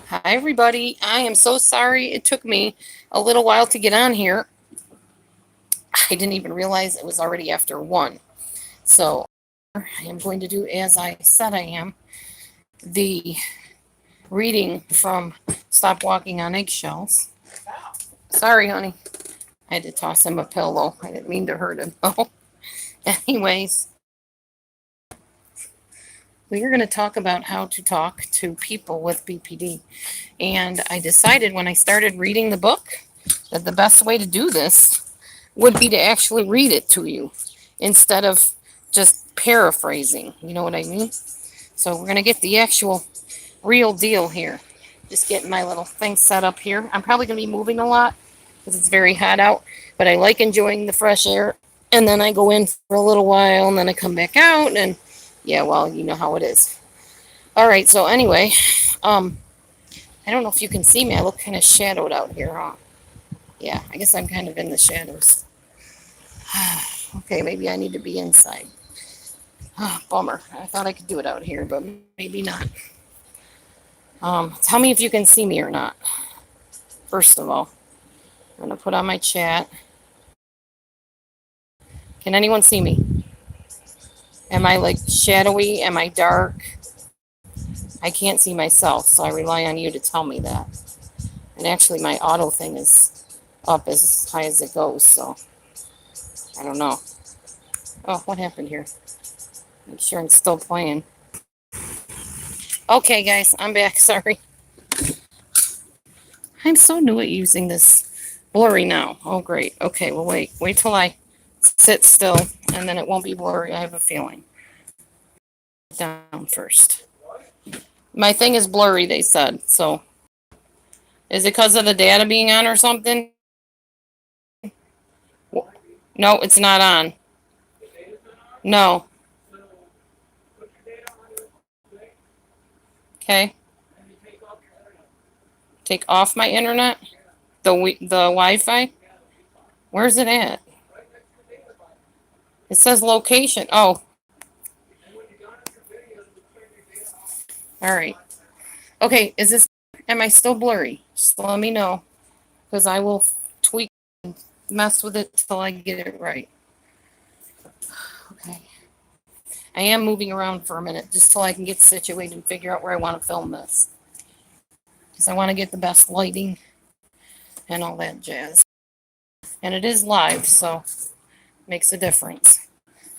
Hi, everybody. I am so sorry it took me a little while to get on here. I didn't even realize it was already after 1. So I am going to do as I said I am the reading from Stop Walking on Eggshells. Sorry, honey. I had to toss him a pillow. I didn't mean to hurt him. Anyways, we are going to talk about how to talk to people with BPD. And I decided when I started reading the book that the best way to do this would be to actually read it to you instead of just paraphrasing. You know what I mean? So we're going to get the actual real deal here. Just getting my little thing set up here. I'm probably going to be moving a lot because it's very hot out, but I like enjoying the fresh air. And then I go in for a little while and then I come back out. And yeah, well, you know how it is. All right. So anyway, um, I don't know if you can see me. I look kind of shadowed out here, huh? Yeah, I guess I'm kind of in the shadows. Okay, maybe I need to be inside. Bummer. I thought I could do it out here, but maybe not. Tell me if you can see me or not. First of all, I'm going to put on my chat. Can anyone see me? Am I like shadowy? Am I dark? I can't see myself, so I rely on you to tell me that. And actually, my auto thing is up as high as it goes, so I don't know. Oh, what happened here? Make sure I'm still playing. Okay, guys, I'm back. Sorry. I'm so new at using this blurry now. Oh, great. Okay, well, wait till I sit still, and then it won't be blurry. I have a feeling. Down first. My thing is blurry, they said. So, is it because of the data being on or something? No, it's not on. No. Okay. Take off my internet. The Wi-Fi. Where's it at? It says location. Oh, all right. Okay, is this? Am I still blurry? Just let me know, because I will tweak and mess with it till I get it right. Okay. I am moving around for a minute just till I can get situated and figure out where I want to film this. Because I want to get the best lighting and all that jazz. And it is live, so makes a difference.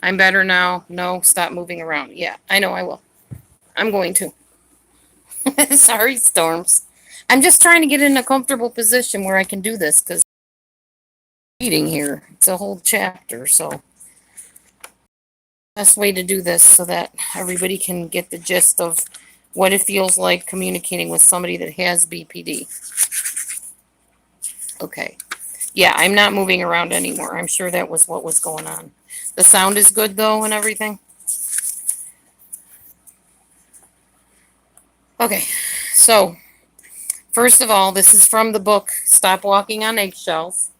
I'm better now. No, stop moving around. Yeah, I know I will. I'm going to. Sorry, Storms. I'm just trying to get in a comfortable position where I can do this because reading here. It's a whole chapter, so best way to do this so that everybody can get the gist of what it feels like communicating with somebody that has BPD. Okay. Yeah, I'm not moving around anymore. I'm sure that was what was going on. The sound is good though and everything. Okay. So, first of all, this is from the book Stop Walking on Eggshells.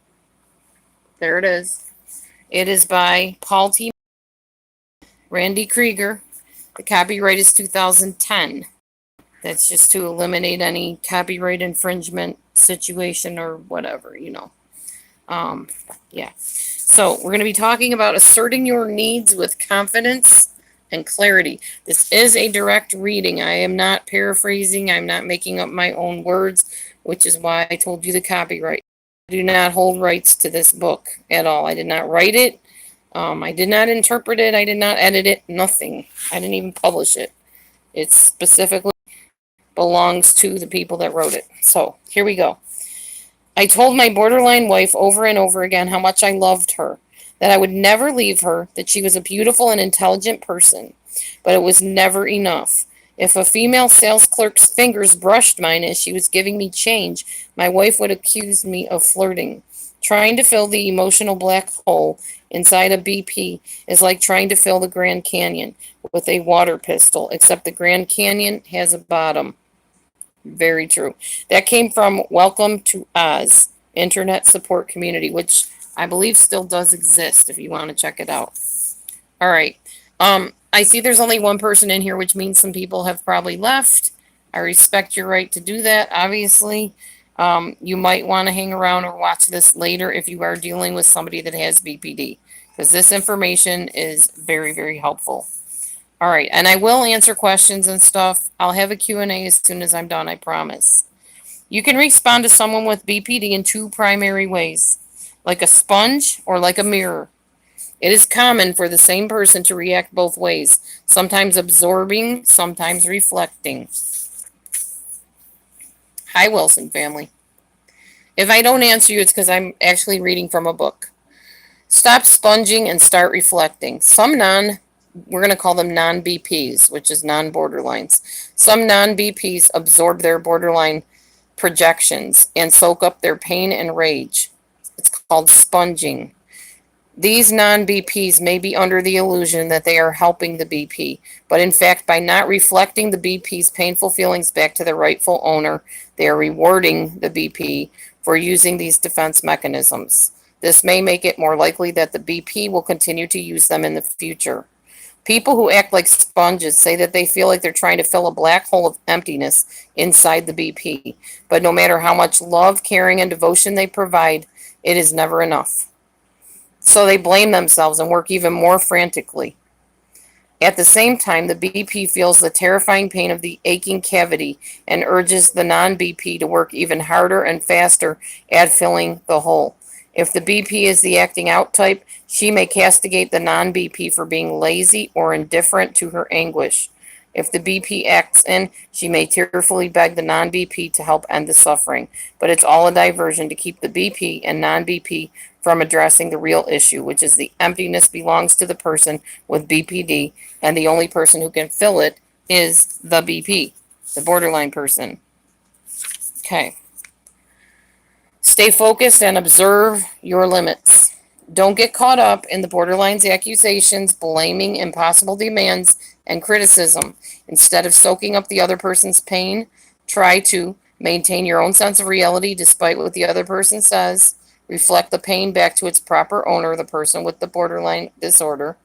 There it is. It is by Paul T. Randy Krieger. The copyright is 2010. That's just to eliminate any copyright infringement situation or whatever, you know. Um, yeah. So we're going to be talking about asserting your needs with confidence and clarity. This is a direct reading. I am not paraphrasing. I'm not making up my own words, which is why I told you the copyright. I do not hold rights to this book at all. I did not write it. I did not interpret it. I did not edit it. Nothing. I didn't even publish it. It specifically belongs to the people that wrote it. So here we go. I told my borderline wife over and over again how much I loved her, that I would never leave her, that she was a beautiful and intelligent person. But it was never enough. If a female sales clerk's fingers brushed mine as she was giving me change, my wife would accuse me of flirting. Trying to fill the emotional black hole inside a BP is like trying to fill the Grand Canyon with a water pistol, except the Grand Canyon has a bottom. Very true. That came from Welcome to Oz Internet Support Community, which I believe still does exist if you want to check it out. All right. I see there's only one person in here, which means some people have probably left. I respect your right to do that, obviously. You might want to hang around or watch this later if you are dealing with somebody that has BPD, because this information is very, very helpful. All right, and I will answer questions and stuff. I'll have a Q&A as soon as I'm done, I promise. You can respond to someone with BPD in two primary ways, like a sponge or like a mirror. It is common for the same person to react both ways, sometimes absorbing, sometimes reflecting. Hi, Wilson family. If I don't answer you, it's because I'm actually reading from a book. Stop sponging and start reflecting. We're going to call them non-BPs, which is non-borderlines. Some non-BPs absorb their borderline projections and soak up their pain and rage. It's called sponging. These non-BPs may be under the illusion that they are helping the BP, but in fact, by not reflecting the BP's painful feelings back to the rightful owner, they are rewarding the BP for using these defense mechanisms. This may make it more likely that the BP will continue to use them in the future. People who act like sponges say that they feel like they're trying to fill a black hole of emptiness inside the BP, but no matter how much love, caring, and devotion they provide, it is never enough. So they blame themselves and work even more frantically. At the same time, the BP feels the terrifying pain of the aching cavity and urges the non-BP to work even harder and faster at filling the hole. If the BP is the acting out type, she may castigate the non-BP for being lazy or indifferent to her anguish. If the BP acts in, she may tearfully beg the non-BP to help end the suffering. But it's all a diversion to keep the BP and non-BP from addressing the real issue, which is the emptiness belongs to the person with BPD, and the only person who can fill it is the BP, the borderline person. Okay. Stay focused and observe your limits. Don't get caught up in the borderline's accusations, blaming, impossible demands, and criticism. Instead of soaking up the other person's pain, try to maintain your own sense of reality despite what the other person says. Reflect the pain back to its proper owner, the person with the borderline disorder.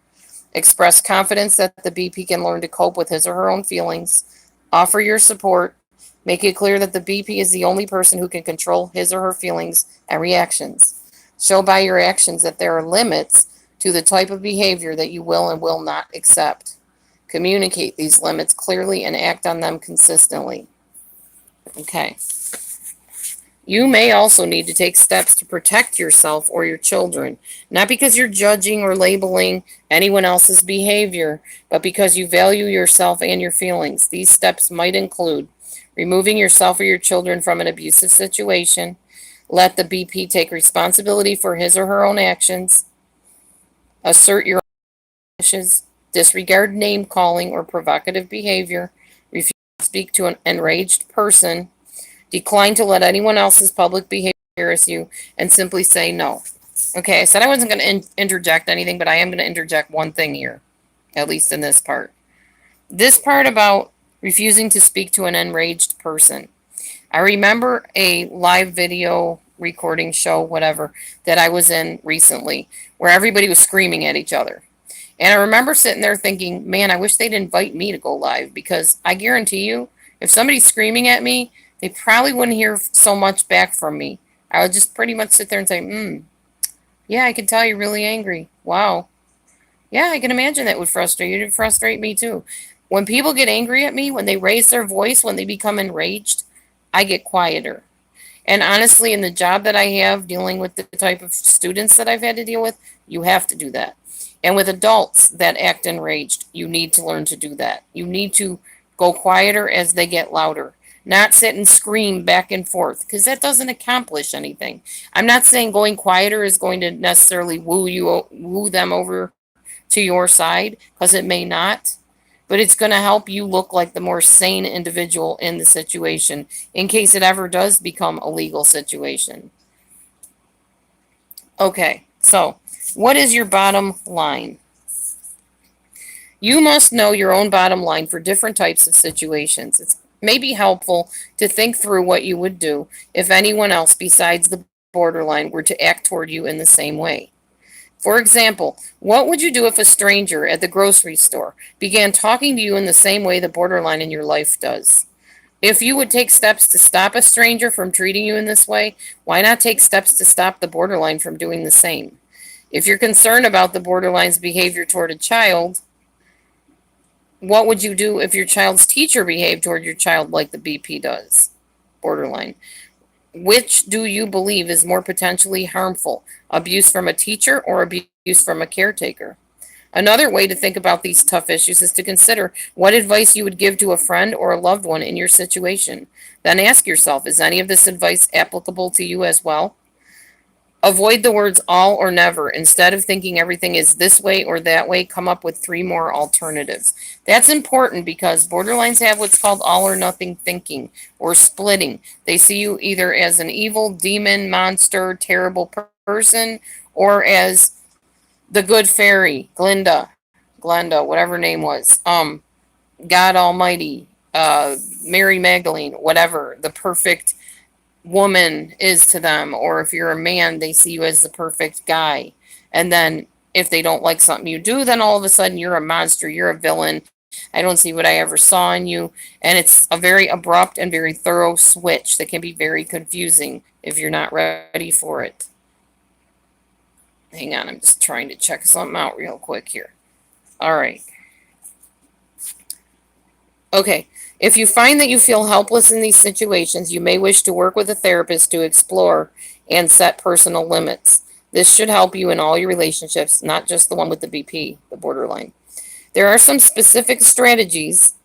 Express confidence that the BP can learn to cope with his or her own feelings. Offer your support. Make it clear that the BP is the only person who can control his or her feelings and reactions. Show by your actions that there are limits to the type of behavior that you will and will not accept. Communicate these limits clearly and act on them consistently. Okay. You may also need to take steps to protect yourself or your children, not because you're judging or labeling anyone else's behavior, but because you value yourself and your feelings. These steps might include removing yourself or your children from an abusive situation. Let the BP take responsibility for his or her own actions. Assert your own wishes. Disregard name calling or provocative behavior. Refuse to speak to an enraged person. Decline to let anyone else's public behavior embarrass you, and simply say no. Okay, I said I wasn't going to interject anything, but I am going to interject one thing here, at least in this part. This part about refusing to speak to an enraged person. I remember a live video recording show, whatever, that I was in recently, where everybody was screaming at each other. And I remember sitting there thinking, man, I wish they'd invite me to go live, because I guarantee you, if somebody's screaming at me, they probably wouldn't hear so much back from me. I would just pretty much sit there and say, yeah, I can tell you're really angry. Wow. Yeah, I can imagine that would frustrate you. It would frustrate me too. When people get angry at me, when they raise their voice, when they become enraged, I get quieter. And honestly, in the job that I have, dealing with the type of students that I've had to deal with, you have to do that. And with adults that act enraged, you need to learn to do that. You need to go quieter as they get louder. Not sit and scream back and forth, because that doesn't accomplish anything. I'm not saying going quieter is going to necessarily woo them over to your side, because it may not. But it's going to help you look like the more sane individual in the situation in case it ever does become a legal situation. Okay, so what is your bottom line? You must know your own bottom line for different types of situations. It's may be helpful to think through what you would do if anyone else besides the borderline were to act toward you in the same way. For example, what would you do if a stranger at the grocery store began talking to you in the same way the borderline in your life does? If you would take steps to stop a stranger from treating you in this way, why not take steps to stop the borderline from doing the same? If you're concerned about the borderline's behavior toward a child, what would you do if your child's teacher behaved toward your child like the BP does? Borderline. Which do you believe is more potentially harmful? Abuse from a teacher or abuse from a caretaker? Another way to think about these tough issues is to consider what advice you would give to a friend or a loved one in your situation. Then ask yourself, is any of this advice applicable to you as well? Avoid the words all or never. Instead of thinking everything is this way or that way, come up with three more alternatives. That's important because borderlines have what's called all or nothing thinking or splitting. They see you either as an evil, demon, monster, terrible person, or as the good fairy, Glenda, whatever her name was, God Almighty, Mary Magdalene, whatever, the perfect woman is to them, or if you're a man, they see you as the perfect guy. And then if they don't like something you do, then all of a sudden you're a monster, you're a villain. I don't see what I ever saw in you. And it's a very abrupt and very thorough switch that can be very confusing if you're not ready for it. Hang on, I'm just trying to check something out real quick here. All right. Okay. If you find that you feel helpless in these situations, you may wish to work with a therapist to explore and set personal limits. This should help you in all your relationships, not just the one with the BP, the borderline. There are some specific strategies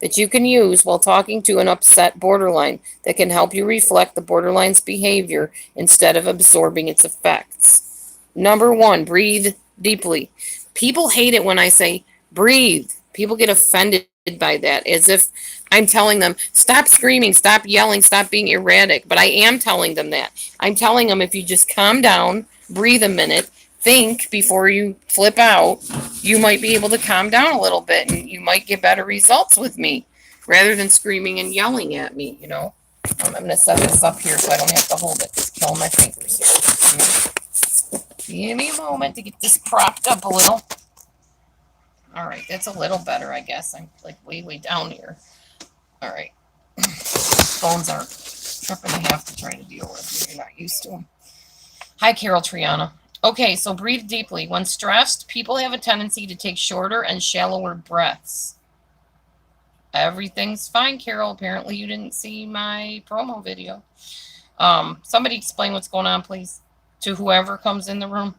that you can use while talking to an upset borderline that can help you reflect the borderline's behavior instead of absorbing its effects. Number one, breathe deeply. People hate it when I say breathe. People get offended by that as if I'm telling them, stop screaming, stop yelling, stop being erratic. But I am telling them that. I'm telling them if you just calm down, breathe a minute, think before you flip out, you might be able to calm down a little bit and you might get better results with me rather than screaming and yelling at me, you know. I'm going to set this up here so I don't have to hold it. Just kill my fingers here. Give me a moment to get this propped up a little. All right, that's a little better, I guess. I'm like way down here. All right. Phones are a trip and a half to try to deal with. You're not used to them. Hi, Carol Triana. Okay, so breathe deeply. When stressed, people have a tendency to take shorter and shallower breaths. Everything's fine, Carol. Apparently you didn't see my promo video. Somebody explain what's going on, please, to whoever comes in the room.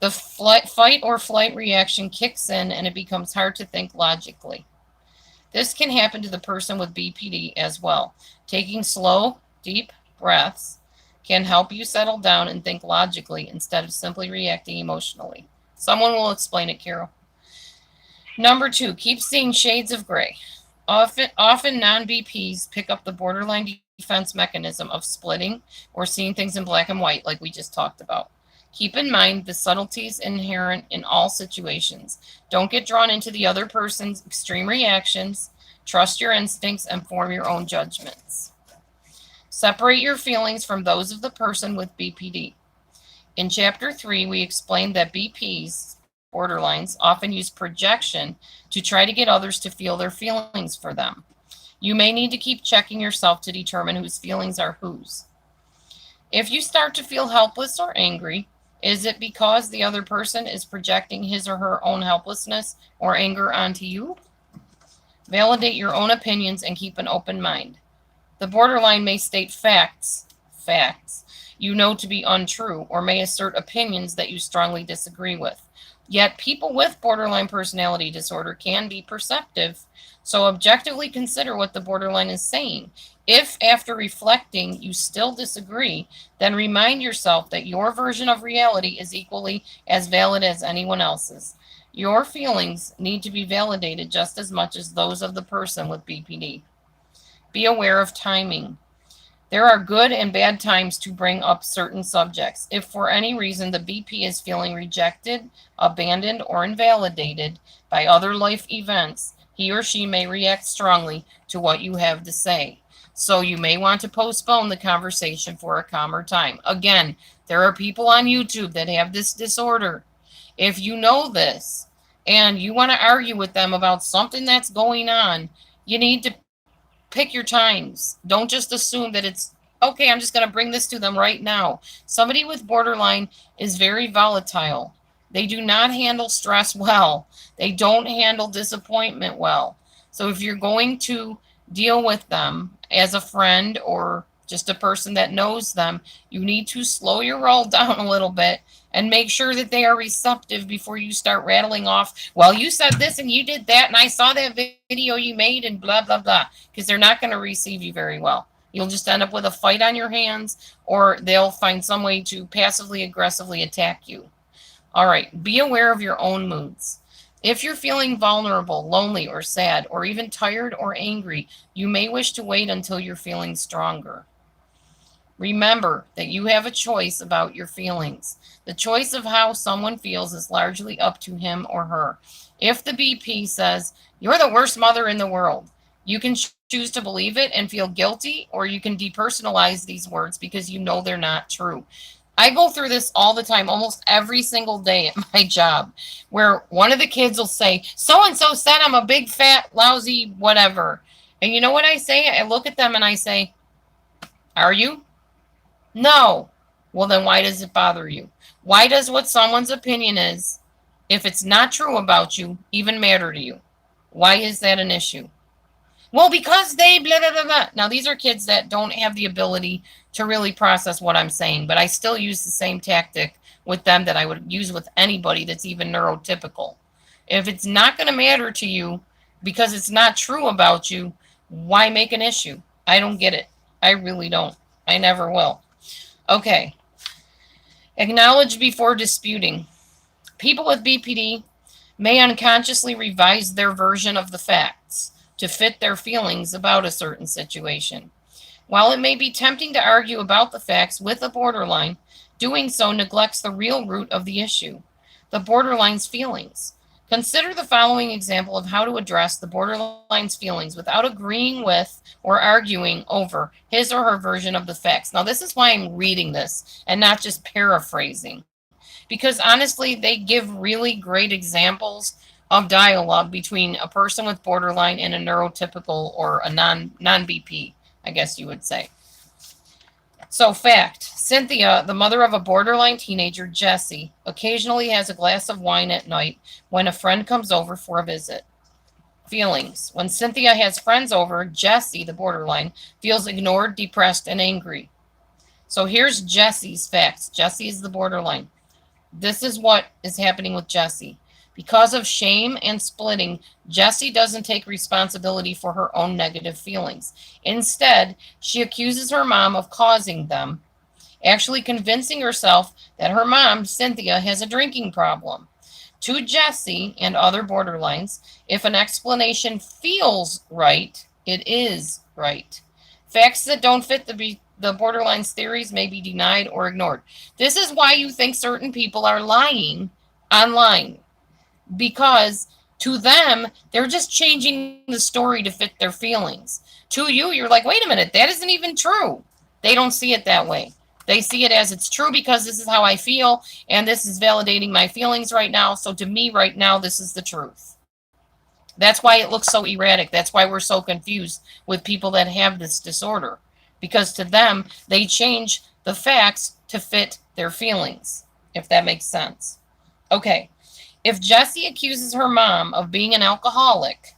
The fight or flight reaction kicks in and it becomes hard to think logically. This can happen to the person with BPD as well. Taking slow, deep breaths can help you settle down and think logically instead of simply reacting emotionally. Someone will explain it, Carol. Number two, keep seeing shades of gray. Often non-BPs pick up the borderline defense mechanism of splitting or seeing things in black and white like we just talked about. Keep in mind the subtleties inherent in all situations. Don't get drawn into the other person's extreme reactions. Trust your instincts and form your own judgments. Separate your feelings from those of the person with BPD. In Chapter 3, we explained that BPs, borderlines, often use projection to try to get others to feel their feelings for them. You may need to keep checking yourself to determine whose feelings are whose. If you start to feel helpless or angry, is it because the other person is projecting his or her own helplessness or anger onto you? Validate your own opinions and keep an open mind. The borderline may state facts you know to be untrue, or may assert opinions that you strongly disagree with. Yet people with borderline personality disorder can be perceptive, so objectively consider what the borderline is saying. If after reflecting you still disagree, then remind yourself that your version of reality is equally as valid as anyone else's. Your feelings need to be validated just as much as those of the person with BPD. Be aware of timing. There are good and bad times to bring up certain subjects. If for any reason the BP is feeling rejected, abandoned, or invalidated by other life events, he or she may react strongly to what you have to say. So you may want to postpone the conversation for a calmer time. Again, there are people on YouTube that have this disorder. If you know this and you want to argue with them about something that's going on, you need to pick your times. Don't just assume that it's okay, I'm just going to bring this to them right now. Somebody with borderline is very volatile. They do not handle stress well. They don't handle disappointment well. So if you're going to deal with them as a friend or just a person that knows them, you need to slow your roll down a little bit and make sure that they are receptive before you start rattling off, well, you said this and you did that, and I saw that video you made, and blah, blah, blah, because they're not going to receive you very well. You'll just end up with a fight on your hands, or they'll find some way to passively aggressively attack you. All right, be aware of your own moods. If you're feeling vulnerable, lonely, or sad, or even tired or angry, you may wish to wait until you're feeling stronger. Remember that you have a choice about your feelings. The choice of how someone feels is largely up to him or her. If the BP says, you're the worst mother in the world, you can choose to believe it and feel guilty, or you can depersonalize these words because you know they're not true. I go through this all the time, almost every single day at my job, where one of the kids will say, so-and-so said I'm a big, fat, lousy, whatever. And you know what I say? I look at them and I say, are you? No. Well, then why does it bother you? Why does what someone's opinion is, if it's not true about you, even matter to you? Why is that an issue? Well, because they blah, blah, blah, blah. Now, these are kids that don't have the ability to really process what I'm saying, but I still use the same tactic with them that I would use with anybody that's even neurotypical. If it's not going to matter to you because it's not true about you, why make an issue? I don't get it. I really don't. I never will. Okay. Acknowledge before disputing. People with BPD may unconsciously revise their version of the facts to fit their feelings about a certain situation. While it may be tempting to argue about the facts with a borderline, doing so neglects the real root of the issue, the borderline's feelings. Consider the following example of how to address the borderline's feelings without agreeing with or arguing over his or her version of the facts. Now, this is why I'm reading this and not just paraphrasing, because honestly, they give really great examples of dialogue between a person with borderline and a neurotypical or a non-BP, I guess you would say. So, fact, Cynthia, the mother of a borderline teenager, Jesse, occasionally has a glass of wine at night when a friend comes over for a visit. Feelings. When Cynthia has friends over, Jesse, the borderline, feels ignored, depressed, and angry. So here's Jesse's facts. Jesse is the borderline. This is what is happening with Jesse. Because of shame and splitting, Jessie doesn't take responsibility for her own negative feelings. Instead, she accuses her mom of causing them, actually convincing herself that her mom, Cynthia, has a drinking problem. To Jessie and other borderlines, if an explanation feels right, it is right. Facts that don't fit the borderline's theories may be denied or ignored. This is why you think certain people are lying online. Because to them, they're just changing the story to fit their feelings. To you, you're like, wait a minute, that isn't even true. They don't see it that way. They see it as it's true because this is how I feel, and this is validating my feelings right now. So to me right now, this is the truth. That's why it looks so erratic. That's why we're so confused with people that have this disorder. Because to them, they change the facts to fit their feelings, if that makes sense. Okay. If Jessie accuses her mom of being an alcoholic,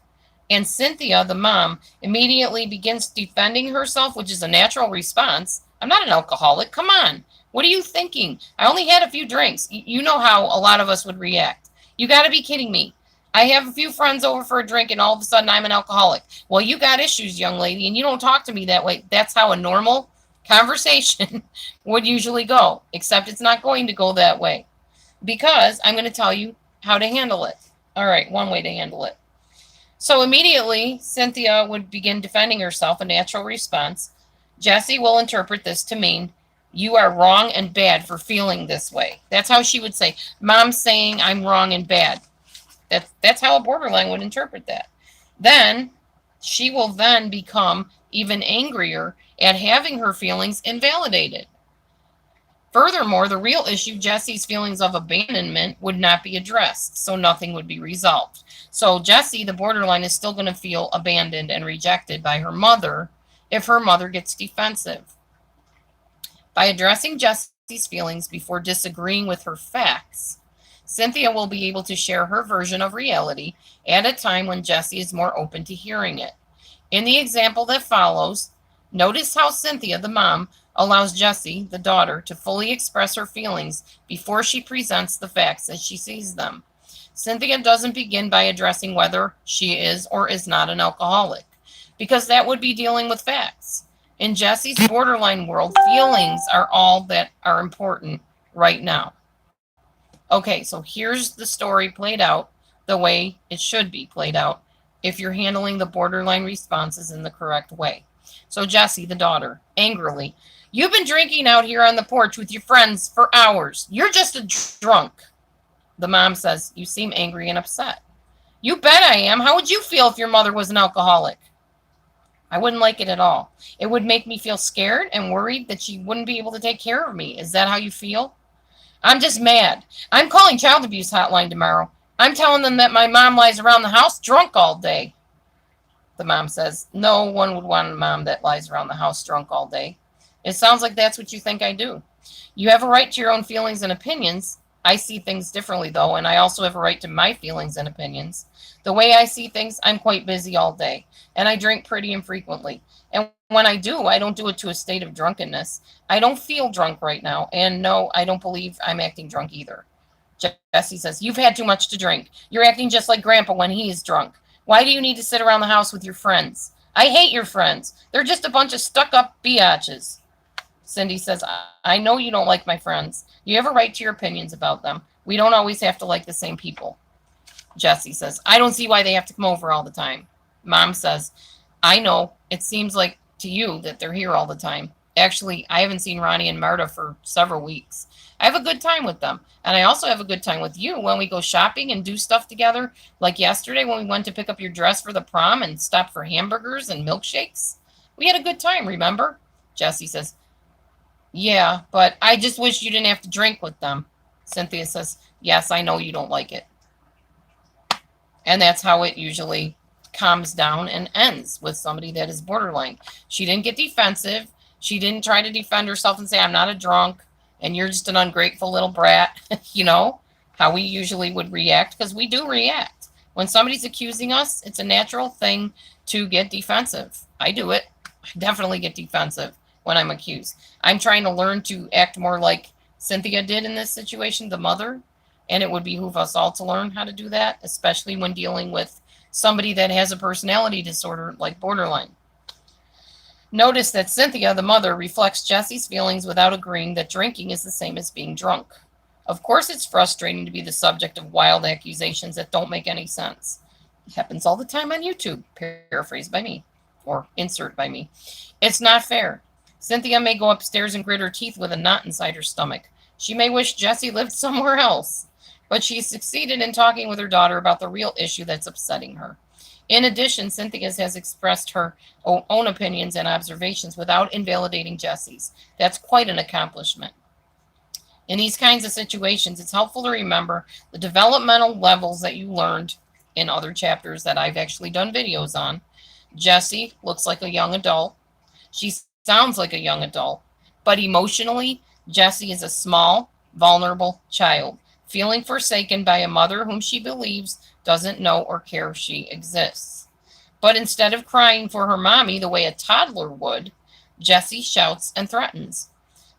and Cynthia, the mom, immediately begins defending herself, which is a natural response, I'm not an alcoholic. Come on. What are you thinking? I only had a few drinks. You know how a lot of us would react. You got to be kidding me. I have a few friends over for a drink, and all of a sudden I'm an alcoholic. Well, you got issues, young lady, and you don't talk to me that way. That's how a normal conversation would usually go, except it's not going to go that way, because I'm going to tell you how to handle it. All right, one way to handle it. So immediately, Cynthia would begin defending herself, a natural response. Jessie will interpret this to mean, you are wrong and bad for feeling this way. That's how she would say, Mom's saying I'm wrong and bad. That's how a borderline would interpret that. Then, she will then become even angrier at having her feelings invalidated. Furthermore, the real issue, Jesse's feelings of abandonment, would not be addressed, so nothing would be resolved. So Jessie, the borderline, is still going to feel abandoned and rejected by her mother if her mother gets defensive. By addressing Jessie's feelings before disagreeing with her facts, Cynthia will be able to share her version of reality at a time when Jessie is more open to hearing it. In the example that follows, notice how Cynthia, the mom, allows Jessie, the daughter, to fully express her feelings before she presents the facts as she sees them. Cynthia doesn't begin by addressing whether she is or is not an alcoholic, because that would be dealing with facts. In Jessie's borderline world, feelings are all that are important right now. Okay, so here's the story played out the way it should be played out if you're handling the borderline responses in the correct way. So Jessie, the daughter, angrily, "You've been drinking out here on the porch with your friends for hours. You're just a drunk." The mom says, "You seem angry and upset." "You bet I am. How would you feel if your mother was an alcoholic?" "I wouldn't like it at all. It would make me feel scared and worried that she wouldn't be able to take care of me. Is that how you feel?" "I'm just mad. I'm calling child abuse hotline tomorrow. I'm telling them that my mom lies around the house drunk all day." The mom says, "No one would want a mom that lies around the house drunk all day. It sounds like that's what you think I do. You have a right to your own feelings and opinions. I see things differently, though, and I also have a right to my feelings and opinions. The way I see things, I'm quite busy all day, and I drink pretty infrequently. And when I do, I don't do it to a state of drunkenness. I don't feel drunk right now, and no, I don't believe I'm acting drunk either." Jessie says, "You've had too much to drink. You're acting just like Grandpa when he is drunk. Why do you need to sit around the house with your friends? I hate your friends. They're just a bunch of stuck-up biatches." Cindy says, "I know you don't like my friends. You have a right to your opinions about them. We don't always have to like the same people." Jessie says, "I don't see why they have to come over all the time." Mom says, "I know. It seems like to you that they're here all the time. Actually, I haven't seen Ronnie and Marta for several weeks. I have a good time with them. And I also have a good time with you when we go shopping and do stuff together. Like yesterday when we went to pick up your dress for the prom and stop for hamburgers and milkshakes. We had a good time, remember?" Jessie says, "Yeah, but I just wish you didn't have to drink with them." Cynthia says, "Yes, I know you don't like it." And that's how it usually calms down and ends with somebody that is borderline. She didn't get defensive. She didn't try to defend herself and say, "I'm not a drunk and you're just an ungrateful little brat." You know, how we usually would react, because we do react. When somebody's accusing us, it's a natural thing to get defensive. I do it. I definitely get defensive when I'm accused. I'm trying to learn to act more like Cynthia did in this situation, the mother, and it would behoove us all to learn how to do that, especially when dealing with somebody that has a personality disorder like borderline. Notice that Cynthia, the mother, reflects Jessie's feelings without agreeing that drinking is the same as being drunk. Of course, it's frustrating to be the subject of wild accusations that don't make any sense. It happens all the time on YouTube, paraphrased by me, or insert by me. It's not fair. Cynthia may go upstairs and grit her teeth with a knot inside her stomach. She may wish Jessie lived somewhere else, but she succeeded in talking with her daughter about the real issue that's upsetting her. In addition, Cynthia has expressed her own opinions and observations without invalidating Jessie's. That's quite an accomplishment. In these kinds of situations, it's helpful to remember the developmental levels that you learned in other chapters that I've actually done videos on. Jessie looks like a young adult. She sounds like a young adult, but emotionally, Jessie is a small, vulnerable child, feeling forsaken by a mother whom she believes doesn't know or care she exists. But instead of crying for her mommy the way a toddler would, Jessie shouts and threatens.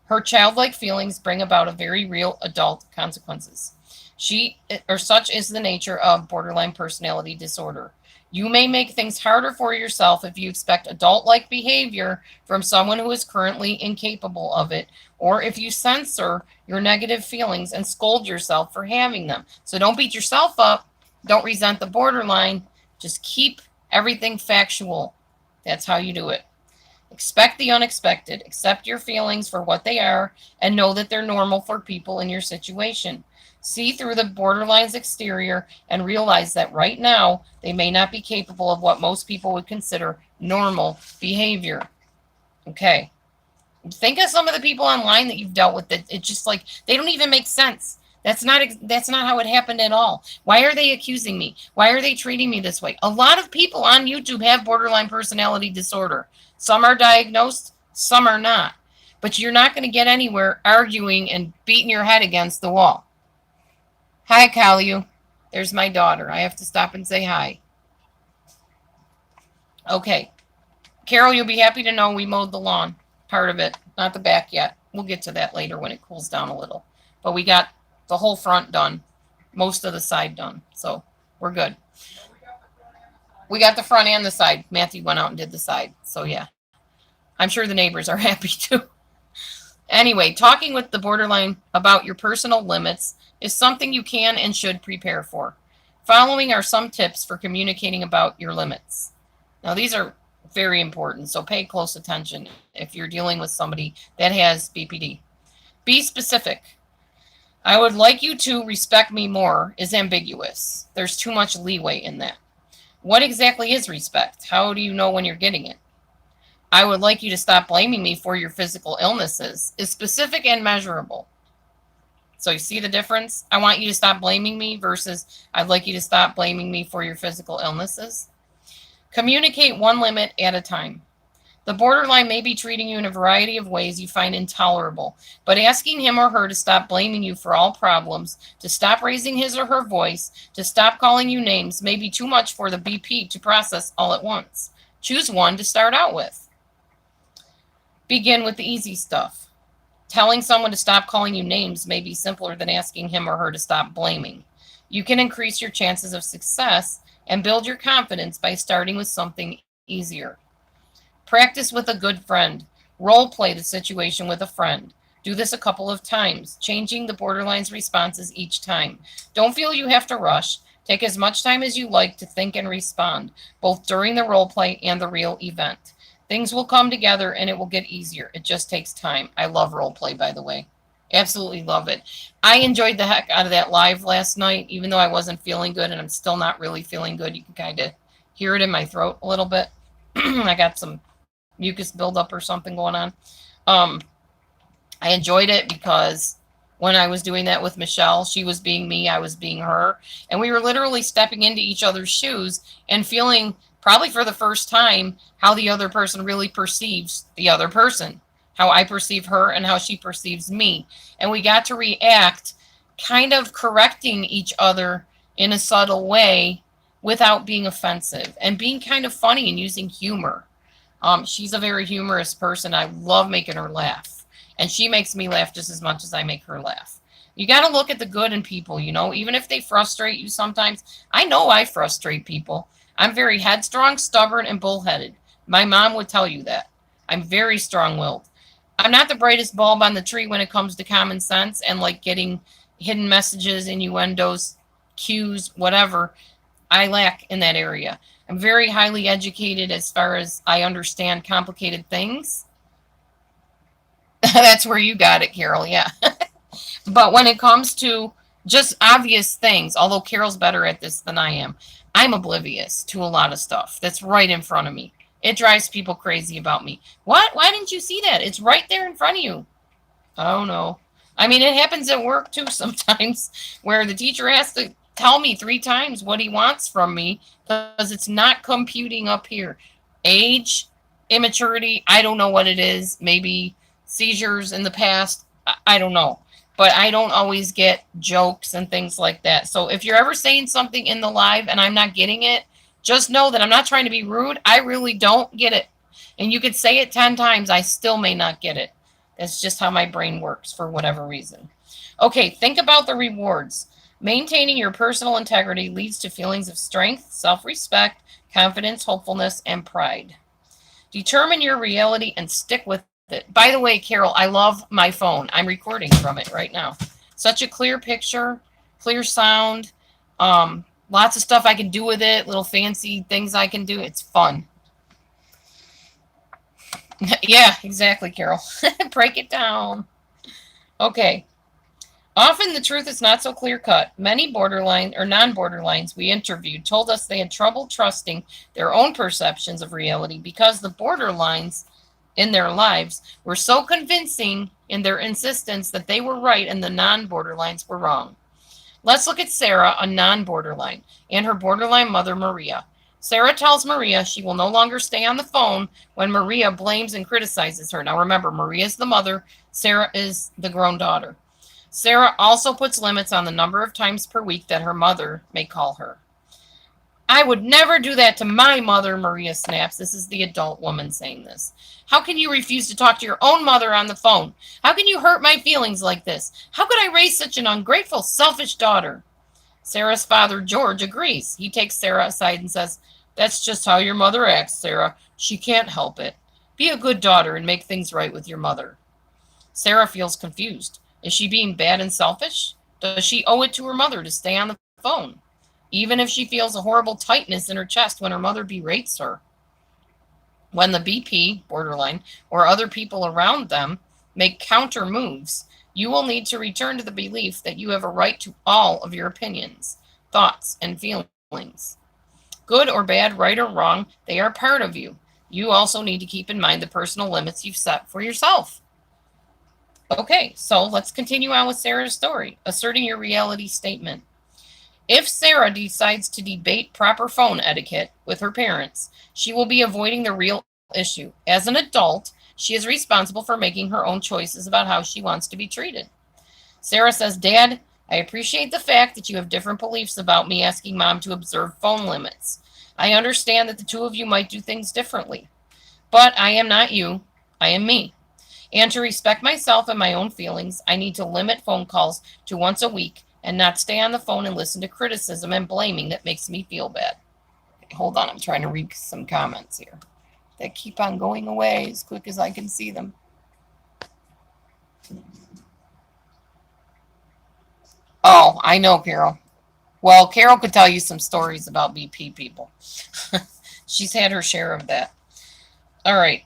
Her childlike feelings bring about a very real adult consequences. Such is the nature of borderline personality disorder. You may make things harder for yourself if you expect adult-like behavior from someone who is currently incapable of it, or if you censor your negative feelings and scold yourself for having them. So don't beat yourself up. Don't resent the borderline. Just keep everything factual. That's how you do it. Expect the unexpected. Accept your feelings for what they are and know that they're normal for people in your situation. See through the borderline's exterior and realize that right now they may not be capable of what most people would consider normal behavior. Okay. Think of some of the people online that you've dealt with that it's just like they don't even make sense. That's not how it happened at all. Why are they accusing me? Why are they treating me this way? A lot of people on YouTube have borderline personality disorder. Some are diagnosed, some are not. But you're not going to get anywhere arguing and beating your head against the wall. Hi, Kalu. There's my daughter. I have to stop and say hi. Okay. Carol, you'll be happy to know we mowed the lawn. Part of it, not the back yet. We'll get to that later when it cools down a little. But we got the whole front done, most of the side done. So we're good. We got the front and the side. Matthew went out and did the side. So yeah, I'm sure the neighbors are happy too. Anyway, talking with the borderline about your personal limits is something you can and should prepare for. Following are some tips for communicating about your limits. Now, these are very important, so pay close attention if you're dealing with somebody that has BPD. Be specific. I would like you to respect me more is ambiguous. There's too much leeway in that. What exactly is respect? How do you know when you're getting it? I would like you to stop blaming me for your physical illnesses is specific and measurable. So you see the difference? I want you to stop blaming me versus I'd like you to stop blaming me for your physical illnesses. Communicate one limit at a time. The borderline may be treating you in a variety of ways you find intolerable, but asking him or her to stop blaming you for all problems, to stop raising his or her voice, to stop calling you names may be too much for the BP to process all at once. Choose one to start out with. Begin with the easy stuff. Telling someone to stop calling you names may be simpler than asking him or her to stop blaming. You can increase your chances of success and build your confidence by starting with something easier. Practice with a good friend. Role play the situation with a friend. Do this a couple of times, changing the borderline's responses each time. Don't feel you have to rush. Take as much time as you like to think and respond, both during the role play and the real event. Things will come together and it will get easier. It just takes time. I love role play, by the way. Absolutely love it. I enjoyed the heck out of that live last night, even though I wasn't feeling good, and I'm still not really feeling good. You can kind of hear it in my throat a little bit. I got some mucus buildup or something going on. I enjoyed it because when I was doing that with Michelle, she was being me, I was being her, and we were literally stepping into each other's shoes and feeling, probably for the first time, how the other person really perceives the other person, how I perceive her and how she perceives me. And we got to react, kind of correcting each other in a subtle way without being offensive and being kind of funny and using humor. She's a very humorous person. I love making her laugh. And she makes me laugh just as much as I make her laugh. You got to look at the good in people, you know, even if they frustrate you sometimes. I know I frustrate people. I'm very headstrong, stubborn, and bullheaded. My mom would tell you that. I'm very strong-willed. I'm not the brightest bulb on the tree when it comes to common sense and like getting hidden messages, innuendos, cues, whatever. I lack in that area. I'm very highly educated as far as I understand complicated things. That's where you got it, Carol. Yeah. But when it comes to just obvious things, although Carol's better at this than I am, I'm oblivious to a lot of stuff that's right in front of me. It drives people crazy about me. What? Why didn't you see that? It's right there in front of you. Oh, no. I mean, it happens at work too sometimes where the teacher has to tell me 3 times what he wants from me because it's not computing up here. Age, immaturity, I don't know what it is. Maybe seizures in the past. I don't know. But I don't always get jokes and things like that. So if you're ever saying something in the live and I'm not getting it, just know that I'm not trying to be rude. I really don't get it. And you could say it 10 times. I still may not get it. That's just how my brain works for whatever reason. Okay, think about the rewards. Maintaining your personal integrity leads to feelings of strength, self-respect, confidence, hopefulness, and pride. Determine your reality and stick with it. By the way, Carol, I love my phone. I'm recording from it right now. Such a clear picture, clear sound, lots of stuff I can do with it, little fancy things I can do. It's fun. Yeah, exactly, Carol. Break it down. Okay. Often the truth is not so clear-cut. Many borderline or non-borderlines we interviewed told us they had trouble trusting their own perceptions of reality because the borderlines in their lives were so convincing in their insistence that they were right and the non-borderlines were wrong. Let's look at Sarah, a non-borderline, and her borderline mother, Maria. Sarah tells Maria she will no longer stay on the phone when Maria blames and criticizes her. Now remember, Maria is the mother, Sarah is the grown daughter. Sarah also puts limits on the number of times per week that her mother may call her. I would never do that to my mother, Maria snaps. This is the adult woman saying this. How can you refuse to talk to your own mother on the phone? How can you hurt my feelings like this? How could I raise such an ungrateful, selfish daughter? Sarah's father, George, agrees. He takes Sarah aside and says, that's just how your mother acts, Sarah. She can't help it. Be a good daughter and make things right with your mother. Sarah feels confused. Is she being bad and selfish? Does she owe it to her mother to stay on the phone, even if she feels a horrible tightness in her chest when her mother berates her? When the BP, borderline, or other people around them make counter moves, you will need to return to the belief that you have a right to all of your opinions, thoughts, and feelings. Good or bad, right or wrong, they are part of you. You also need to keep in mind the personal limits you've set for yourself. Okay, so let's continue on with Sarah's story, asserting your reality statement. If Sarah decides to debate proper phone etiquette with her parents, she will be avoiding the real issue. As an adult, she is responsible for making her own choices about how she wants to be treated. Sarah says, Dad, I appreciate the fact that you have different beliefs about me asking Mom to observe phone limits. I understand that the two of you might do things differently. But I am not you. I am me. And to respect myself and my own feelings, I need to limit phone calls to once a week and not stay on the phone and listen to criticism and blaming that makes me feel bad. Hold on, I'm trying to read some comments here that keep on going away as quick as I can see them. Oh, I know, Carol. Well, Carol could tell you some stories about BP people. She's had her share of that. All right.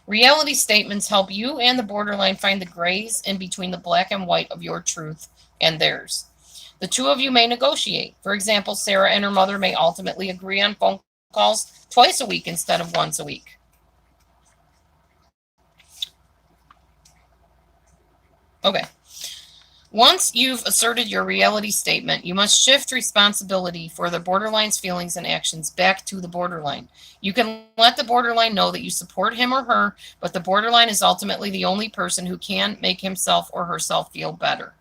Reality statements help you and the borderline find the grays in between the black and white of your truth and theirs. The two of you may negotiate. For example, Sarah and her mother may ultimately agree on phone calls twice a week instead of once a week. Okay. Once you've asserted your reality statement, you must shift responsibility for the borderline's feelings and actions back to the borderline. You can let the borderline know that you support him or her, but the borderline is ultimately the only person who can make himself or herself feel better.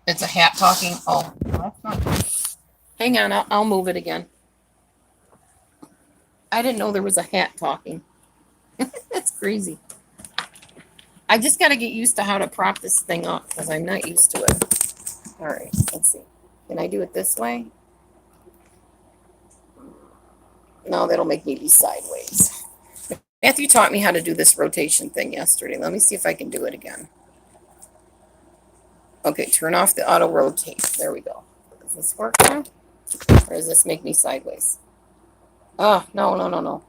It's a hat talking. Oh, that's not good. Hang on, I'll move it again. I didn't know there was a hat talking. That's crazy. I just got to get used to how to prop this thing up because I'm not used to it. All right, let's see. Can I do it this way? No, that'll make me be sideways. Matthew taught me how to do this rotation thing yesterday. Let me see if I can do it again. Okay, turn off the auto rotate. There we go. Does this work now? Or does this make me sideways? Oh, no.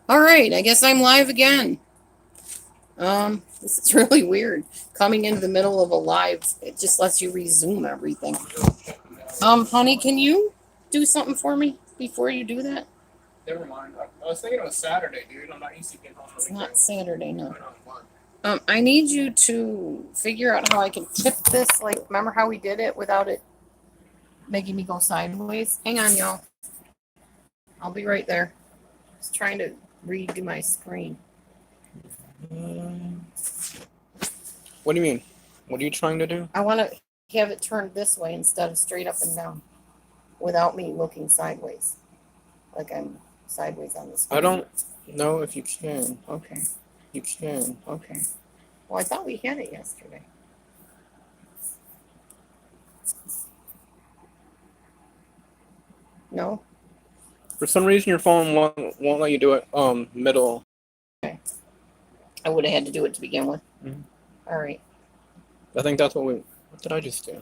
All right, I guess I'm live again. This is really weird. Coming into the middle of a live, it just lets you resume everything. Honey, can you do something for me before you do that? Never mind. I was thinking it was Saturday, dude. I'm not used to getting home. It's not Saturday, no. I need you to figure out how I can tip this. Like, remember how we did it without it making me go sideways? Hang on, y'all. I'll be right there. Just trying to redo my screen. What do you mean? What are you trying to do? I want to have it turned this way instead of straight up and down without me looking sideways. Like I'm sideways on the screen. I don't know if you can. Okay. You can. Okay. Well, I thought we had it yesterday. No? For some reason, your phone won't let you do it. Middle. Okay. I would have had to do it to begin with. Mm-hmm. All right. I think that's what we. What did I just do?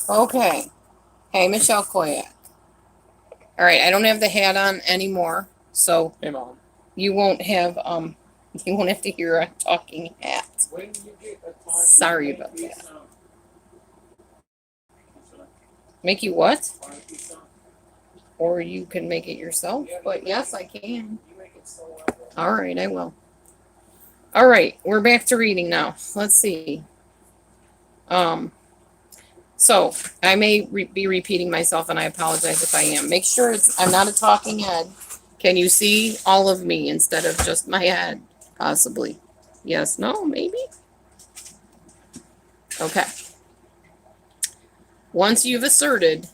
Okay. Hey, Michelle Koyak. All right, I don't have the hat on anymore, so Hey, Mom. you won't have to hear a talking hat. When you get a time, Sorry about that. Make you what? Or you can make it yourself. But yes, I can. All right, I will. All right, we're back to reading now. Let's see. Um, so I may be repeating myself, and I apologize if I am. Make sure I'm not a talking head. Can you see all of me instead of just my head? Possibly. Yes, no, maybe. Okay. Once you've asserted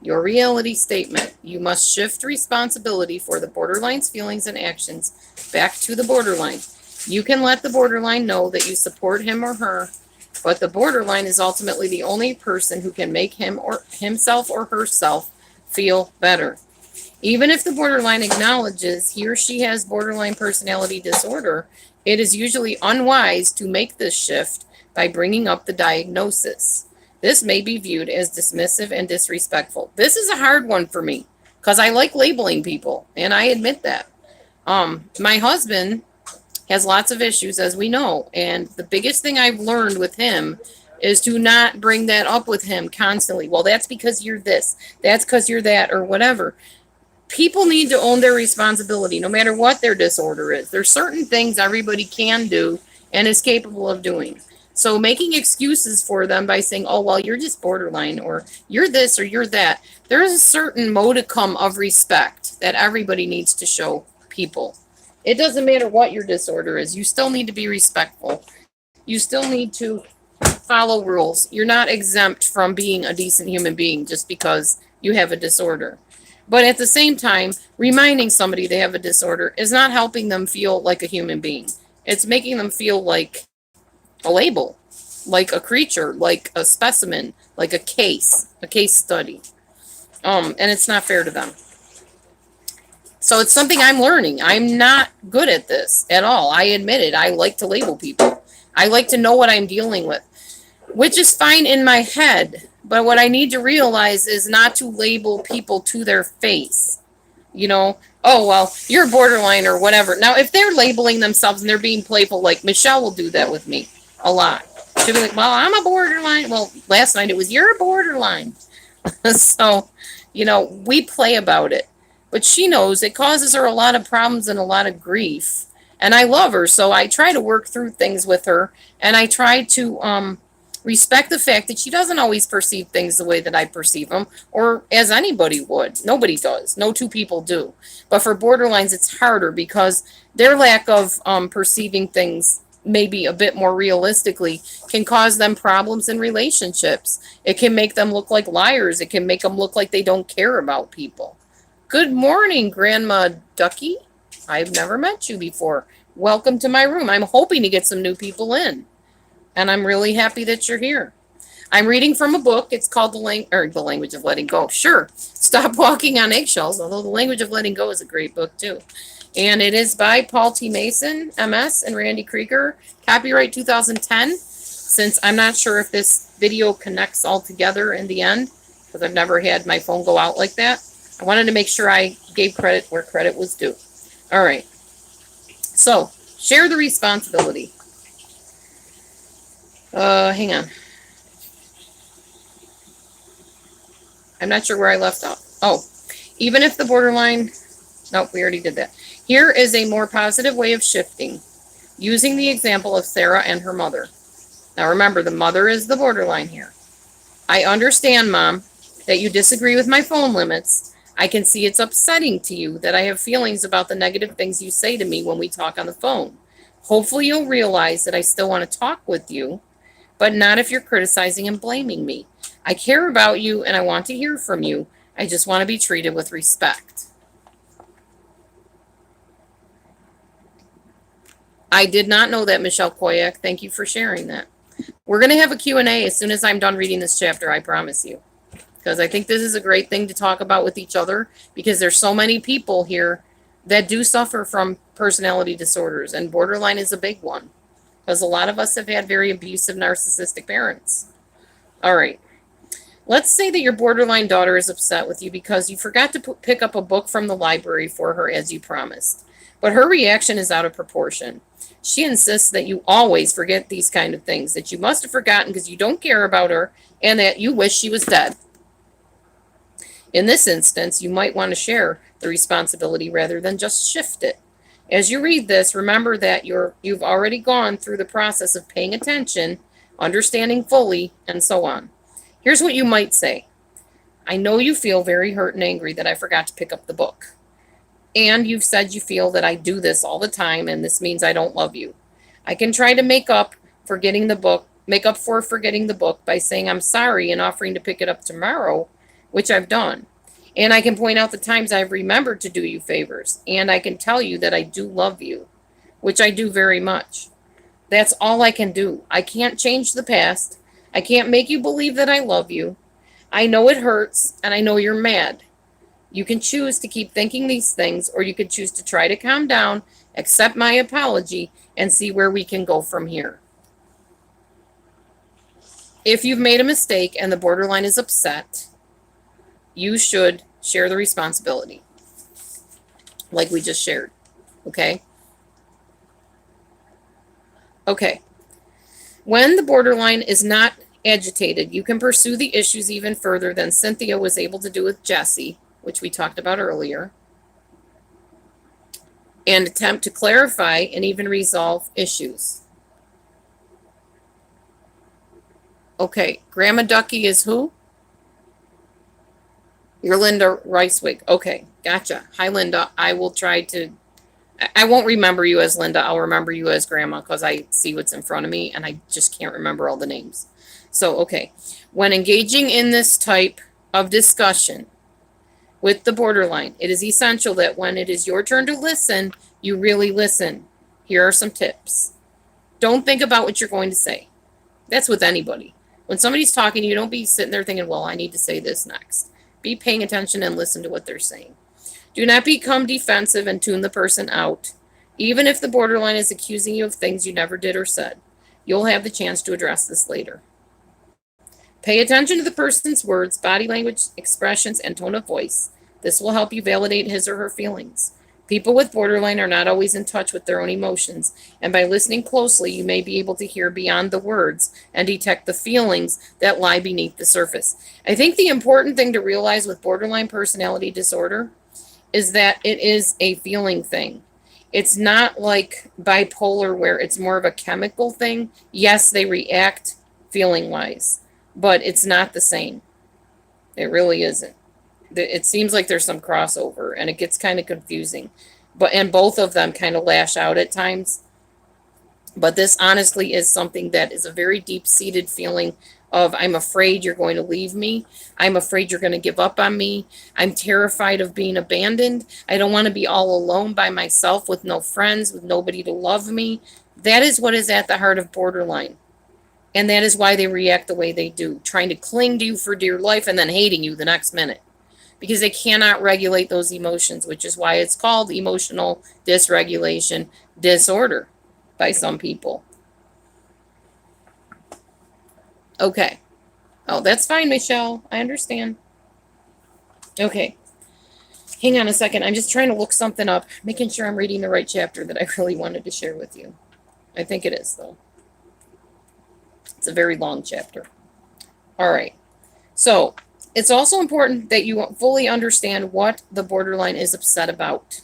your reality statement, you must shift responsibility for the borderline's feelings and actions back to the borderline. You can let the borderline know that you support him or her, but the borderline is ultimately the only person who can make himself or herself feel better. Even if the borderline acknowledges he or she has borderline personality disorder, it is usually unwise to make this shift by bringing up the diagnosis. This may be viewed as dismissive and disrespectful. This is a hard one for me because I like labeling people, and I admit that. My husband has lots of issues, as we know, and the biggest thing I've learned with him is to not bring that up with him constantly. Well, that's because you're this, that's because you're that, or whatever. People need to own their responsibility, no matter what their disorder is. There's certain things everybody can do and is capable of doing. So making excuses for them by saying, oh, well, you're just borderline, or you're this, or you're that. There is a certain modicum of respect that everybody needs to show people. It doesn't matter what your disorder is. You still need to be respectful. You still need to follow rules. You're not exempt from being a decent human being just because you have a disorder. But at the same time, reminding somebody they have a disorder is not helping them feel like a human being. It's making them feel like a label, like a creature, like a specimen, like a case study. And it's not fair to them. So it's something I'm learning. I'm not good at this at all. I admit it. I like to label people. I like to know what I'm dealing with, which is fine in my head. But what I need to realize is not to label people to their face. You know, oh, well, you're borderline or whatever. Now, if they're labeling themselves and they're being playful, like Michelle will do that with me a lot. She'll be like, well, I'm a borderline. Well, last night it was, you're a borderline. So, you know, we play about it. But she knows it causes her a lot of problems and a lot of grief. And I love her, so I try to work through things with her. And I try to respect the fact that she doesn't always perceive things the way that I perceive them, or as anybody would. Nobody does. No two people do. But for borderlines, it's harder because their lack of perceiving things maybe a bit more realistically can cause them problems in relationships. It can make them look like liars. It can make them look like they don't care about people. Good morning, Grandma Ducky. I've never met you before. Welcome to my room. I'm hoping to get some new people in. And I'm really happy that you're here. I'm reading from a book. It's called The Language of Letting Go. Sure. Stop Walking on Eggshells, although The Language of Letting Go is a great book too. And it is by Paul T. Mason, MS, and Randy Krieger. Copyright 2010. Since I'm not sure if this video connects all together in the end, because I've never had my phone go out like that, I wanted to make sure I gave credit where credit was due. All right. So, share the responsibility. Hang on. I'm not sure where I left off. Oh, even if the borderline... Nope, we already did that. Here is a more positive way of shifting, using the example of Sarah and her mother. Now remember, the mother is the borderline here. I understand, Mom, that you disagree with my phone limits. I can see it's upsetting to you that I have feelings about the negative things you say to me when we talk on the phone. Hopefully you'll realize that I still want to talk with you, but not if you're criticizing and blaming me. I care about you and I want to hear from you. I just want to be treated with respect. I did not know that, Michelle Koyak. Thank you for sharing that. We're going to have a Q&A as soon as I'm done reading this chapter, I promise you. Because I think this is a great thing to talk about with each other, because there's so many people here that do suffer from personality disorders, and borderline is a big one. Because a lot of us have had very abusive, narcissistic parents. All right. Let's say that your borderline daughter is upset with you because you forgot to pick up a book from the library for her as you promised. But her reaction is out of proportion. She insists that you always forget these kind of things, that you must have forgotten because you don't care about her and that you wish she was dead. In this instance, you might want to share the responsibility rather than just shift it. As you read this, remember that you've already gone through the process of paying attention, understanding fully, and so on. Here's what you might say. I know you feel very hurt and angry that I forgot to pick up the book. And you've said you feel that I do this all the time and this means I don't love you. I can try to make up for forgetting the book by saying I'm sorry and offering to pick it up tomorrow, which I've done. And I can point out the times I've remembered to do you favors. And I can tell you that I do love you, which I do very much. That's all I can do. I can't change the past. I can't make you believe that I love you. I know it hurts, and I know you're mad. You can choose to keep thinking these things, or you could choose to try to calm down, accept my apology, and see where we can go from here. If you've made a mistake and the borderline is upset, you should share the responsibility, like we just shared, okay? Okay. When the borderline is not agitated, you can pursue the issues even further than Cynthia was able to do with Jesse, which we talked about earlier, and attempt to clarify and even resolve issues. Okay, Grandma Ducky is who? You're Linda Ricewig. Okay, gotcha. Hi, Linda. I won't remember you as Linda. I'll remember you as Grandma because I see what's in front of me and I just can't remember all the names. So, okay. When engaging in this type of discussion with the borderline, it is essential that when it is your turn to listen, you really listen. Here are some tips. Don't think about what you're going to say. That's with anybody. When somebody's talking, you don't be sitting there thinking, well, I need to say this next. Be paying attention and listen to what they're saying. Do not become defensive and tune the person out. Even if the borderline is accusing you of things you never did or said, you'll have the chance to address this later. Pay attention to the person's words, body language, expressions, and tone of voice. This will help you validate his or her feelings. People with borderline are not always in touch with their own emotions, and by listening closely, you may be able to hear beyond the words and detect the feelings that lie beneath the surface. I think the important thing to realize with borderline personality disorder is that it is a feeling thing. It's not like bipolar where it's more of a chemical thing. Yes, they react feeling-wise, but it's not the same. It really isn't. It seems like there's some crossover and it gets kind of confusing, and both of them kind of lash out at times. But this honestly is something that is a very deep-seated feeling of I'm afraid you're going to leave me. I'm afraid you're going to give up on me. I'm terrified of being abandoned. I don't want to be all alone by myself with no friends, with nobody to love me. That is what is at the heart of borderline. And that is why they react the way they do, trying to cling to you for dear life and then hating you the next minute. Because they cannot regulate those emotions, which is why it's called emotional dysregulation disorder by some people. Okay. Oh, that's fine, Michelle. I understand. Okay. Hang on a second. I'm just trying to look something up, making sure I'm reading the right chapter that I really wanted to share with you. I think it is, though. It's a very long chapter. All right. So, it's also important that you fully understand what the borderline is upset about.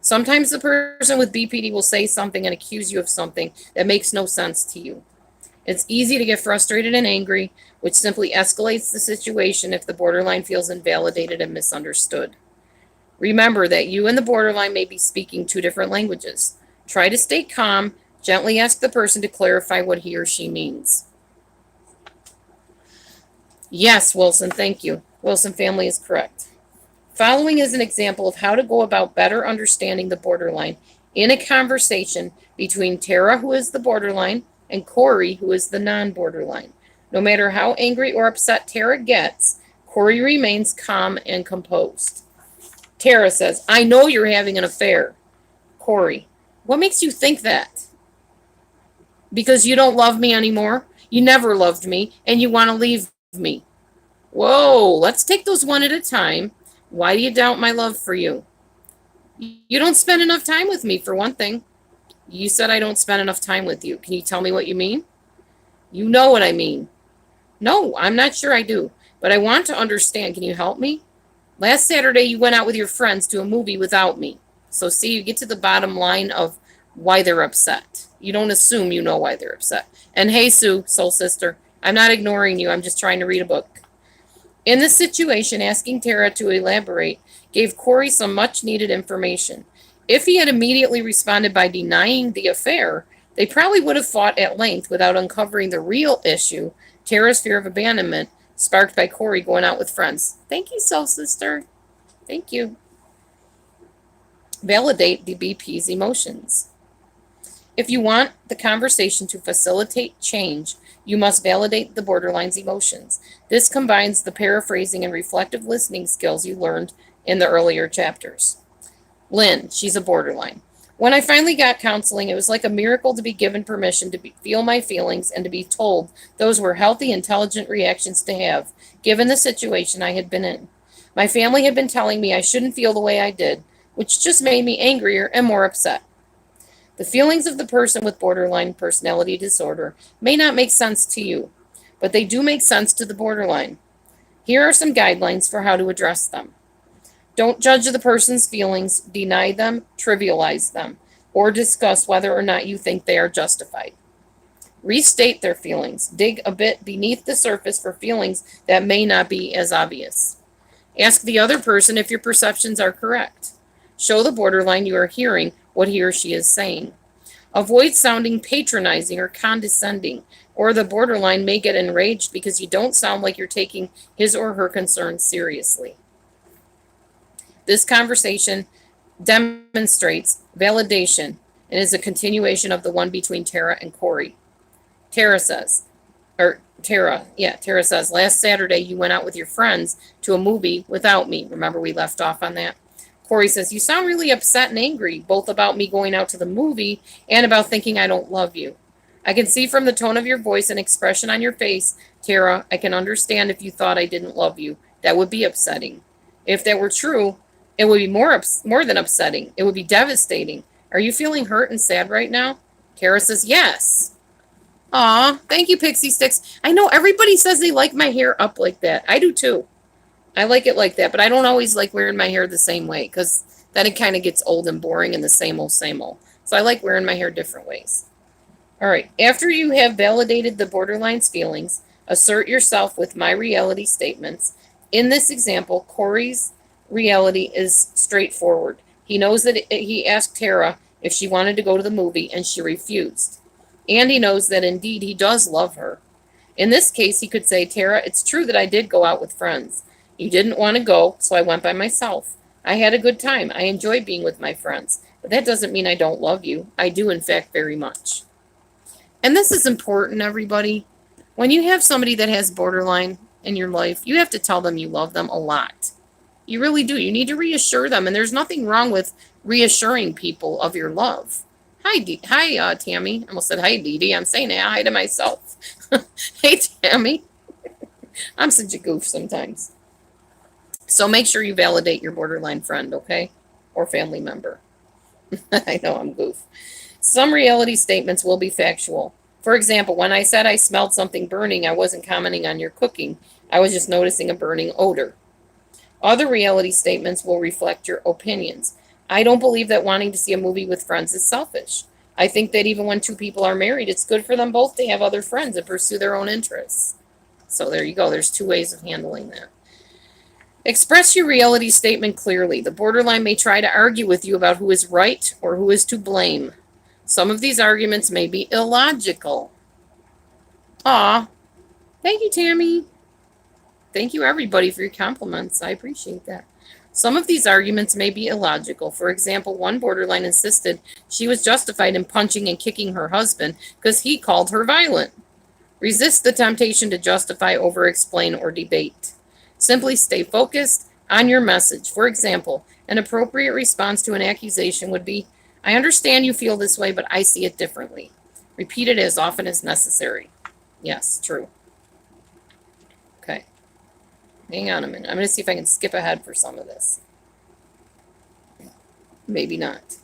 Sometimes the person with BPD will say something and accuse you of something that makes no sense to you. It's easy to get frustrated and angry, which simply escalates the situation if the borderline feels invalidated and misunderstood. Remember that you and the borderline may be speaking two different languages. Try to stay calm, gently ask the person to clarify what he or she means. Yes, Wilson, thank you. Wilson family is correct. Following is an example of how to go about better understanding the borderline in a conversation between Tara, who is the borderline, and Corey, who is the non-borderline. No matter how angry or upset Tara gets, Corey remains calm and composed. Tara says, I know you're having an affair. Corey, what makes you think that? Because you don't love me anymore? You never loved me, and you want to leave me. Whoa, let's take those one at a time. Why do you doubt my love for you? You don't spend enough time with me, for one thing. You said I don't spend enough time with you. Can you tell me what you mean? You know what I mean. No, I'm not sure I do, but I want to understand. Can you help me? Last Saturday, you went out with your friends to a movie without me. So see, you get to the bottom line of why they're upset. You don't assume you know why they're upset. And hey, Sue, soul sister, I'm not ignoring you. I'm just trying to read a book. In this situation, asking Tara to elaborate gave Corey some much needed information. If he had immediately responded by denying the affair, they probably would have fought at length without uncovering the real issue, Tara's fear of abandonment, sparked by Corey going out with friends. Thank you, soul sister. Thank you. Validate the BP's emotions. If you want the conversation to facilitate change, you must validate the borderline's emotions. This combines the paraphrasing and reflective listening skills you learned in the earlier chapters. Lynn, she's a borderline. When I finally got counseling, it was like a miracle to be given permission to feel my feelings and to be told those were healthy, intelligent reactions to have, given the situation I had been in. My family had been telling me I shouldn't feel the way I did, which just made me angrier and more upset. The feelings of the person with borderline personality disorder may not make sense to you, but they do make sense to the borderline. Here are some guidelines for how to address them. Don't judge the person's feelings, deny them, trivialize them, or discuss whether or not you think they are justified. Restate their feelings. Dig a bit beneath the surface for feelings that may not be as obvious. Ask the other person if your perceptions are correct. Show the borderline you are hearing what he or she is saying. Avoid sounding patronizing or condescending, or the borderline may get enraged because you don't sound like you're taking his or her concerns seriously. This conversation demonstrates validation and is a continuation of the one between Tara and Corey. Tara says, last Saturday you went out with your friends to a movie without me. Remember we left off on that? Corey says, you sound really upset and angry, both about me going out to the movie and about thinking I don't love you. I can see from the tone of your voice and expression on your face, Tara, I can understand if you thought I didn't love you. That would be upsetting. If that were true, it would be more than upsetting. It would be devastating. Are you feeling hurt and sad right now? Tara says, yes. Aw, thank you, Pixie Sticks. I know everybody says they like my hair up like that. I do too. I like it like that, but I don't always like wearing my hair the same way because then it kind of gets old and boring and the same old, same old. So I like wearing my hair different ways. All right, after you have validated the borderline's feelings, assert yourself with my reality statements. In this example, Corey's reality is straightforward. He knows that he asked Tara if she wanted to go to the movie and she refused. And he knows that indeed he does love her. In this case, he could say, Tara, it's true that I did go out with friends. You didn't want to go, so I went by myself. I had a good time. I enjoy being with my friends. But that doesn't mean I don't love you. I do, in fact, very much. And this is important, everybody. When you have somebody that has borderline in your life, you have to tell them you love them a lot. You really do. You need to reassure them. And there's nothing wrong with reassuring people of your love. Hi, Tammy. I almost said hi, Dee Dee. I'm saying hi to myself. Hey, Tammy. I'm such a goof sometimes. So make sure you validate your borderline friend, okay? Or family member. I know I'm goof. Some reality statements will be factual. For example, when I said I smelled something burning, I wasn't commenting on your cooking. I was just noticing a burning odor. Other reality statements will reflect your opinions. I don't believe that wanting to see a movie with friends is selfish. I think that even when two people are married, it's good for them both to have other friends and pursue their own interests. So there you go. There's two ways of handling that. Express your reality statement clearly. The borderline may try to argue with you about who is right or who is to blame. Some of these arguments may be illogical. Aw, thank you, Tammy. Thank you, everybody, for your compliments. I appreciate that. Some of these arguments may be illogical. For example, one borderline insisted she was justified in punching and kicking her husband because he called her violent. Resist the temptation to justify, over-explain, or debate. Simply stay focused on your message. For example, an appropriate response to an accusation would be, I understand you feel this way, but I see it differently. Repeat it as often as necessary. Yes, true. Okay. Hang on a minute. I'm going to see if I can skip ahead for some of this. Maybe not.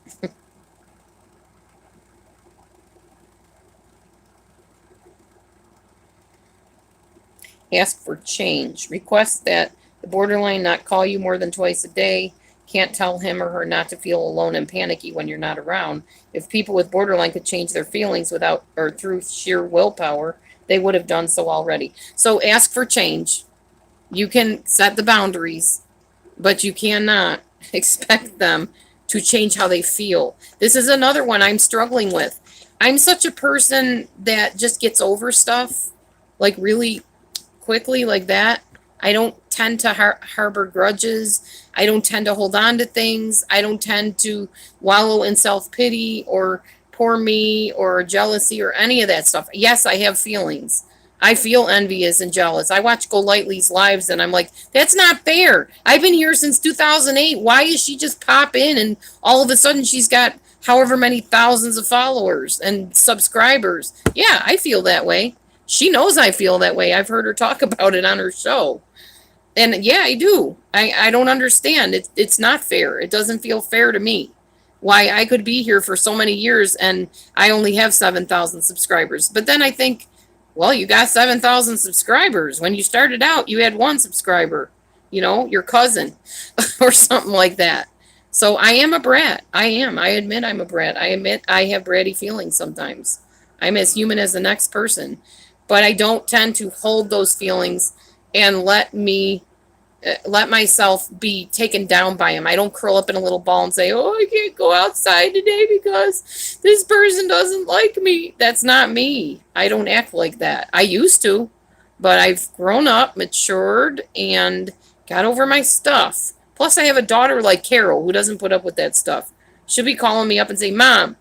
Ask for change. Request that The borderline not call you more than twice a day. Can't tell him or her not to feel alone and panicky when you're not around. If people with borderline could change their feelings without or through sheer willpower, they would have done so already. So ask for change. You can set the boundaries, but you cannot expect them to change how they feel. This is another one I'm struggling with. I'm such a person that just gets over stuff like really quickly, like that. I don't tend to harbor grudges. I don't tend to hold on to things. I don't tend to wallow in self pity or poor me or jealousy or any of that stuff. Yes, I have feelings. I feel envious and jealous. I watch Golightly's lives and I'm like, that's not fair. I've been here since 2008. Why is she just pop in and all of a sudden she's got however many thousands of followers and subscribers? Yeah, I feel that way. She knows I feel that way. I've heard her talk about it on her show. And yeah, I do. I don't understand. It's not fair. It doesn't feel fair to me. Why I could be here for so many years and I only have 7,000 subscribers. But then I think, well, you got 7,000 subscribers. When you started out, you had one subscriber, your cousin or something like that. So I am a brat. I am. I admit I'm a brat. I admit I have bratty feelings sometimes. I'm as human as the next person. But I don't tend to hold those feelings and let myself be taken down by them. I don't curl up in a little ball and say, oh, I can't go outside today because this person doesn't like me. That's not me. I don't act like that. I used to, but I've grown up, matured, and got over my stuff. Plus, I have a daughter like Carol who doesn't put up with that stuff. She'll be calling me up and say, Mom,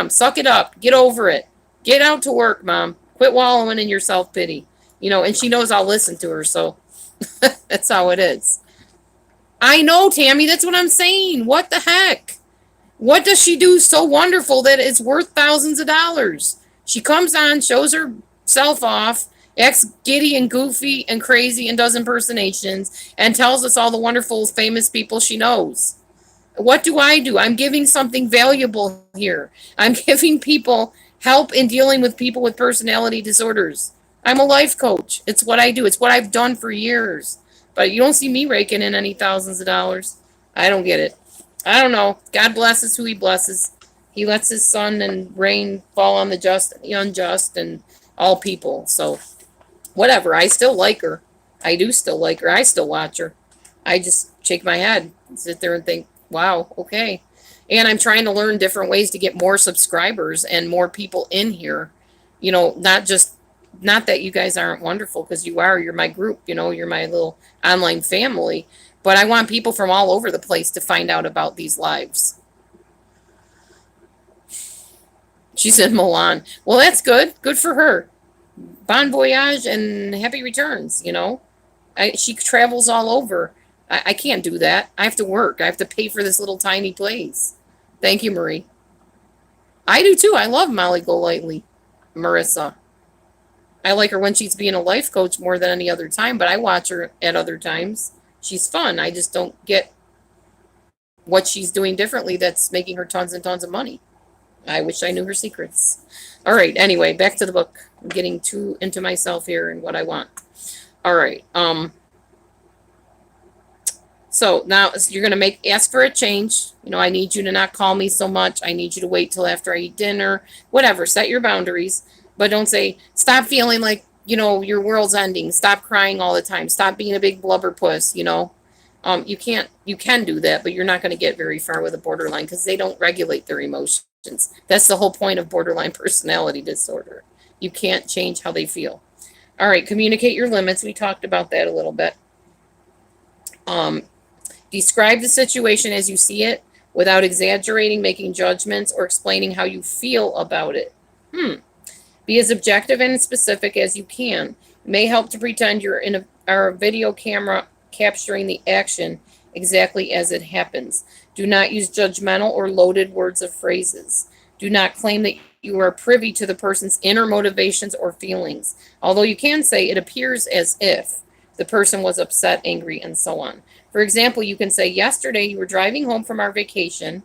suck it up. Get over it. Get out to work, Mom. Quit wallowing in your self-pity. And she knows I'll listen to her, so that's how it is. I know, Tammy, that's what I'm saying. What the heck? What does she do so wonderful that it's worth thousands of dollars? She comes on, shows herself off, acts giddy and goofy and crazy and does impersonations and tells us all the wonderful, famous people she knows. What do? I'm giving something valuable here. I'm giving people help in dealing with people with personality disorders. I'm a life coach. It's what I do. It's what I've done for years. But you don't see me raking in any thousands of dollars. I don't get it. I don't know. God blesses who he blesses. He lets his sun and rain fall on the just and the unjust and all people. So whatever. I still like her. I do still like her. I still watch her. I just shake my head and sit there and think, wow, okay. And I'm trying to learn different ways to get more subscribers and more people in here. Not that you guys aren't wonderful, because you are. You're my group. You're my little online family. But I want people from all over the place to find out about these lives. She said Milan. Well, that's good. Good for her. Bon voyage and happy returns, She travels all over. I can't do that. I have to work. I have to pay for this little tiny place. Thank you, Marie. I do too. I love Molly Golightly. Marissa. I like her when she's being a life coach more than any other time, but I watch her at other times. She's fun. I just don't get what she's doing differently that's making her tons and tons of money. I wish I knew her secrets. All right. Anyway, back to the book. I'm getting too into myself here and what I want. All right. So now you're going to ask for a change. I need you to not call me so much. I need you to wait till after I eat dinner. Whatever. Set your boundaries. But don't say, stop feeling like, your world's ending. Stop crying all the time. Stop being a big blubber puss, you can do that, but you're not going to get very far with a borderline because they don't regulate their emotions. That's the whole point of borderline personality disorder. You can't change how they feel. All right, communicate your limits. We talked about that a little bit. Describe the situation as you see it without exaggerating, making judgments, or explaining how you feel about it. Be as objective and specific as you can. It may help to pretend you're in a video camera capturing the action exactly as it happens. Do not use judgmental or loaded words or phrases. Do not claim that you are privy to the person's inner motivations or feelings, although you can say it appears as if the person was upset, angry, and so on. For example, you can say, yesterday you were driving home from our vacation.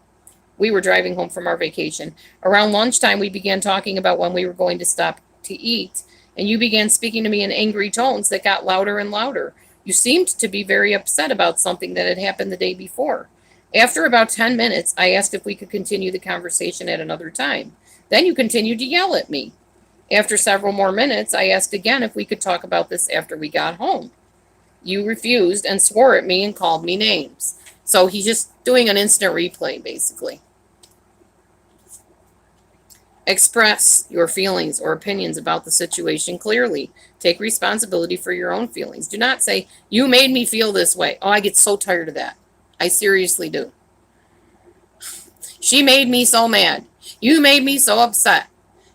We were driving home from our vacation. Around lunchtime, we began talking about when we were going to stop to eat, and you began speaking to me in angry tones that got louder and louder. You seemed to be very upset about something that had happened the day before. After about 10 minutes, I asked if we could continue the conversation at another time. Then you continued to yell at me. After several more minutes, I asked again if we could talk about this after we got home. You refused and swore at me and called me names. So he's just doing an instant replay, basically. Express your feelings or opinions about the situation clearly. Take responsibility for your own feelings. Do not say, you made me feel this way. Oh, I get so tired of that. I seriously do. She made me so mad. You made me so upset.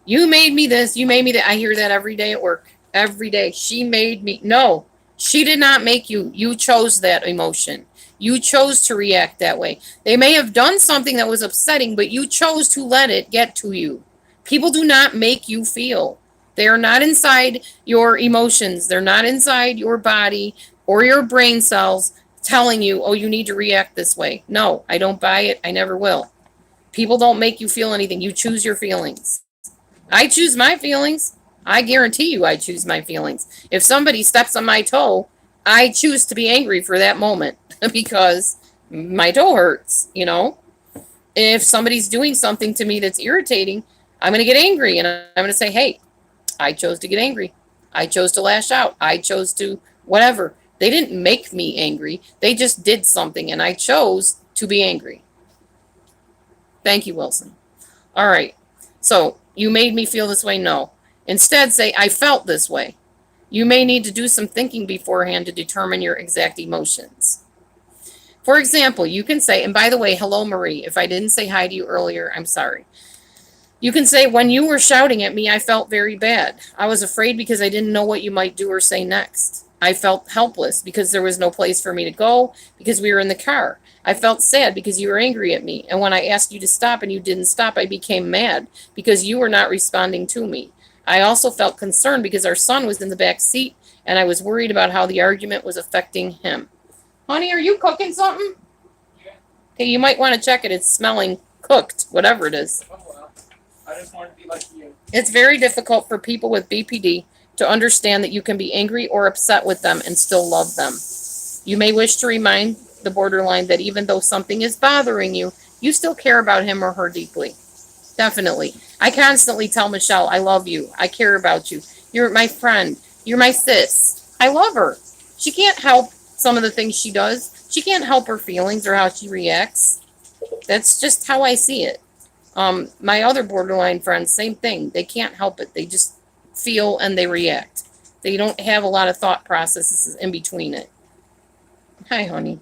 You made me this. You made me that. I hear that every day at work. Every day. She made me. No, she did not make you. You chose that emotion. You chose to react that way. They may have done something that was upsetting, but you chose to let it get to you. People do not make you feel. They are not inside your emotions. They're not inside your body or your brain cells telling you, oh, you need to react this way. No, I don't buy it. I never will. People don't make you feel anything. You choose your feelings. I choose my feelings. I guarantee you I choose my feelings. If somebody steps on my toe, I choose to be angry for that moment because my toe hurts, you know. If somebody's doing something to me that's irritating, I'm going to get angry and I'm going to say, hey, I chose to get angry. I chose to lash out. I chose to whatever. They didn't make me angry. They just did something and I chose to be angry. Thank you, Wilson. All right. So you made me feel this way? No. Instead, say, I felt this way. You may need to do some thinking beforehand to determine your exact emotions. For example, you can say, and by the way, hello, Marie. If I didn't say hi to you earlier, I'm sorry. You can say, when you were shouting at me, I felt very bad. I was afraid because I didn't know what you might do or say next. I felt helpless because there was no place for me to go because we were in the car. I felt sad because you were angry at me. And when I asked you to stop and you didn't stop, I became mad because you were not responding to me. I also felt concerned because our son was in the back seat and I was worried about how the argument was affecting him. Honey, are you cooking something? Yeah. Okay, you might want to check it. It's smelling cooked, whatever it is. Oh, well. I just want to be like you. It's very difficult for people with BPD to understand that you can be angry or upset with them and still love them. You may wish to remind the borderline that even though something is bothering you, you still care about him or her deeply. Definitely. I constantly tell Michelle, I love you. I care about you. You're my friend. You're my sis. I love her. She can't help some of the things she does. She can't help her feelings or how she reacts. That's just how I see it. My other borderline friends, same thing. They can't help it. They just feel and they react. They don't have a lot of thought processes in between it. Hi, honey.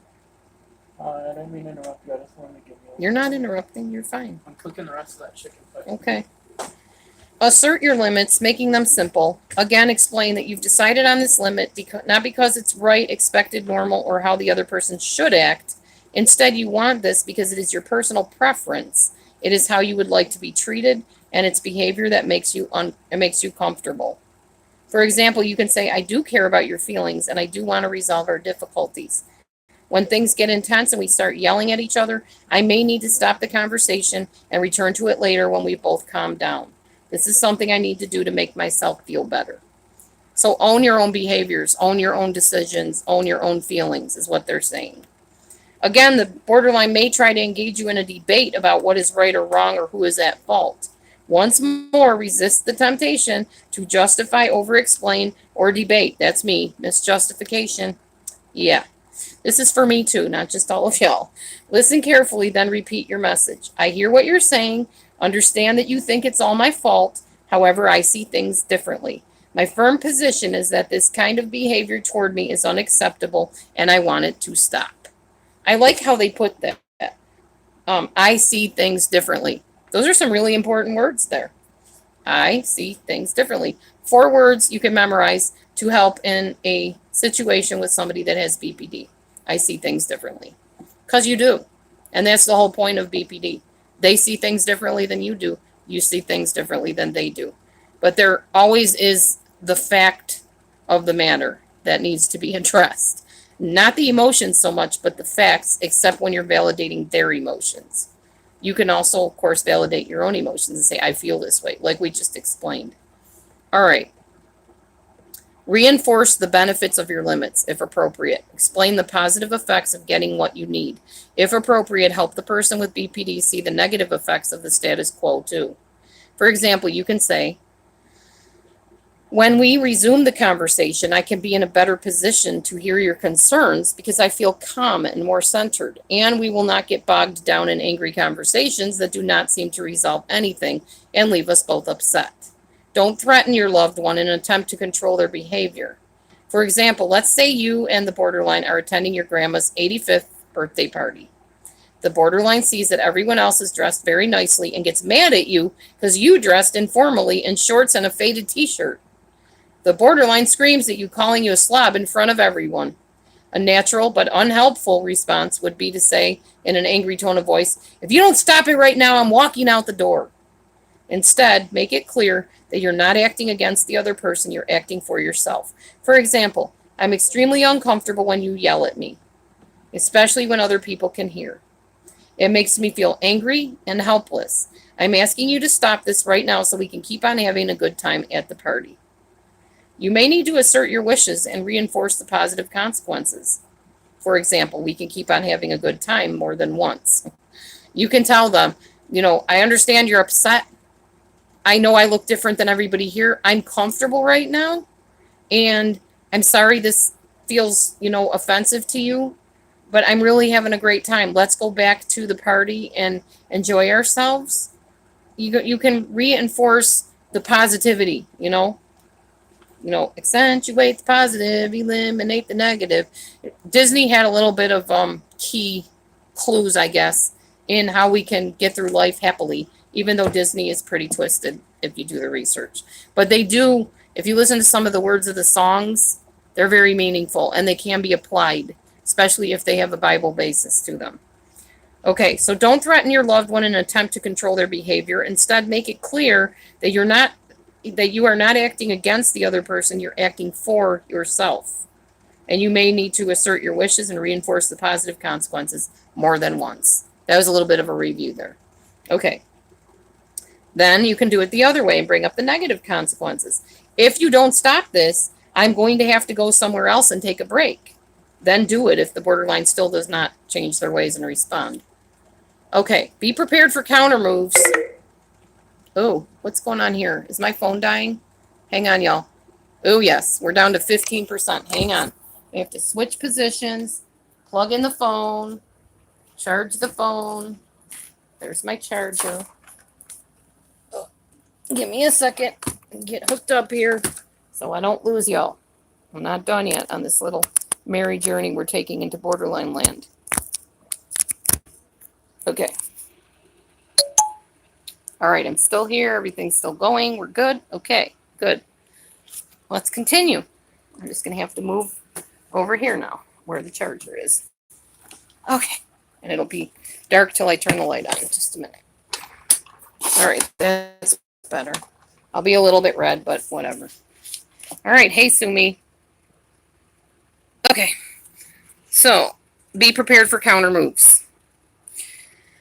I didn't mean to interrupt you. I just wanted to give you. You're not interrupting. You're fine. I'm cooking the rest of that chicken. Okay. Assert your limits, making them simple. Again, explain that you've decided on this limit not because it's right, expected, normal, or how the other person should act. Instead, you want this because it is your personal preference. It is how you would like to be treated, and it's behavior that makes you comfortable. For example, you can say, I do care about your feelings, and I do want to resolve our difficulties. When things get intense and we start yelling at each other, I may need to stop the conversation and return to it later when we've both calmed down. This is something I need to do to make myself feel better. So own your own behaviors, own your own decisions, own your own feelings is what they're saying. Again, the borderline may try to engage you in a debate about what is right or wrong or who is at fault. Once more, resist the temptation to justify, over-explain, or debate. That's me, Miss Justification. Yeah. This is for me too, not just all of y'all. Listen carefully, then repeat your message. I hear what you're saying. Understand that you think it's all my fault. However, I see things differently. My firm position is that this kind of behavior toward me is unacceptable, and I want it to stop. I like how they put that. I see things differently. Those are some really important words there. I see things differently. 4 words you can memorize to help in a situation with somebody that has BPD. I see things differently. Because you do. And that's the whole point of BPD. They see things differently than you do. You see things differently than they do. But there always is the fact of the matter that needs to be addressed. Not the emotions so much, but the facts, except when you're validating their emotions. You can also, of course, validate your own emotions and say, I feel this way, like we just explained. All right. Reinforce the benefits of your limits, if appropriate. Explain the positive effects of getting what you need. If appropriate, help the person with BPD see the negative effects of the status quo, too. For example, you can say, when we resume the conversation, I can be in a better position to hear your concerns because I feel calm and more centered, and we will not get bogged down in angry conversations that do not seem to resolve anything and leave us both upset. Don't threaten your loved one in an attempt to control their behavior. For example, let's say you and the borderline are attending your grandma's 85th birthday party. The borderline sees that everyone else is dressed very nicely and gets mad at you because you dressed informally in shorts and a faded t-shirt. The borderline screams at you, calling you a slob in front of everyone. A natural but unhelpful response would be to say in an angry tone of voice, if you don't stop it right now, I'm walking out the door. Instead, make it clear that you're not acting against the other person, you're acting for yourself. For example, I'm extremely uncomfortable when you yell at me, especially when other people can hear. It makes me feel angry and helpless. I'm asking you to stop this right now so we can keep on having a good time at the party. You may need to assert your wishes and reinforce the positive consequences. For example, we can keep on having a good time more than once. You can tell them, I understand you're upset. I know I look different than everybody here. I'm comfortable right now. And I'm sorry this feels, offensive to you. But I'm really having a great time. Let's go back to the party and enjoy ourselves. You can reinforce the positivity, accentuate the positive, eliminate the negative. Disney had a little bit of key clues, I guess, in how we can get through life happily, even though Disney is pretty twisted if you do the research. But they do, if you listen to some of the words of the songs, they're very meaningful and they can be applied, especially if they have a Bible basis to them. Okay, so don't threaten your loved one in an attempt to control their behavior. Instead, make it clear that you are not acting against the other person, you're acting for yourself. And you may need to assert your wishes and reinforce the positive consequences more than once. That was a little bit of a review there. Okay. Then you can do it the other way and bring up the negative consequences. If you don't stop this, I'm going to have to go somewhere else and take a break. Then do it if the borderline still does not change their ways and respond. Okay, be prepared for counter moves. Oh, what's going on here? Is my phone dying? Hang on, y'all. Oh, yes, we're down to 15%. Hang on. We have to switch positions, plug in the phone, charge the phone. There's my charger. Oh, give me a second. Get hooked up here so I don't lose y'all. I'm not done yet on this little merry journey we're taking into borderline land. Okay. All right, I'm still here. Everything's still going. We're good. Okay, good. Let's continue. I'm just going to have to move over here now where the charger is. Okay, and it'll be dark till I turn the light on in just a minute. All right, that's better. I'll be a little bit red, but whatever. All right, hey, Sumi. Okay, so be prepared for counter moves.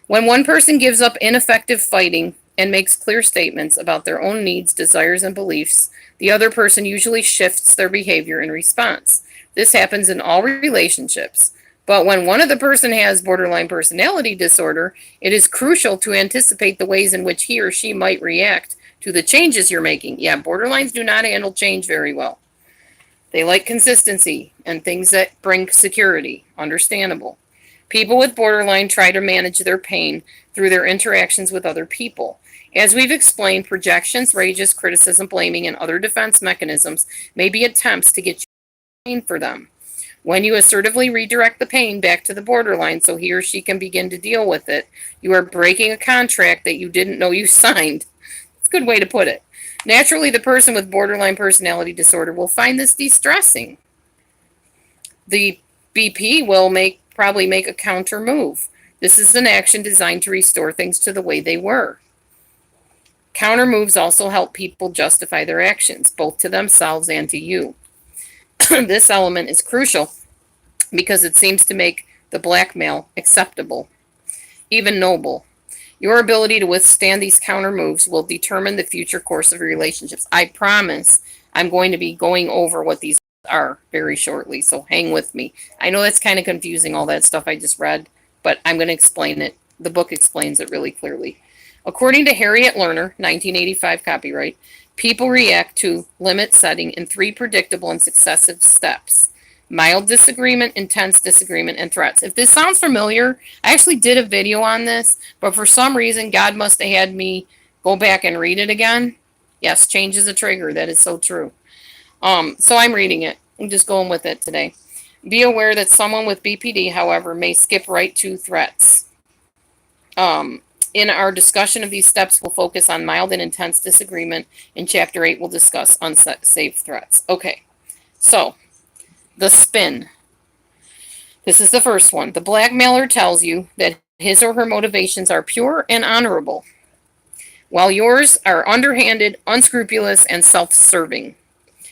When one person gives up ineffective fighting and makes clear statements about their own needs, desires, and beliefs, the other person usually shifts their behavior in response. This happens in all relationships. But when one of the person has borderline personality disorder, it is crucial to anticipate the ways in which he or she might react to the changes you're making. Yeah, borderlines do not handle change very well. They like consistency and things that bring security. Understandable. People with borderline try to manage their pain through their interactions with other people. As we've explained, projections, rages, criticism, blaming, and other defense mechanisms may be attempts to get you pain for them. When you assertively redirect the pain back to the borderline so he or she can begin to deal with it, you are breaking a contract that you didn't know you signed. It's a good way to put it. Naturally, the person with borderline personality disorder will find this distressing. The BP will probably make a counter move. This is an action designed to restore things to the way they were. Counter moves also help people justify their actions, both to themselves and to you. This element is crucial because it seems to make the blackmail acceptable, even noble. Your ability to withstand these counter moves will determine the future course of your relationships. I promise I'm going to be going over what these are very shortly, so hang with me. I know that's kind of confusing, all that stuff I just read, but I'm going to explain it. The book explains it really clearly. According to Harriet Lerner, 1985 copyright, people react to limit setting in 3 predictable and successive steps: mild disagreement, intense disagreement, and threats. If this sounds familiar, I actually did a video on this, but for some reason, God must have had me go back and read it again. Yes, change is a trigger. That is so true. So I'm reading it. I'm just going with it today. Be aware that someone with BPD, however, may skip right to threats. In our discussion of these steps, we'll focus on mild and intense disagreement. In Chapter 8, we'll discuss unsafe threats. Okay, so the spin. This is the first one. The blackmailer tells you that his or her motivations are pure and honorable, while yours are underhanded, unscrupulous, and self-serving.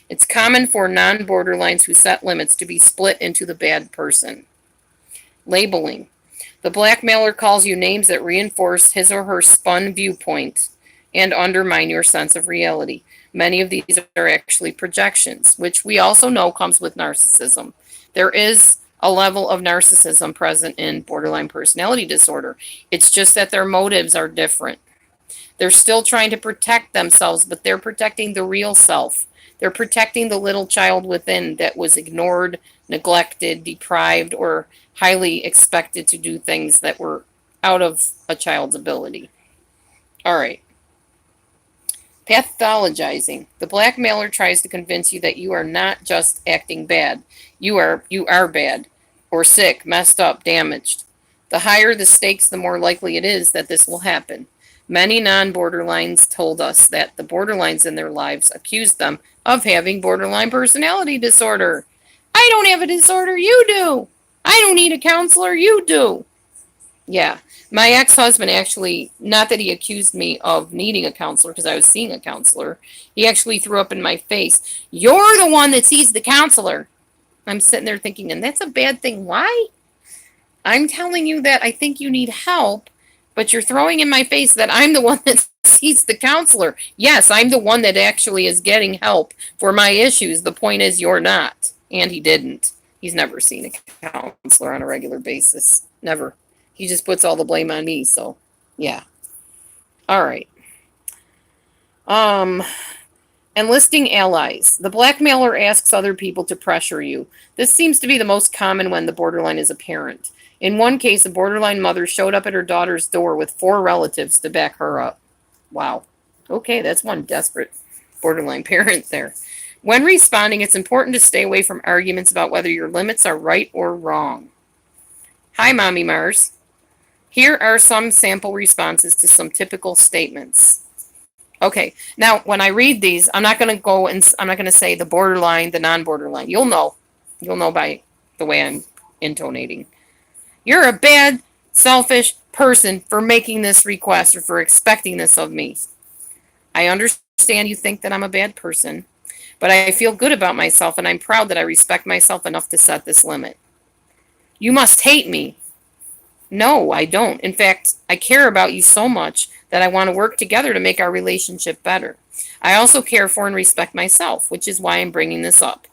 It's common for non-borderlines who set limits to be split into the bad person. Labeling. The blackmailer calls you names that reinforce his or her spun viewpoint and undermine your sense of reality. Many of these are actually projections, which we also know comes with narcissism. There is a level of narcissism present in borderline personality disorder. It's just that their motives are different. They're still trying to protect themselves, but they're protecting the real self. They're protecting the little child within that was ignored, neglected, deprived, or highly expected to do things that were out of a child's ability. All right. Pathologizing. The blackmailer tries to convince you that you are not just acting bad. You are bad, or sick, messed up, damaged. The higher the stakes, the more likely it is that this will happen. Many non-borderlines told us that the borderlines in their lives accused them of having borderline personality disorder. I don't have a disorder, you do. I don't need a counselor, you do. Yeah, my ex-husband actually, not that he accused me of needing a counselor because I was seeing a counselor, he actually threw up in my face, "You're the one that sees the counselor." I'm sitting there thinking, and that's a bad thing. Why? I'm telling you that I think you need help, but you're throwing in my face that I'm the one that sees the counselor. Yes, I'm the one that actually is getting help for my issues. The point is you're not. And he didn't. He's never seen a counselor on a regular basis. Never. He just puts all the blame on me. So, yeah. All right. Enlisting allies. The blackmailer asks other people to pressure you. This seems to be the most common when the borderline is a parent. In one case, a borderline mother showed up at her daughter's door with 4 relatives to back her up. Wow. Okay, that's one desperate borderline parent there. When responding, it's important to stay away from arguments about whether your limits are right or wrong. Hi, Mommy Mars. Here are some sample responses to some typical statements. Okay, now when I read these, I'm not going to say the borderline, the non-borderline. You'll know by the way I'm intonating. You're a bad, selfish person for making this request or for expecting this of me. I understand you think that I'm a bad person, but I feel good about myself and I'm proud that I respect myself enough to set this limit. You must hate me. No, I don't. In fact, I care about you so much that I want to work together to make our relationship better. I also care for and respect myself, which is why I'm bringing this up.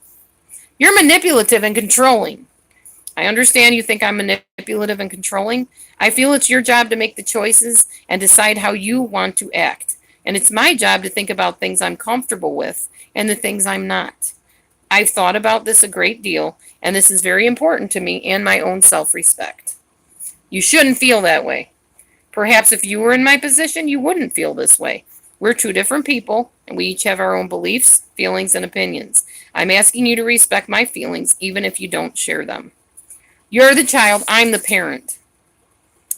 You're manipulative and controlling. I understand you think I'm manipulative and controlling. I feel it's your job to make the choices and decide how you want to act. And it's my job to think about things I'm comfortable with and the things I'm not. I've thought about this a great deal, and this is very important to me and my own self-respect. You shouldn't feel that way. Perhaps if you were in my position, you wouldn't feel this way. We're 2 different people, and we each have our own beliefs, feelings, and opinions. I'm asking you to respect my feelings, even if you don't share them. You're the child, I'm the parent.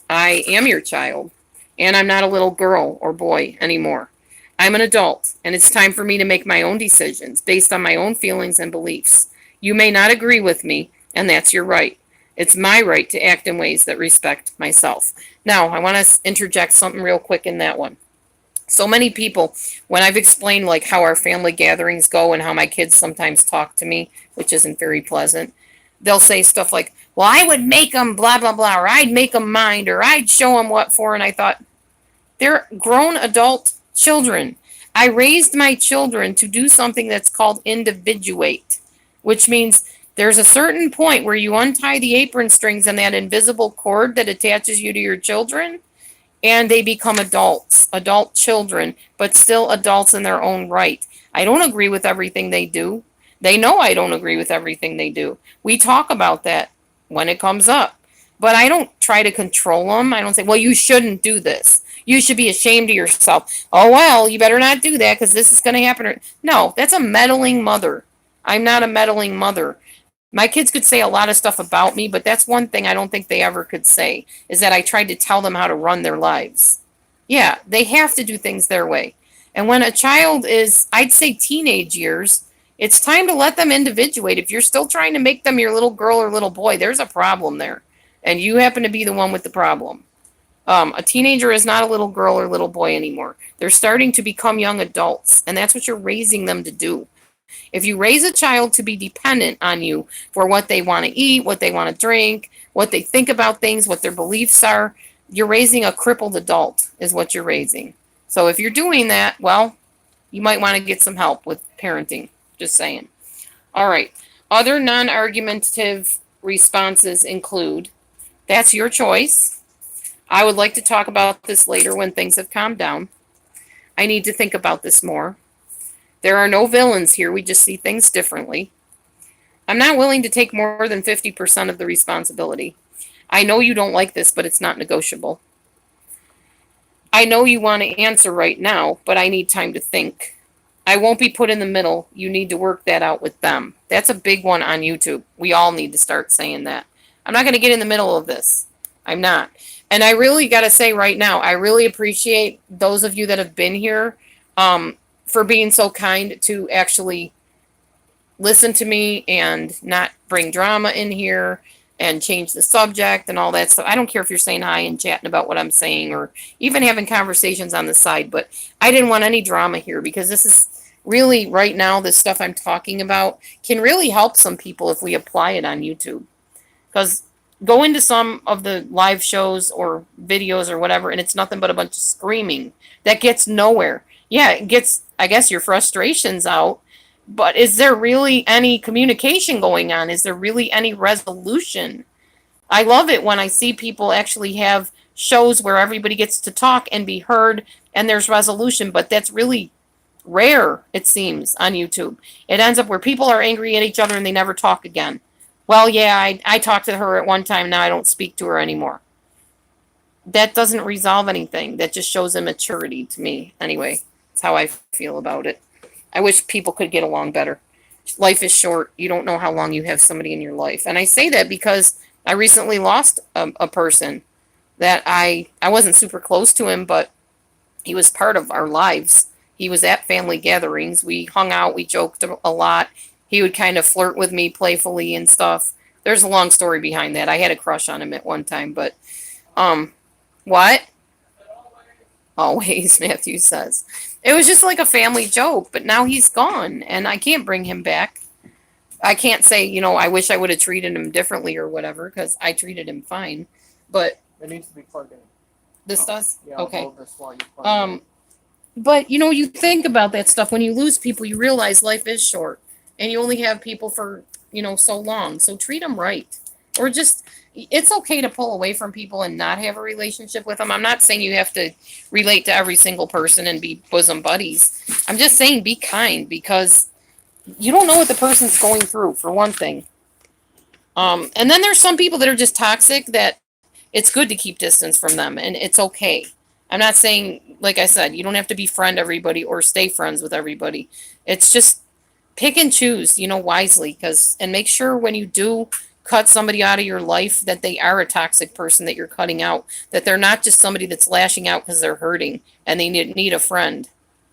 I am your child, and I'm not a little girl or boy anymore. I'm an adult, and it's time for me to make my own decisions based on my own feelings and beliefs. You may not agree with me, and that's your right. It's my right to act in ways that respect myself. Now, I want to interject something real quick in that one. So many people, when I've explained like how our family gatherings go and how my kids sometimes talk to me, which isn't very pleasant, they'll say stuff like, well, I would make them blah, blah, blah, or I'd make them mind, or I'd show them what for. And I thought, they're grown adult children. I raised my children to do something that's called individuate, which means there's a certain point where you untie the apron strings and that invisible cord that attaches you to your children, and they become adults, adult children, but still adults in their own right. I don't agree with everything they do. They know I don't agree with everything they do. We talk about that when it comes up. But I don't try to control them. I don't say, well, you shouldn't do this. You should be ashamed of yourself. Oh, well, you better not do that because this is going to happen. No, that's a meddling mother. I'm not a meddling mother. My kids could say a lot of stuff about me, but that's one thing I don't think they ever could say, is that I tried to tell them how to run their lives. Yeah, they have to do things their way. And when a child is, I'd say teenage years, it's time to let them individuate. If you're still trying to make them your little girl or little boy, there's a problem there. And you happen to be the one with the problem. A teenager is not a little girl or little boy anymore. They're starting to become young adults, and that's what you're raising them to do. If you raise a child to be dependent on you for what they want to eat, what they want to drink, what they think about things, what their beliefs are, you're raising a crippled adult, is what you're raising. So if you're doing that, well, you might want to get some help with parenting. Just saying. All right. Other non argumentative responses include, that's your choice. I would like to talk about this later when things have calmed down. I need to think about this more. There are no villains here. We just see things differently. I'm not willing to take more than 50% of the responsibility. I know you don't like this, but it's not negotiable. I know you want to answer right now, but I need time to think. I won't be put in the middle. You need to work that out with them. That's a big one on YouTube. We all need to start saying that. I'm not going to get in the middle of this. I'm not. And I really got to say right now, I really appreciate those of you that have been here for being so kind to actually listen to me and not bring drama in here and change the subject and all that stuff. I don't care if you're saying hi and chatting about what I'm saying or even having conversations on the side, but I didn't want any drama here because this is really right now, the stuff I'm talking about can really help some people if we apply it on YouTube. Because go into some of the live shows or videos or whatever, and it's nothing but a bunch of screaming that gets nowhere. Yeah, it gets, I guess, your frustrations out, but is there really any communication going on? Is there really any resolution? I love it when I see people actually have shows where everybody gets to talk and be heard and there's resolution, but that's really rare, it seems, on YouTube. It ends up where people are angry at each other and they never talk again. Well, yeah, I talked to her at one time, now I don't speak to her anymore. That doesn't resolve anything. That just shows immaturity to me. Anyway, that's how I feel about it. I wish people could get along better. Life is short. You don't know how long you have somebody in your life. And I say that because I recently lost a person that I wasn't super close to him, but he was part of our lives. He was at family gatherings. We hung out. We joked a lot. He would kind of flirt with me playfully and stuff. There's a long story behind that. I had a crush on him at one time, but what? Always, Matthew says. It was just like a family joke, but now he's gone, and I can't bring him back. I can't say, I wish I would have treated him differently or whatever, because I treated him fine. But It needs to be plugged in. this does? Yeah, Okay. hold this while you plug it in. But, you think about that stuff. When you lose people, you realize life is short, and you only have people for, so long. So treat them right. Or just, it's okay to pull away from people and not have a relationship with them. I'm not saying you have to relate to every single person and be bosom buddies. I'm just saying be kind, because you don't know what the person's going through, for one thing. And then there's some people that are just toxic that it's good to keep distance from them, and it's okay. I'm not saying, like I said, you don't have to befriend everybody or stay friends with everybody. It's just pick and choose, wisely, and make sure when you do cut somebody out of your life that they are a toxic person that you're cutting out, that they're not just somebody that's lashing out because they're hurting and they need a friend.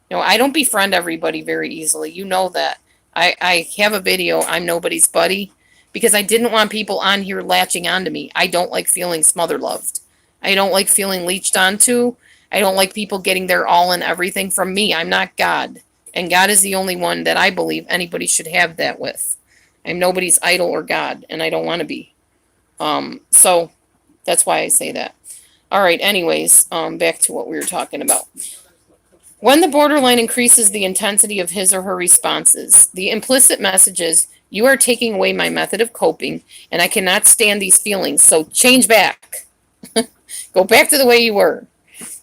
I don't befriend everybody very easily. You know that. I have a video, I'm nobody's buddy, because I didn't want people on here latching onto me. I don't like feeling smother loved. I don't like feeling leached onto. I don't like people getting their all and everything from me. I'm not God. And God is the only one that I believe anybody should have that with. I'm nobody's idol or God, and I don't want to be. So that's why I say that. All right, anyways, back to what we were talking about. When the borderline increases the intensity of his or her responses, the implicit message is, you are taking away my method of coping, and I cannot stand these feelings, so change back. Go back to the way you were.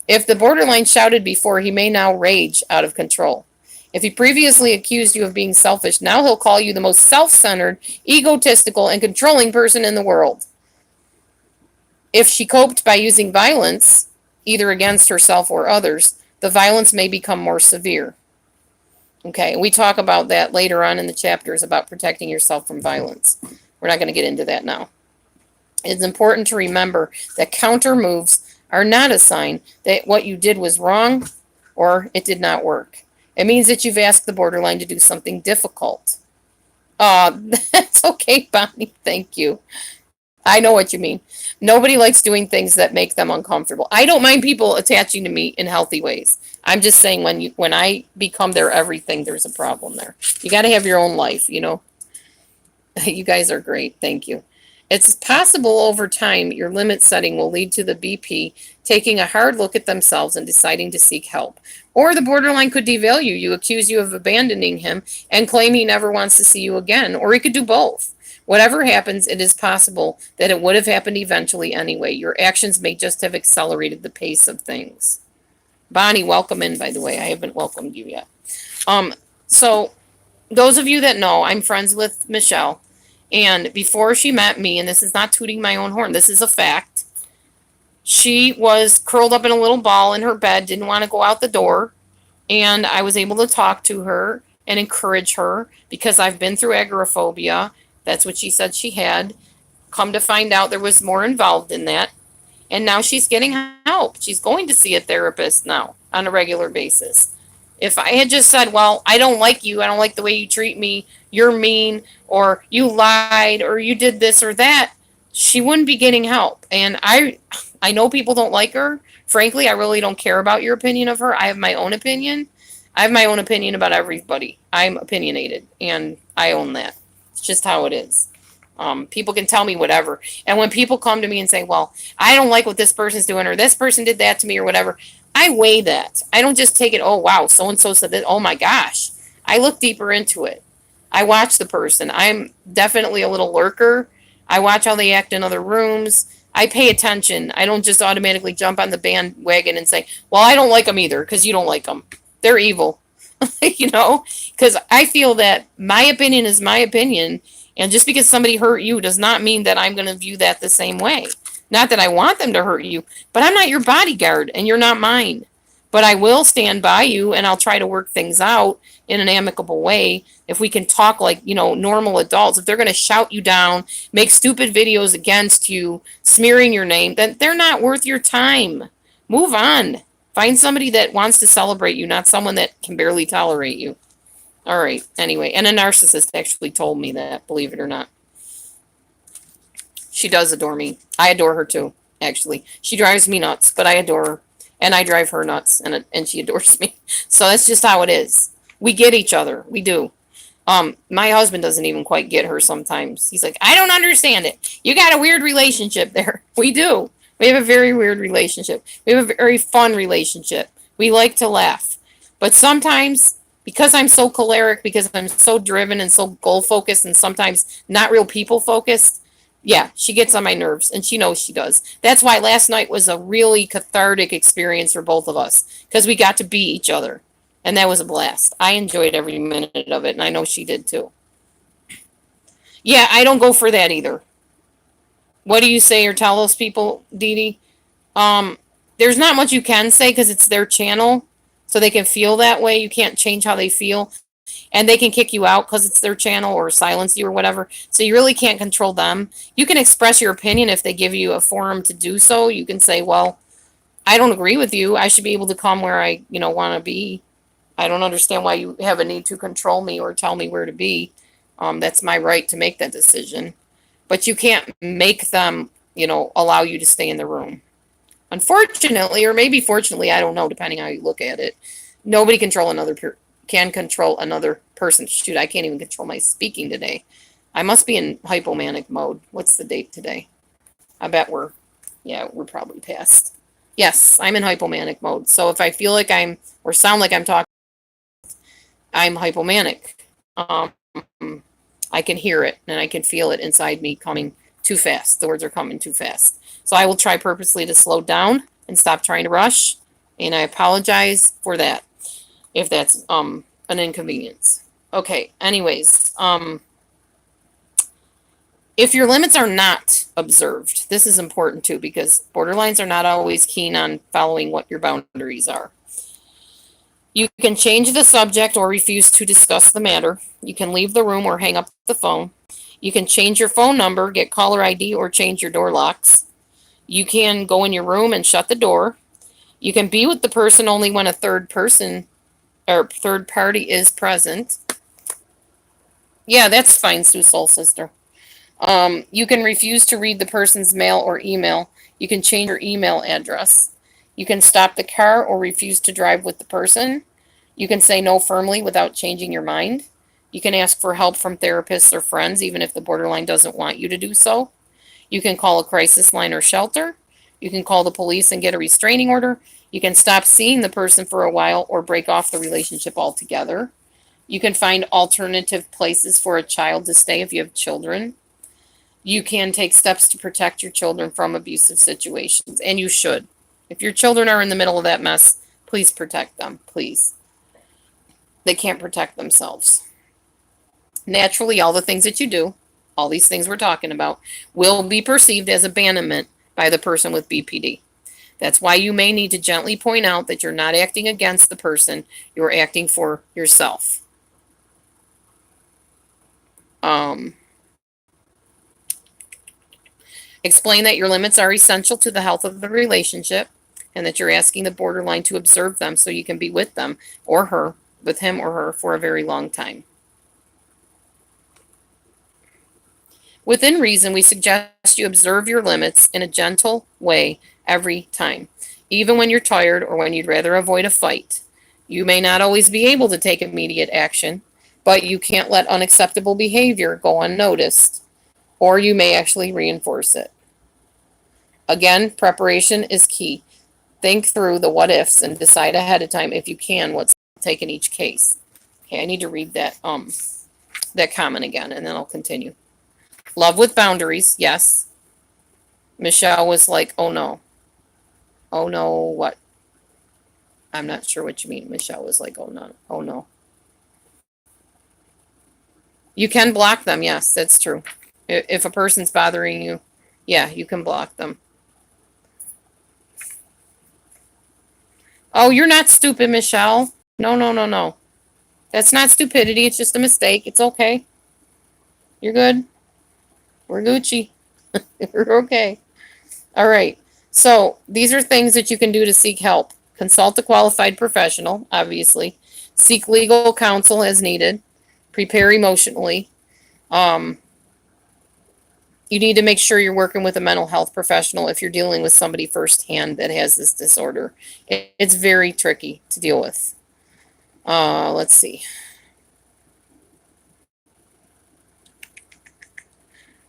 If the borderline shouted before, he may now rage out of control. If he previously accused you of being selfish, now he'll call you the most self-centered, egotistical, and controlling person in the world. If she coped by using violence, either against herself or others, the violence may become more severe. Okay, we talk about that later on in the chapters about protecting yourself from violence. We're not going to get into that now. It's important to remember that counter moves are not a sign that what you did was wrong or it did not work. It means that you've asked the borderline to do something difficult. That's okay, Bonnie. Thank you. I know what you mean. Nobody likes doing things that make them uncomfortable. I don't mind people attaching to me in healthy ways. I'm just saying when I become their everything, there's a problem there. You got to have your own life, you know. You guys are great. Thank you. It's possible over time your limit setting will lead to the BP taking a hard look at themselves and deciding to seek help. Or the borderline could devalue you, accuse you of abandoning him, and claim he never wants to see you again. Or he could do both. Whatever happens, it is possible that it would have happened eventually anyway. Your actions may just have accelerated the pace of things. Bonnie, welcome in, by the way. I haven't welcomed you yet. So those of you that know, I'm friends with Michelle. And before she met me, and this is not tooting my own horn, this is a fact, she was curled up in a little ball in her bed, didn't want to go out the door. And I was able to talk to her and encourage her because I've been through agoraphobia. That's what she said she had. Come to find out there was more involved in that. And now she's getting help. She's going to see a therapist now on a regular basis. If I had just said, well, I don't like you, I don't like the way you treat me, you're mean, or you lied, or you did this or that, she wouldn't be getting help. And I know people don't like her. Frankly, I really don't care about your opinion of her. I have my own opinion. I have my own opinion about everybody. I'm opinionated, and I own that. It's just how it is. People can tell me whatever. And when people come to me and say, well, I don't like what this person's doing, or this person did that to me, or whatever, I weigh that. I don't just take it, oh, wow, so-and-so said that. Oh, my gosh. I look deeper into it. I watch the person. I'm definitely a little lurker. I watch how they act in other rooms. I pay attention. I don't just automatically jump on the bandwagon and say, well, I don't like them either because you don't like them. They're evil. You know, because I feel that my opinion is my opinion. And just because somebody hurt you does not mean that I'm going to view that the same way. Not that I want them to hurt you, but I'm not your bodyguard and you're not mine. But I will stand by you and I'll try to work things out in an amicable way. If we can talk like, you know, normal adults, if they're going to shout you down, make stupid videos against you, smearing your name, then they're not worth your time. Move on. Find somebody that wants to celebrate you, not someone that can barely tolerate you. All right. Anyway, and a narcissist actually told me that, believe it or not. She does adore me. I adore her too, actually. She drives me nuts, but I adore her. And I drive her nuts, and she adores me. So that's just how it is. We get each other. We do. My husband doesn't even quite get her sometimes. He's like, I don't understand it. You got a weird relationship there. We do. We have a very weird relationship. We have a very fun relationship. We like to laugh. But sometimes, because I'm so choleric, because I'm so driven and so goal focused and sometimes not real people focused, yeah, she gets on my nerves and she knows she does. That's why last night was a really cathartic experience for both of us because we got to be each other. And that was a blast. I enjoyed every minute of it and I know she did too. Yeah, I don't go for that either. What do you say or tell those people, Dee Dee? There's not much you can say because it's their channel. So they can feel that way. You can't change how they feel. And they can kick you out because it's their channel or silence you or whatever. So you really can't control them. You can express your opinion if they give you a forum to do so. You can say, well, I don't agree with you. I should be able to come where I, want to be. I don't understand why you have a need to control me or tell me where to be. That's my right to make that decision. But you can't make them, allow you to stay in the room. Unfortunately, or maybe fortunately, I don't know, depending how you look at it, nobody can control another person. Shoot, I can't even control my speaking today. I must be in hypomanic mode. What's the date today? I bet we're probably past. Yes, I'm in hypomanic mode. So if I feel like or sound like I'm talking, I'm hypomanic. Um, I can hear it and I can feel it inside me coming too fast. The words are coming too fast. So I will try purposely to slow down and stop trying to rush. And I apologize for that if that's an inconvenience. Okay, anyways, if your limits are not observed, this is important too because borderlines are not always keen on following what your boundaries are. You can change the subject or refuse to discuss the matter. You can leave the room or hang up the phone. You can change your phone number, get caller ID, or change your door locks. You can go in your room and shut the door. You can be with the person only when a third person or third party is present. Yeah, that's fine, Sue Soul Sister. You can refuse to read the person's mail or email. You can change your email address. You can stop the car or refuse to drive with the person. You can say no firmly without changing your mind. You can ask for help from therapists or friends, even if the borderline doesn't want you to do so. You can call a crisis line or shelter. You can call the police and get a restraining order. You can stop seeing the person for a while or break off the relationship altogether. You can find alternative places for a child to stay if you have children. You can take steps to protect your children from abusive situations, and you should. If your children are in the middle of that mess, please protect them, please. They can't protect themselves. Naturally, all the things that you do, all these things we're talking about, will be perceived as abandonment by the person with BPD. That's why you may need to gently point out that you're not acting against the person, you're acting for yourself. Explain that your limits are essential to the health of the relationship and that you're asking the borderline to observe them so you can be with them or her, with him or her for a very long time. Within reason, we suggest you observe your limits in a gentle way every time, even when you're tired or when you'd rather avoid a fight. You may not always be able to take immediate action, but you can't let unacceptable behavior go unnoticed, or you may actually reinforce it. Again, preparation is key. Think through the what ifs and decide ahead of time if you can what's to take in each case. Okay, I need to read that comment again and then I'll continue. Love with boundaries, yes. Michelle was like, oh no. Oh no, what? I'm not sure what you mean. Michelle was like, oh no, oh no. You can block them, yes, that's true. If a person's bothering you, yeah, you can block them. Oh, you're not stupid, Michelle. No, no, no, no. That's not stupidity. It's just a mistake. It's okay. You're good. We're Gucci. We're okay. All right. So these are things that you can do to seek help. Consult a qualified professional, obviously. Seek legal counsel as needed. Prepare emotionally. You need to make sure you're working with a mental health professional if you're dealing with somebody firsthand that has this disorder. It's very tricky to deal with. Let's see.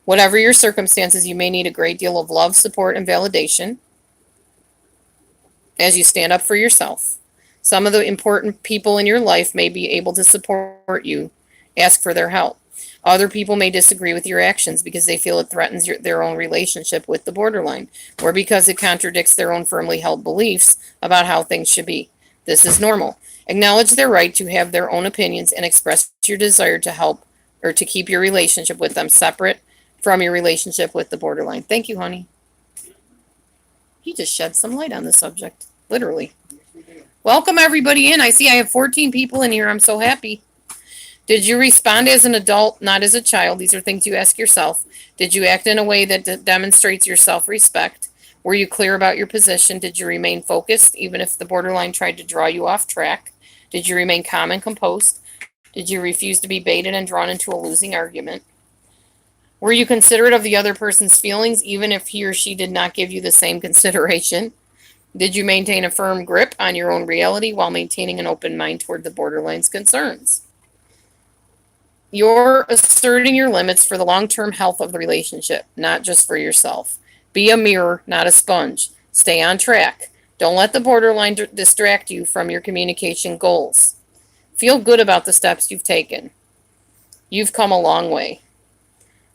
Whatever your circumstances, you may need a great deal of love, support, and validation as you stand up for yourself. Some of the important people in your life may be able to support you. Ask for their help. Other people may disagree with your actions because they feel it threatens their own relationship with the borderline, or because it contradicts their own firmly held beliefs about how things should be. This is normal. Acknowledge their right to have their own opinions and express your desire to help or to keep your relationship with them separate from your relationship with the borderline. Thank you, honey. He just shed some light on the subject, literally. Welcome everybody in. I see I have 14 people in here. I'm so happy. Did you respond as an adult, not as a child? These are things you ask yourself. Did you act in a way that demonstrates your self-respect? Were you clear about your position? Did you remain focused, even if the borderline tried to draw you off track? Did you remain calm and composed? Did you refuse to be baited and drawn into a losing argument? Were you considerate of the other person's feelings, even if he or she did not give you the same consideration? Did you maintain a firm grip on your own reality while maintaining an open mind toward the borderline's concerns? You're asserting your limits for the long-term health of the relationship, not just for yourself. Be a mirror, not a sponge. Stay on track. Don't let the borderline distract you from your communication goals. Feel good about the steps you've taken. You've come a long way.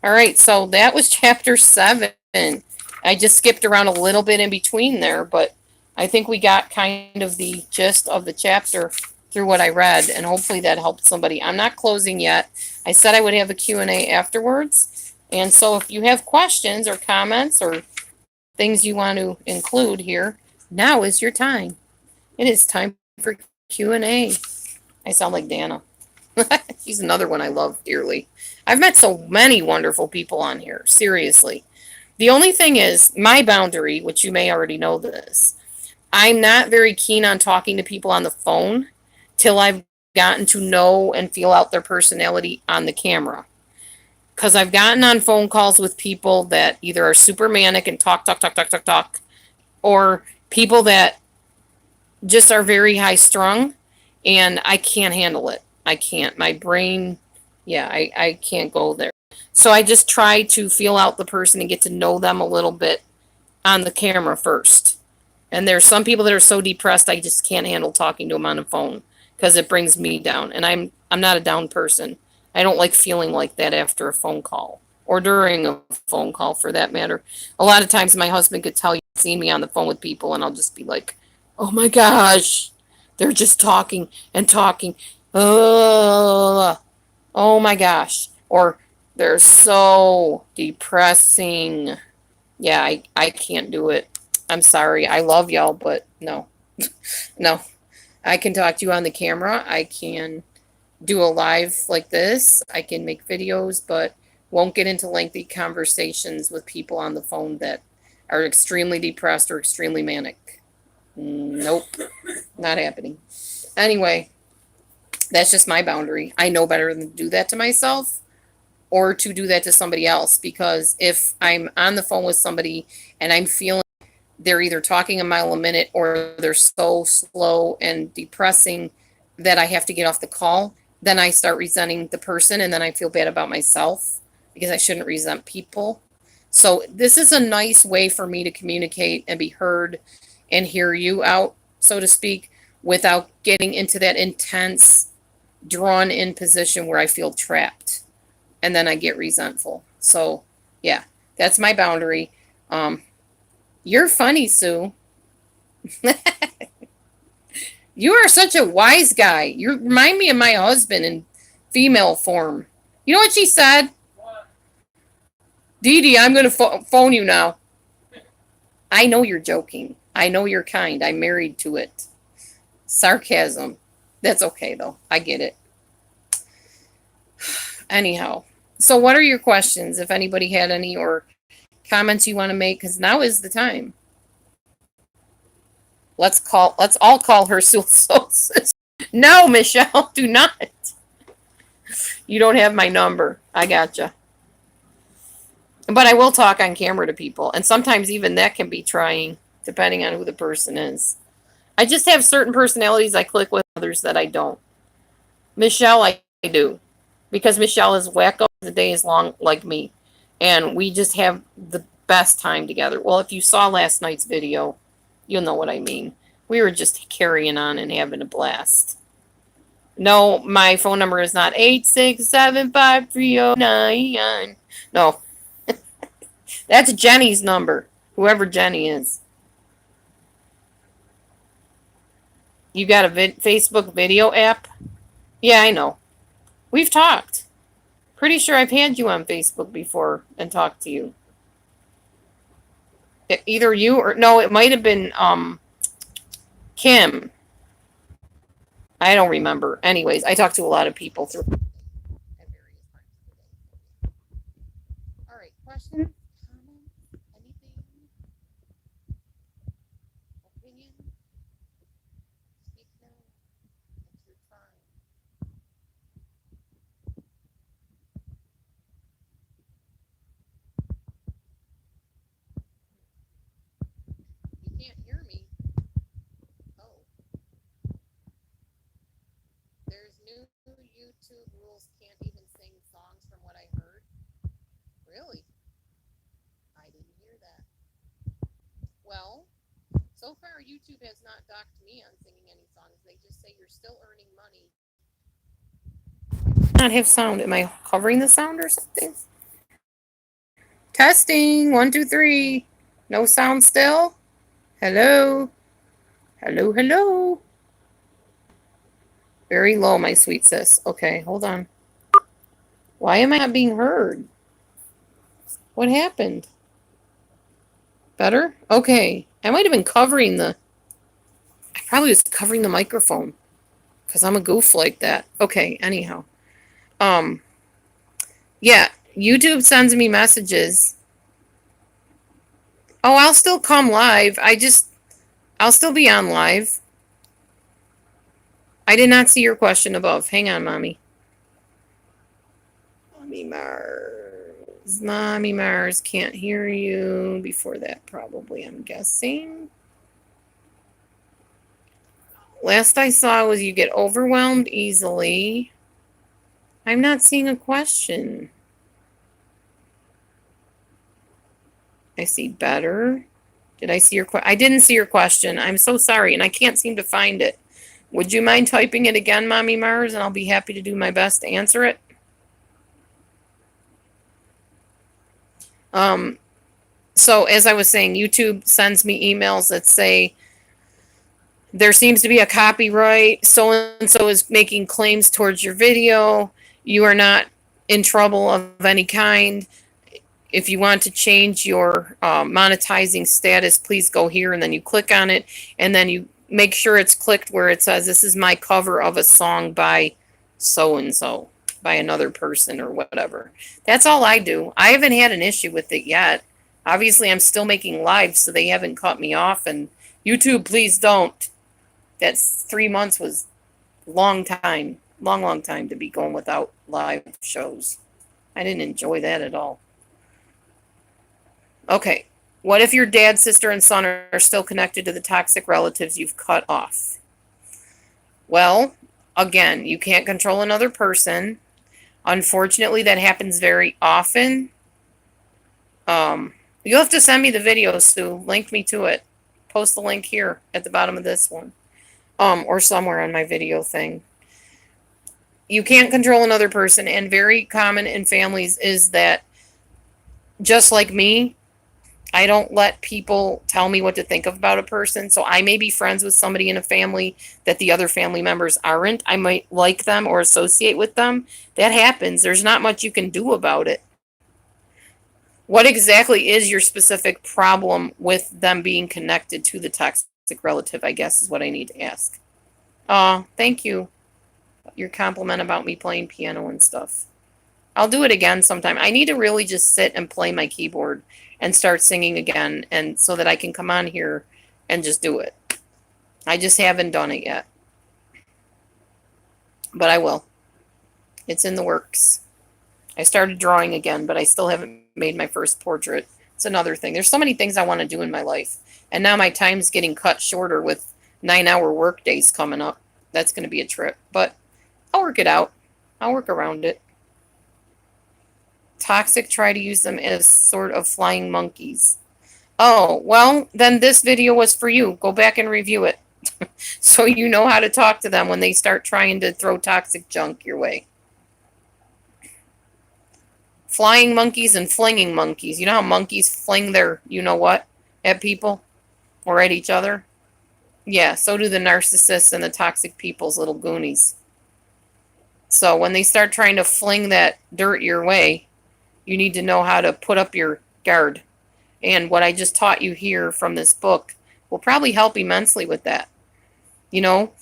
All right, so that was chapter 7. I just skipped around a little bit in between there, but I think we got kind of the gist of the chapter through what I read, and hopefully that helped somebody. I'm not closing yet. I said I would have a Q&A afterwards, and so if you have questions or comments or things you want to include here, now is your time. It is time for Q&A. I sound like Dana. She's another one I love dearly. I've met so many wonderful people on here, seriously. The only thing is, my boundary, which you may already know this, I'm not very keen on talking to people on the phone till I've gotten to know and feel out their personality on the camera. Because I've gotten on phone calls with people that either are super manic and talk, or people that just are very high strung, and I can't handle it. I can't. My brain, yeah, I can't go there. So I just try to feel out the person and get to know them a little bit on the camera first. And there's some people that are so depressed I just can't handle talking to them on the phone because it brings me down. And I'm not a down person. I don't like feeling like that after a phone call or during a phone call for that matter. A lot of times my husband could tell you seen me on the phone with people and I'll just be like, "Oh my gosh. They're just talking and talking. Oh my gosh." Or they're so depressing. Yeah, I can't do it. I'm sorry. I love y'all, but no. No. I can talk to you on the camera. I can do a live like this. I can make videos, but won't get into lengthy conversations with people on the phone that are extremely depressed or extremely manic. Nope. Not happening. Anyway, that's just my boundary. I know better than to do that to myself or to do that to somebody else, because if I'm on the phone with somebody and I'm feeling they're either talking a mile a minute or they're so slow and depressing that I have to get off the call, then I start resenting the person and then I feel bad about myself because I shouldn't resent people. So this is a nice way for me to communicate and be heard and hear you out, so to speak, without getting into that intense, drawn in position where I feel trapped and then I get resentful. So yeah, that's my boundary. You're funny, Sue. You are such a wise guy. You remind me of my husband in female form. You know what she said? Dee Dee, I'm going to phone you now. I know you're joking. I know you're kind. I'm married to it. Sarcasm. That's okay, though. I get it. Anyhow, so what are your questions, if anybody had any, or comments you want to make? Because now is the time. Let's all call her Soul Sister. No, Michelle, do not. You don't have my number. I gotcha. But I will talk on camera to people, and sometimes even that can be trying, depending on who the person is. I just have certain personalities I click with, others that I don't. Michelle, I do, because Michelle is wacko. The day is long like me, and we just have the best time together. Well, if you saw last night's video, you'll know what I mean. We were just carrying on and having a blast. No, my phone number is not 8675309. No. That's Jenny's number, whoever Jenny is. You got a Facebook video app? Yeah, I know. We've talked. Pretty sure I've had you on Facebook before and talked to you. Either you or no, it might have been Kim. I don't remember. Anyways, I talked to a lot of people through. All right, questions, comments, anything, opinion? Speak now. It's your time. You can't hear me. Oh, there's new YouTube rules. Can't even sing songs from what I heard. Really? I didn't hear that. Well, So far, YouTube has not docked me on singing any songs. They just say you're still earning money. Not have sound. Am I covering the sound or something? Testing. 1, 2, 3. No sound still? Hello? Hello, hello? Very low, my sweet sis. Okay, hold on. Why am I not being heard? What happened? Better? Okay. I might have been covering the... I probably was covering the microphone. Because I'm a goof like that. Okay, anyhow. Yeah, YouTube sends me messages. Oh, I'll still come live. I'll still be on live. I did not see your question above. Hang on, Mommy. Mommy Mars. Mommy Mars can't hear you. Before that, probably, I'm guessing. Last I saw was you get overwhelmed easily. I'm not seeing a question. I see better. Did I see your question? I didn't see your question. I'm so sorry, and I can't seem to find it. Would you mind typing it again, Mommy Mars, and I'll be happy to do my best to answer it? So as I was saying, YouTube sends me emails that say there seems to be a copyright. So-and-so is making claims towards your video. You are not in trouble of any kind. If you want to change your monetizing status, please go here, and then you click on it, and then you make sure it's clicked where it says, this is my cover of a song by so-and-so, by another person or whatever. That's all I do. I haven't had an issue with it yet. Obviously, I'm still making live, so they haven't cut me off, and YouTube, please don't. That's 3 months was a long time, long time to be going without live shows. I didn't enjoy that at all. Okay, what if your dad, sister, and son are still connected to the toxic relatives you've cut off? Well, again, you can't control another person. Unfortunately, that happens very often. You'll have to send me the video, Sue. Link me to it. Post the link here at the bottom of this one. Or somewhere on my video thing. You can't control another person, and very common in families is that, just like me, I don't let people tell me what to think about a person. So I may be friends with somebody in a family that the other family members aren't. I might like them or associate with them. That happens. There's not much you can do about it. What exactly is your specific problem with them being connected to the toxic relative, I guess, is what I need to ask. Thank you. Your compliment about me playing piano and stuff. I'll do it again sometime. I need to really just sit and play my keyboard and start singing again, and so that I can come on here and just do it. I just haven't done it yet. But I will. It's in the works. I started drawing again, but I still haven't made my first portrait. It's another thing. There's so many things I want to do in my life. And now my time's getting cut shorter with 9-hour work days coming up. That's going to be a trip. But I'll work it out. I'll work around it. Toxic try to use them as sort of flying monkeys. Oh, well, then this video was for you. Go back and review it. So you know how to talk to them when they start trying to throw toxic junk your way. Flying monkeys and flinging monkeys. You know how monkeys fling their you-know-what at people? Or at each other? Yeah, so do the narcissists and the toxic people's little goonies. So when they start trying to fling that dirt your way, you need to know how to put up your guard. And what I just taught you here from this book will probably help immensely with that. You know,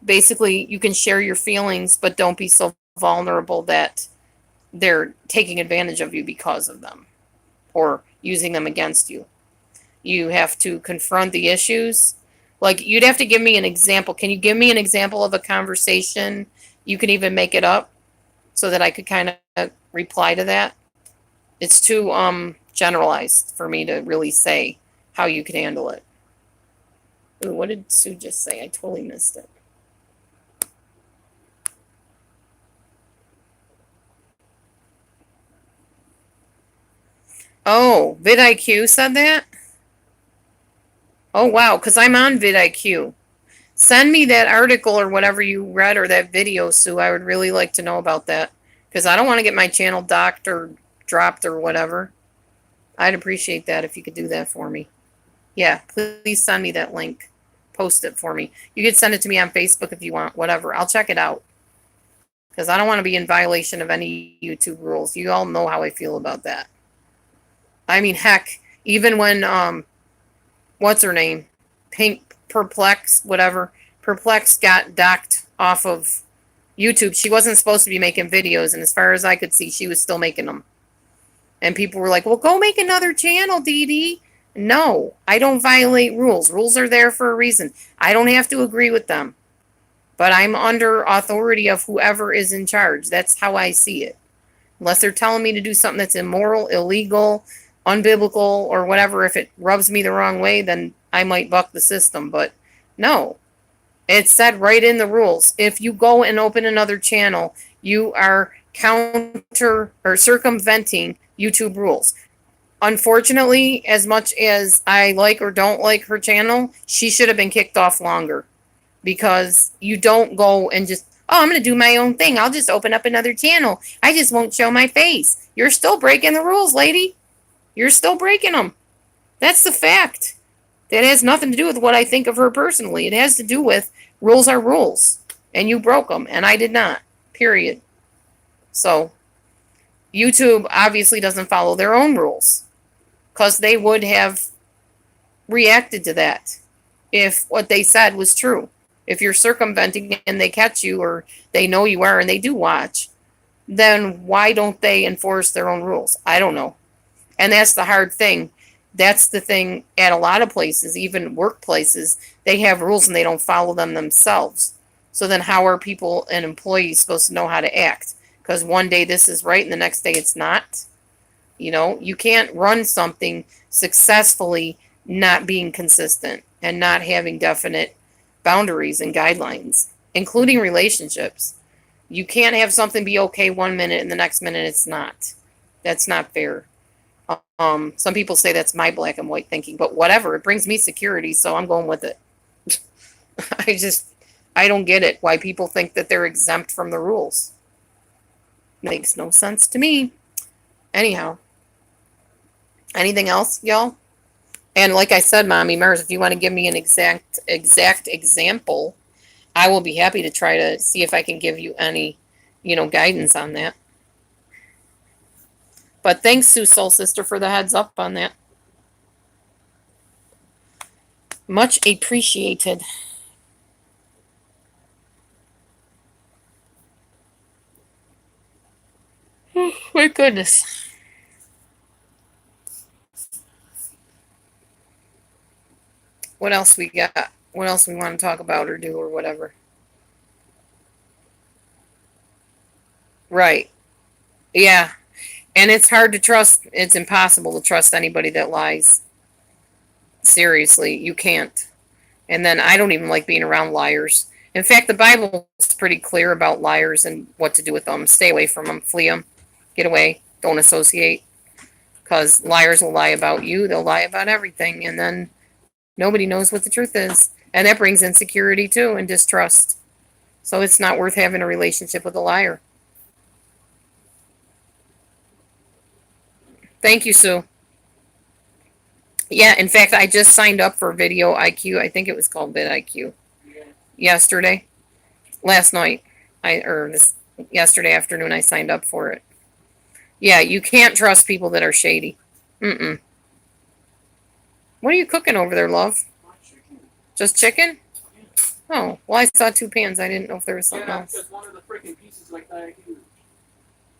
basically you can share your feelings, but don't be so vulnerable that they're taking advantage of you because of them or using them against you. You have to confront the issues. Like, you'd have to give me an example. Can you give me an example of a conversation? You can even make it up so that I could kind of reply to that. It's too generalized for me to really say how you could handle it. Ooh, what did Sue just say? I totally missed it. Oh, vidIQ said that? Oh, wow, because I'm on vidIQ. Send me that article or whatever you read or that video, Sue. I would really like to know about that. Because I don't want to get my channel docked or dropped or whatever. I'd appreciate that if you could do that for me. Yeah, please send me that link. Post it for me. You could send it to me on Facebook if you want, whatever. I'll check it out. Because I don't want to be in violation of any YouTube rules. You all know how I feel about that. I mean, heck, even when, what's her name? Pink Perplex, whatever. Perplex got docked off of YouTube. She wasn't supposed to be making videos, and as far as I could see, she was still making them. And people were like, well, go make another channel, Dee Dee. No, I don't violate rules. Rules are there for a reason. I don't have to agree with them. But I'm under authority of whoever is in charge. That's how I see it. Unless they're telling me to do something that's immoral, illegal, unbiblical, or whatever, if it rubs me the wrong way, then I might buck the system. But no, it's said right in the rules. If you go and open another channel, you are counter or circumventing YouTube rules. Unfortunately, as much as I like or don't like her channel, she should have been kicked off longer. Because you don't go and just, oh, I'm going to do my own thing. I'll just open up another channel. I just won't show my face. You're still breaking the rules, lady. You're still breaking them. That's the fact. That has nothing to do with what I think of her personally. It has to do with rules are rules. And you broke them, and I did not. Period. So, YouTube obviously doesn't follow their own rules. Because they would have reacted to that if what they said was true. If you're circumventing and they catch you or they know you are and they do watch, then why don't they enforce their own rules? I don't know. And that's the hard thing. That's the thing at a lot of places, even workplaces, they have rules and they don't follow them themselves. So then how are people and employees supposed to know how to act? Because one day this is right and the next day it's not. You know, you can't run something successfully not being consistent and not having definite boundaries and guidelines, including relationships. You can't have something be okay one minute and the next minute it's not. That's not fair. Some people say that's my black and white thinking, but whatever. It brings me security, so I'm going with it. I don't get it. Why people think that they're exempt from the rules. Makes no sense to me. Anyhow. Anything else, y'all? And like I said, Mommy Mars, if you want to give me an exact example, I will be happy to try to see if I can give you any, guidance on that. But thanks, Sue Soul Sister, for the heads up on that. Much appreciated. Oh, my goodness. What else we got? What else we want to talk about or do or whatever? Right. Yeah. And it's hard to trust. It's impossible to trust anybody that lies. Seriously, you can't. And then I don't even like being around liars. In fact, the Bible is pretty clear about liars and what to do with them. Stay away from them. Flee them. Get away. Don't associate. Because liars will lie about you. They'll lie about everything. And then nobody knows what the truth is. And that brings insecurity too and distrust. So it's not worth having a relationship with a liar. Thank you, Sue. Yeah, in fact, I just signed up for Video IQ. I think it was called vidIQ. Yesterday. Last night. Yesterday afternoon I signed up for it. Yeah, you can't trust people that are shady. Mm-mm. What are you cooking over there, love? Just chicken? Oh, well, I saw 2 pans. I didn't know if there was something else. Just one of the freaking pieces like that I used.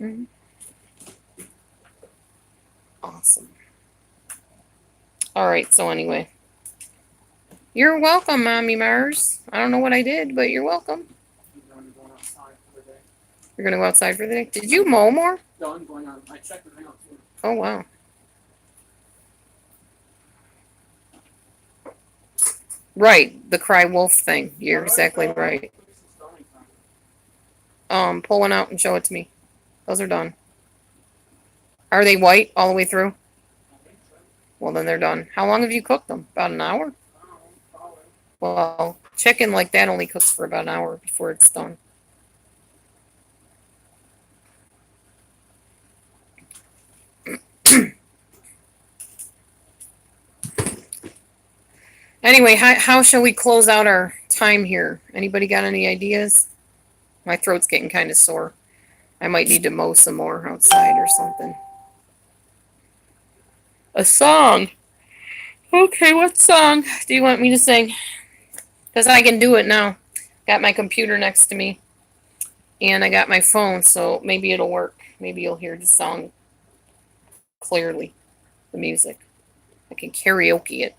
Mm-hmm. Awesome. All right, so anyway. You're welcome, Mommy Mars. I don't know what I did, but you're welcome. I'm going outside for the day. You're going to go outside for the day? Did you mow more? No, I'm going on. I checked it out too. Oh, wow. Right, the cry wolf thing. You're exactly right. Pull one out and show it to me. Those are done. Are they white all the way through? Well, then they're done. How long have you cooked them? About an hour? Well, chicken like that only cooks for about an hour before it's done. Anyway, how shall we close out our time here? Anybody got any ideas? My throat's getting kind of sore. I might need to mow some more outside or something. A song. Okay, what song do you want me to sing? Because I can do it now. Got my computer next to me. And I got my phone, so maybe it'll work. Maybe you'll hear the song clearly. The music. I can karaoke it.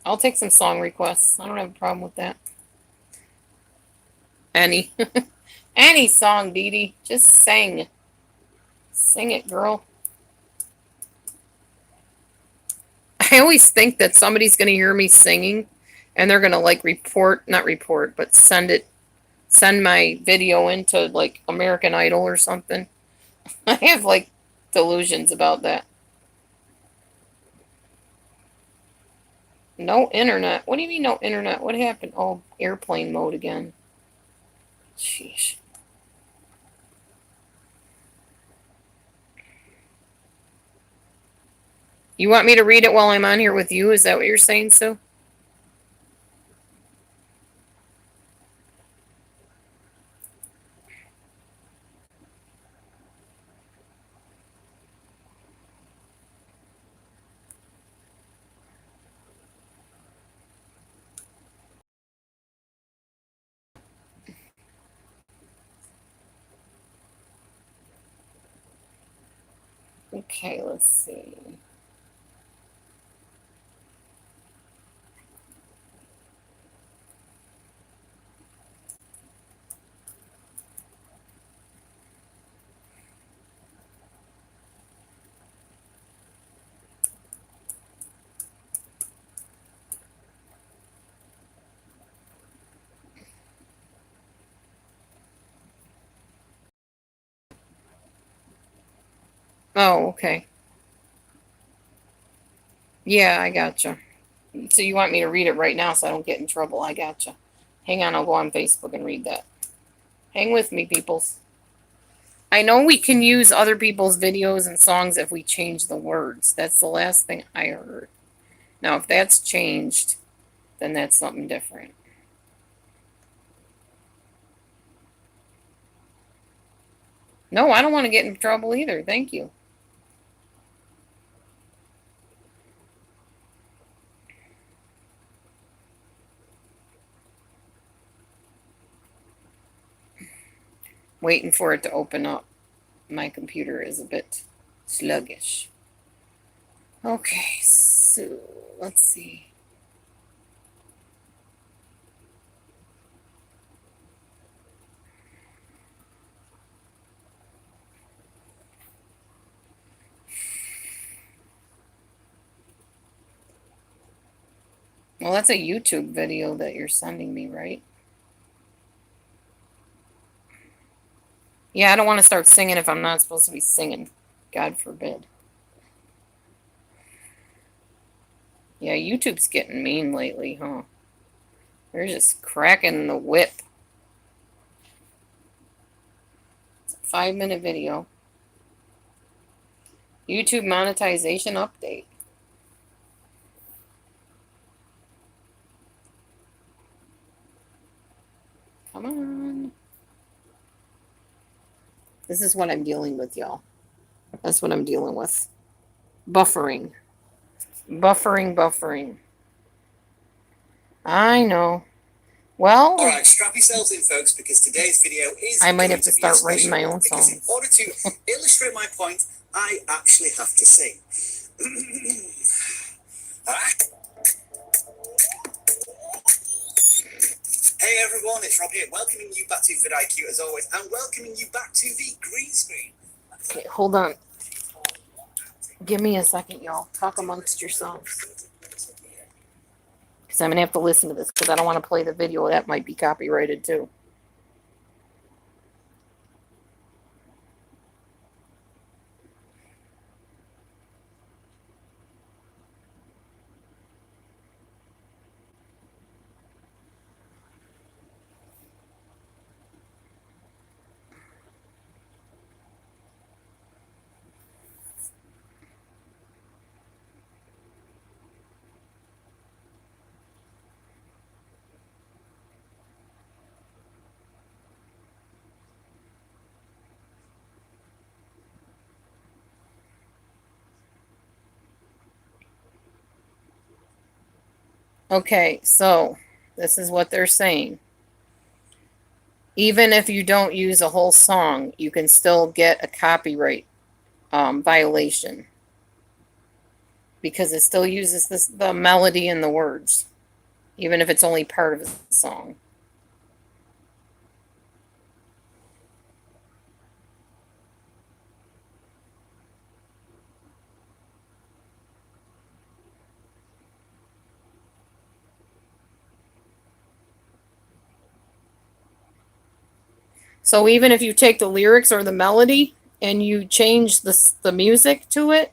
I'll take some song requests. I don't have a problem with that. Any. Any song, Dee Dee. Just sing. Sing it, girl. I always think that somebody's going to hear me singing and they're going to like not report, but send my video into like American Idol or something. I have like delusions about that. No internet. What do you mean no internet? What happened? Oh, airplane mode again. Sheesh. You want me to read it while I'm on here with you? Is that what you're saying, Sue? Okay, let's see. Oh, okay. Yeah, I gotcha. So you want me to read it right now so I don't get in trouble? I gotcha. Hang on, I'll go on Facebook and read that. Hang with me, peoples. I know we can use other people's videos and songs if we change the words. That's the last thing I heard. Now, if that's changed, then that's something different. No, I don't want to get in trouble either. Thank you. Waiting for it to open up. My computer is a bit sluggish. Okay, so let's see. Well, that's a YouTube video that you're sending me, right? Yeah, I don't want to start singing if I'm not supposed to be singing. God forbid. Yeah, YouTube's getting mean lately, huh? They're just cracking the whip. It's a 5-minute video. YouTube monetization update. Come on. This is what I'm dealing with, y'all. That's what I'm dealing with. Buffering. Buffering. I know. Well, all right, strap yourselves in, folks, because today's video is. I might have to start writing my own because songs. in order to illustrate my point, I actually have to sing. Hey everyone, it's Rob here, welcoming you back to vidIQ as always, and welcoming you back to the green screen. Okay, hold on. Give me a second, y'all. Talk amongst yourselves. Because I'm going to have to listen to this because I don't want to play the video. That might be copyrighted too. Okay, so this is what they're saying. Even if you don't use a whole song, you can still get a copyright violation because it still uses the melody and the words, even if it's only part of the song. So even if you take the lyrics or the melody and you change the music to it,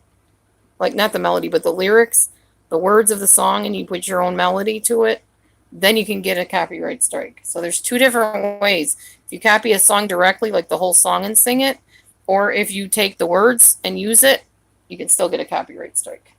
like not the melody, but the lyrics, the words of the song, and you put your own melody to it, then you can get a copyright strike. So there's two different ways. If you copy a song directly, like the whole song, and sing it, or if you take the words and use it, you can still get a copyright strike.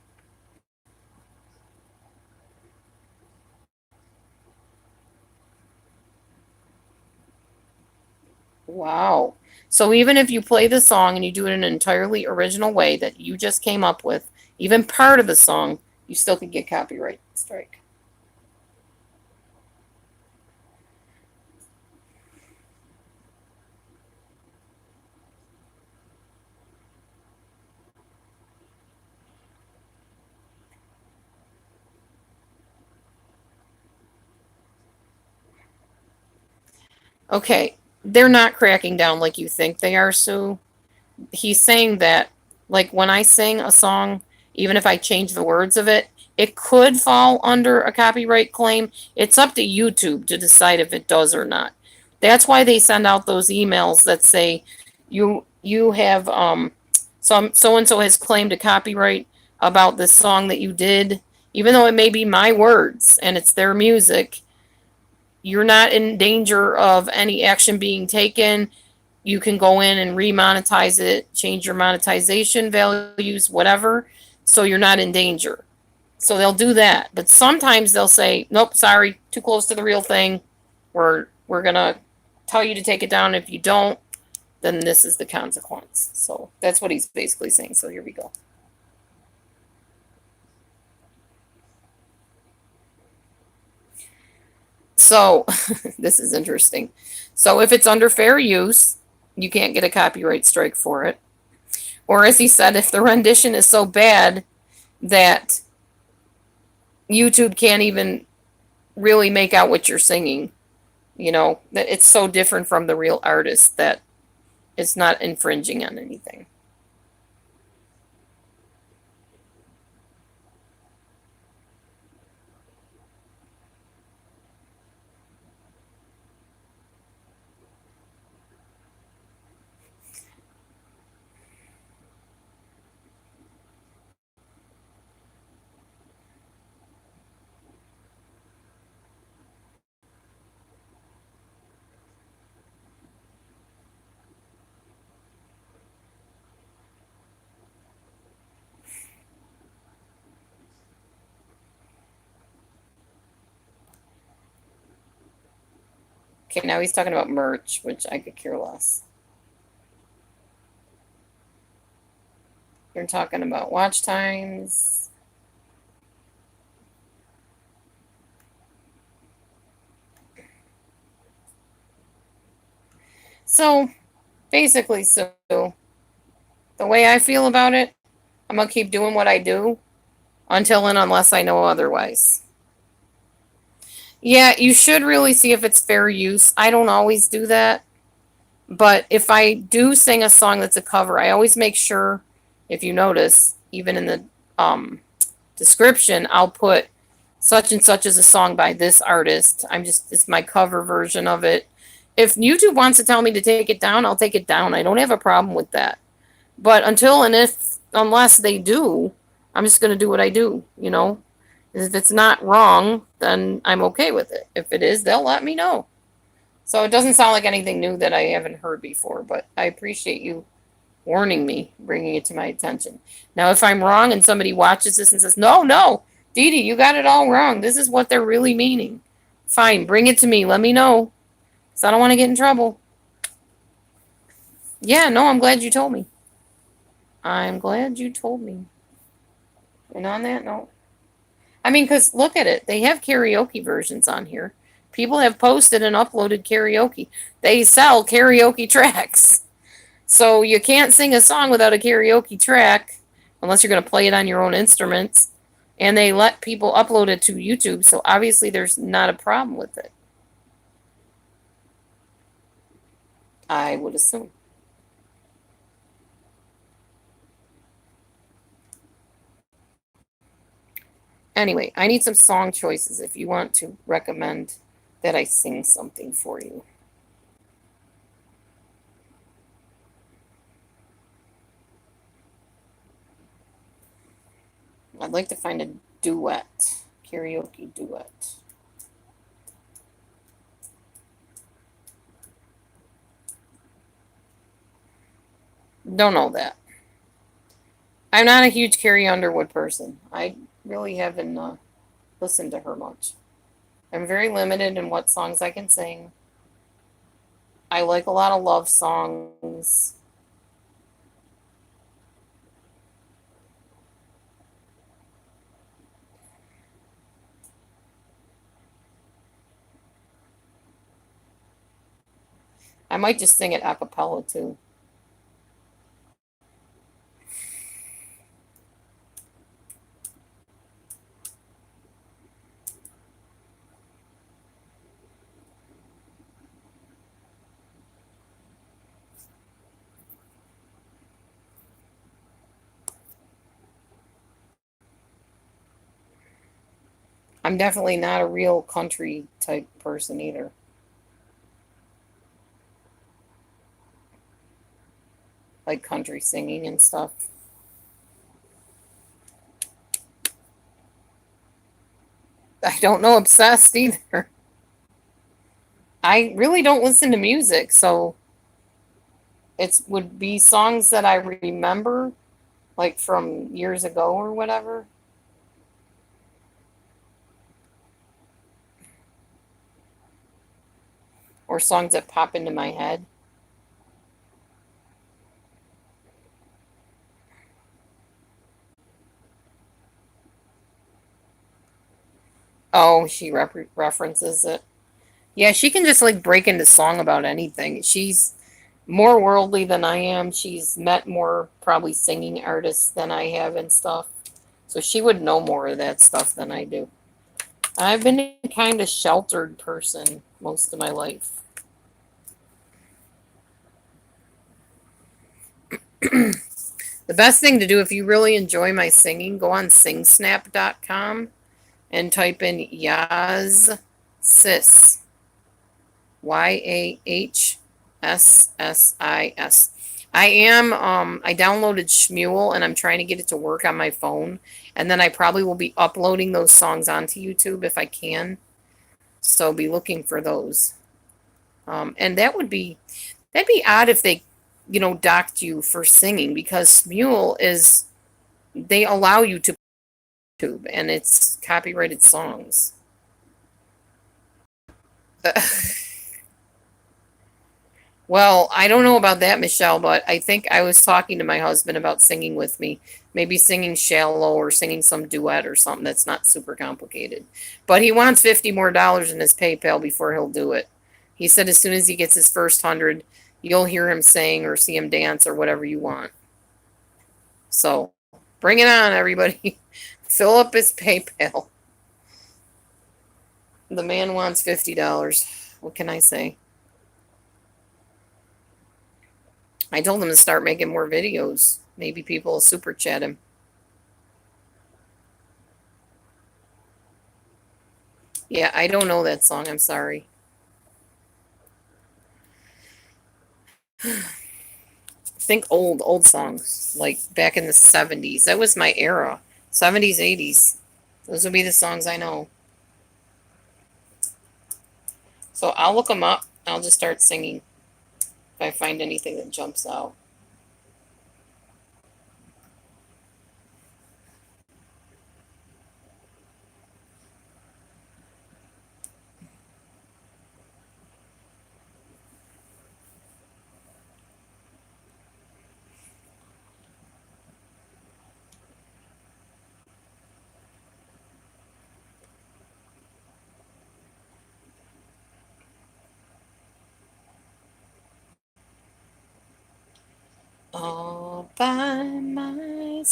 Wow. So even if you play the song and you do it in an entirely original way that you just came up with, even part of the song, you still could get copyright strike. Okay, they're not cracking down like you think they are, Sue. He's saying that, like, when I sing a song, even if I change the words of it, it could fall under a copyright claim. It's up to YouTube to decide if it does or not. That's why they send out those emails that say you have some so and so has claimed a copyright about this song that you did, even though it may be my words and it's their music. You're not in danger of any action being taken. You can go in and remonetize it, change your monetization values, whatever, so you're not in danger. So they'll do that. But sometimes they'll say, nope, sorry, too close to the real thing. We're gonna tell you to take it down. If you don't, then this is the consequence. So that's what he's basically saying. So here we go. So this is interesting. So if it's under fair use, you can't get a copyright strike for it. Or as he said, if the rendition is so bad that YouTube can't even really make out what you're singing, that it's so different from the real artist that it's not infringing on anything. Okay, now he's talking about merch, which I could care less. You're talking about watch times. So basically, so the way I feel about it, I'm going to keep doing what I do until and unless I know otherwise. Yeah, you should really see if it's fair use. I don't always do that. But if I do sing a song that's a cover, I always make sure, if you notice, even in the description, I'll put such and such is a song by this artist. It's my cover version of it. If YouTube wants to tell me to take it down, I'll take it down. I don't have a problem with that. But unless they do, I'm just going to do what I do, If it's not wrong, then I'm okay with it. If it is, they'll let me know. So it doesn't sound like anything new that I haven't heard before, but I appreciate you warning me, bringing it to my attention. Now, if I'm wrong and somebody watches this and says, no, Dee Dee, you got it all wrong. This is what they're really meaning. Fine, bring it to me. Let me know. Because I don't want to get in trouble. Yeah, no, I'm glad you told me. I'm glad you told me. And on that note, I mean, because look at it. They have karaoke versions on here. People have posted and uploaded karaoke. They sell karaoke tracks. So you can't sing a song without a karaoke track unless you're going to play it on your own instruments. And they let people upload it to YouTube. So obviously there's not a problem with it. I would assume. Anyway, I need some song choices if you want to recommend that I sing something for you. I'd like to find a duet, karaoke duet. Don't know that. I'm not a huge Carrie Underwood person. I really haven't listened to her much. I'm very limited in what songs I can sing. I like a lot of love songs. I might just sing it a cappella too. I'm definitely not a real country type person either. Like country singing and stuff. I don't know obsessed either. I really don't listen to music, so it would be songs that I remember, like from years ago or whatever. Or songs that pop into my head. Oh, she references it. Yeah, she can just like break into song about anything. She's more worldly than I am. She's met more probably singing artists than I have and stuff. So she would know more of that stuff than I do. I've been a kind of sheltered person most of my life. The best thing to do if you really enjoy my singing, go on singsnap.com and type in Yahssis. YAHSSIS. I downloaded Shmuel and I'm trying to get it to work on my phone. And then I probably will be uploading those songs onto YouTube if I can. So be looking for those. And that'd be odd if they, docked you for singing because Shmuel they allow you to YouTube and it's copyrighted songs. Well, I don't know about that, Michelle, but I think I was talking to my husband about singing with me. Maybe singing Shallow or singing some duet or something that's not super complicated. But he wants $50 more in his PayPal before he'll do it. He said as soon as he gets his first 100, you'll hear him sing or see him dance or whatever you want. So bring it on, everybody. Fill up his PayPal. The man wants $50. What can I say? I told him to start making more videos. Maybe people will super chat him. Yeah, I don't know that song. I'm sorry. Think old songs, like back in the 70s. That was my era. 70s, 80s. Those would be the songs I know. So I'll look them up. I'll just start singing if I find anything that jumps out. all by myself.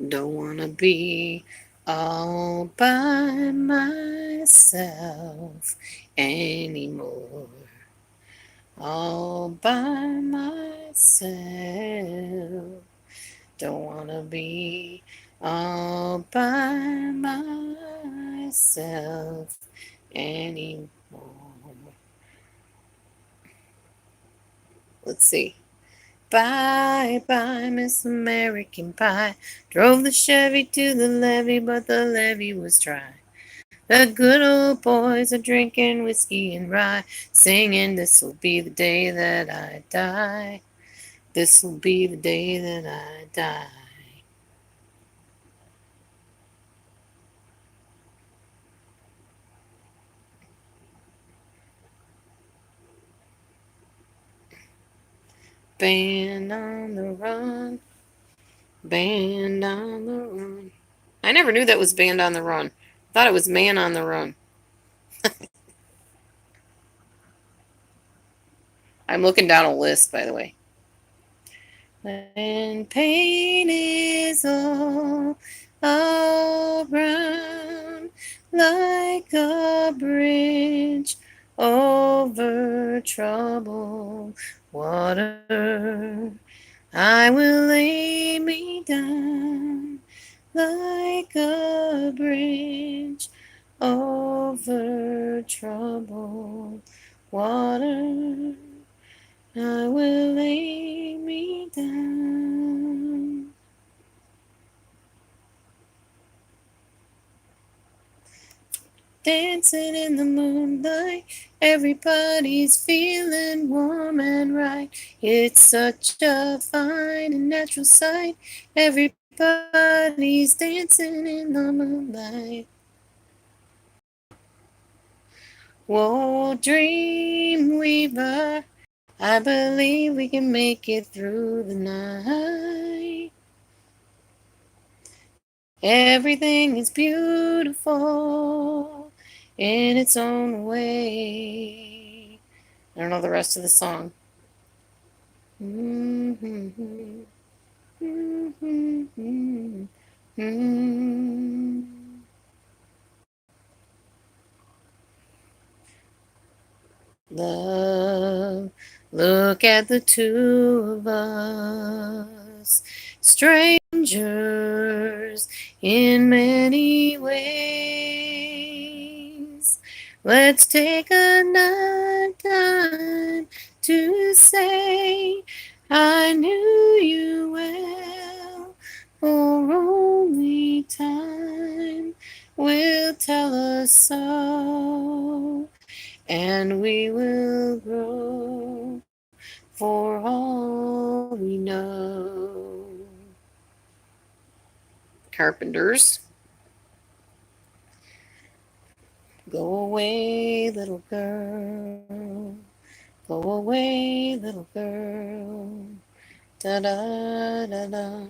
Don't wanna be all by myself anymore. All by myself. Don't wanna be all by myself anymore. Let's see. Bye bye, Miss American Pie. Drove the Chevy to the levee, but the levee was dry. The good old boys are drinking whiskey and rye, singing, "This'll be the day that I die. This'll be the day that I die." Band on the run, band on the run. I never knew that was Band on the Run. I thought it was Man on the Run. I'm looking down a list, by the way. When pain is all around, like a bridge over troubled water, I will lay me down like a bridge over troubled water. I will lay me down. Dancing in the moonlight, everybody's feeling warm and right. It's such a fine and natural sight. Everybody's dancing in the moonlight. Whoa, dream weaver, I believe we can make it through the night. Everything is beautiful in its own way. I don't know the rest of the song. Love, look at the two of us, strangers in many ways. Let's take a time to say, I knew you well, for only time will tell us so. And we will grow for all we know. Carpenters. Go away, little girl. Go away, little girl. Da da da da.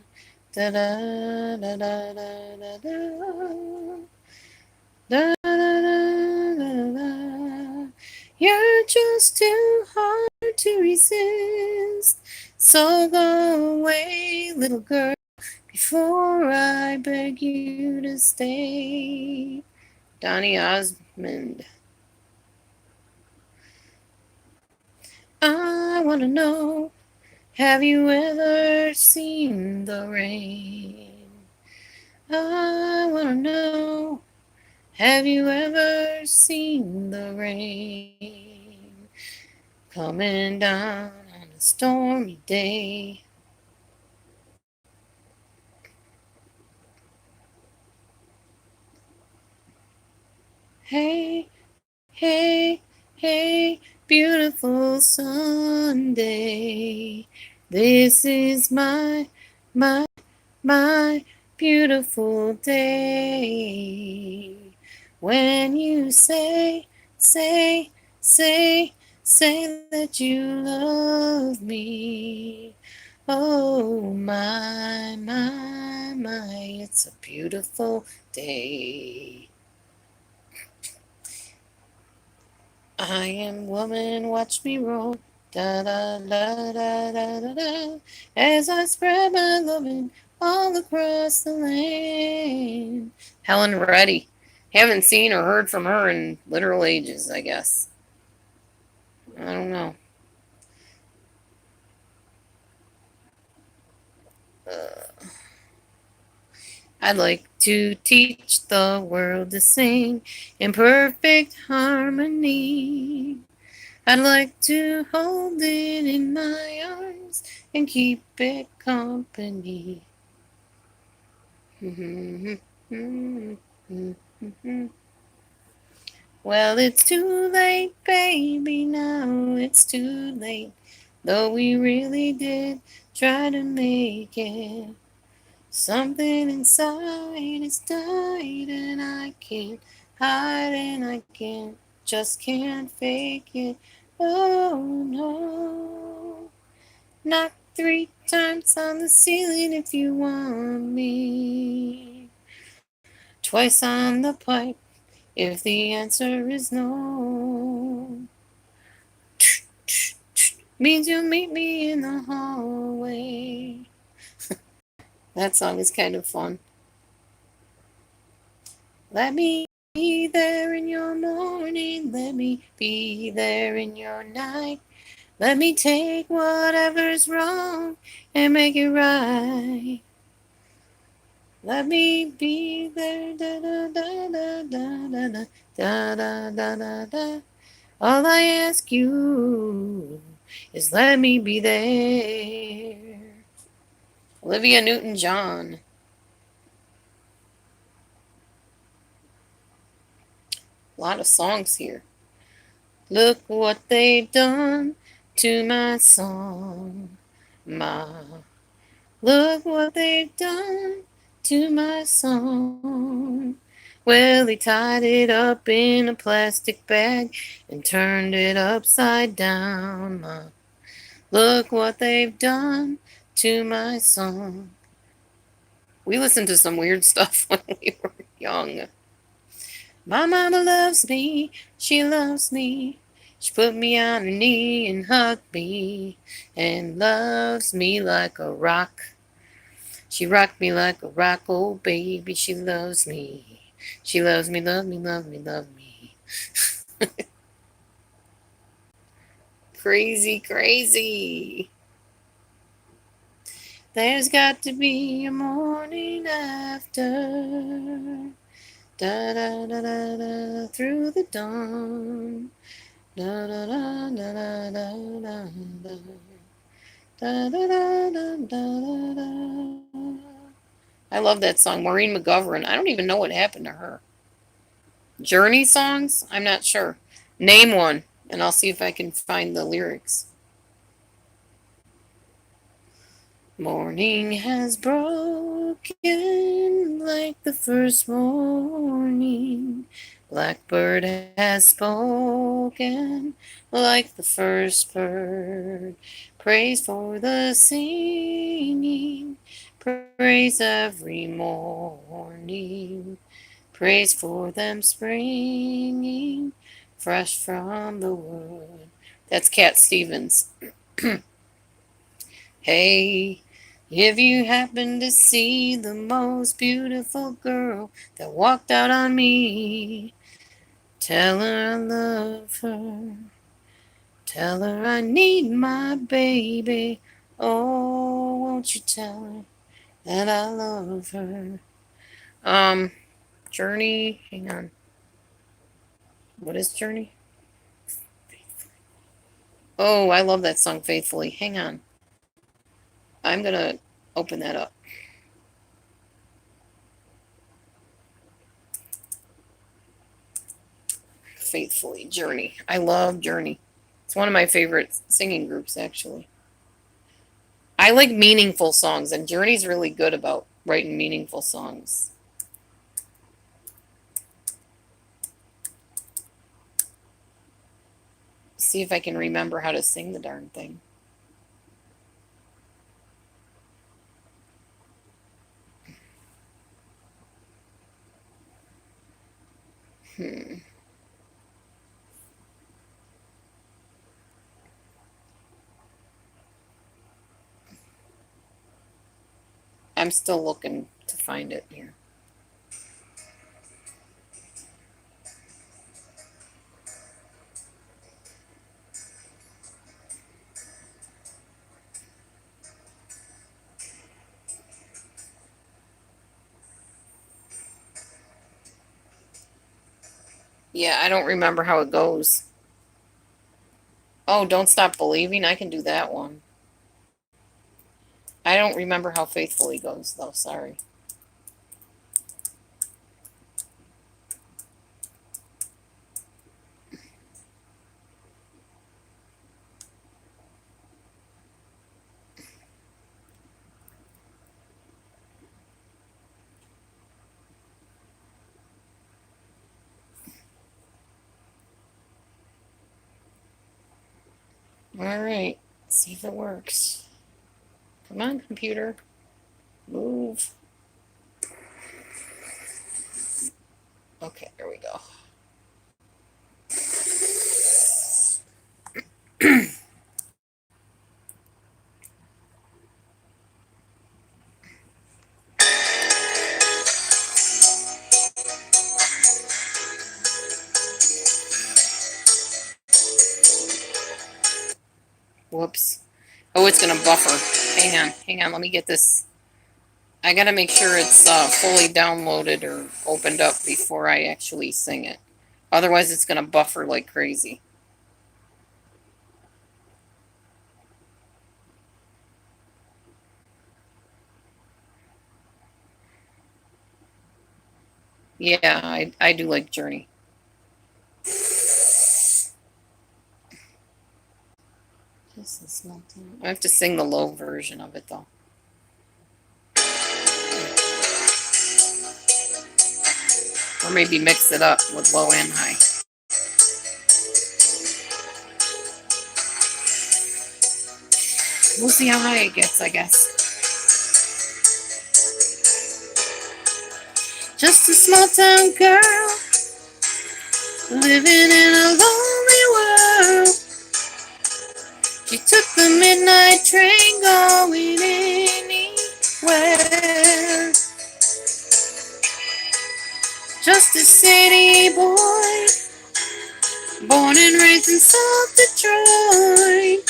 Da da da da da da da. Da da da da da. You're just too hard to resist. So go away, little girl, before I beg you to stay. Donny Osmond. I want to know, have you ever seen the rain? I want to know, have you ever seen the rain coming down on a stormy day? Hey, hey, hey, beautiful Sunday. This is my beautiful day. When you say that you love me. Oh, my, it's a beautiful day. I am woman, watch me roll. Da da da da da da da. As I spread my loving all across the land. Helen Reddy. Haven't seen or heard from her in literal ages, I guess. I don't know. I'd like to teach the world to sing in perfect harmony. I'd like to hold it in my arms and keep it company. Well, it's too late, baby, now it's too late. Though we really did try to make it. Something inside has died and I can't hide and I can't fake it. Oh no. Knock 3 times on the ceiling if you want me. Twice on the pipe if the answer is no. Means you'll meet me in the hallway. That song is kind of fun. Let me be there in your morning. Let me be there in your night. Let me take whatever's wrong and make it right. Let me be there. Da, da, da, da, da, da, da, da, da, da, da. All I ask you is let me be there. Olivia Newton-John. A lot of songs here. Look what they've done to my song, Ma. Look what they've done to my song. Well, they tied it up in a plastic bag and turned it upside down, Ma. Look what they've done to my song. We listened to some weird stuff when we were young. My mama loves me, she loves me. She put me on her knee and hugged me and loves me like a rock. She rocked me like a rock, oh baby, she loves me. She loves me, love me, love me, love me. Crazy, crazy. There's got to be a morning after. Da da da da da through the dawn. Da da da da da da da da da da da da da. I love that song, Maureen McGovern. I don't even know what happened to her. Journey songs? I'm not sure. Name one, and I'll see if I can find the lyrics. Morning has broken like the first morning. Blackbird has spoken like the first bird. Praise for the singing, praise every morning. Praise for them springing fresh from the wood. That's Cat Stevens. Hey, if you happen to see the most beautiful girl that walked out on me, tell her I love her. Tell her I need my baby. Oh, won't you tell her that I love her? Journey, hang on. What is Journey? Oh, I love that song, Faithfully. Hang on. I'm going to open that up. Faithfully, Journey. I love Journey. It's one of my favorite singing groups, actually. I like meaningful songs, and Journey's really good about writing meaningful songs. See if I can remember how to sing the darn thing. I'm still looking to find it here. Yeah, I don't remember how it goes. Oh, Don't Stop Believing. I can do that one. I don't remember how Faithfully goes, though. Sorry. All right. Let's see if it works. Come on, computer. Move. Okay, there we go. Whoops. Oh, it's going to buffer. Hang on. Let me get this. I got to make sure it's fully downloaded or opened up before I actually sing it. Otherwise, it's going to buffer like crazy. Yeah, I do like Journey. I have to sing the low version of it, though. Or maybe mix it up with low and high. We'll see how high it gets, I guess. Just a small town girl living in a lonely world. She took the midnight train going anywhere. Just a city boy, born and raised in South Detroit.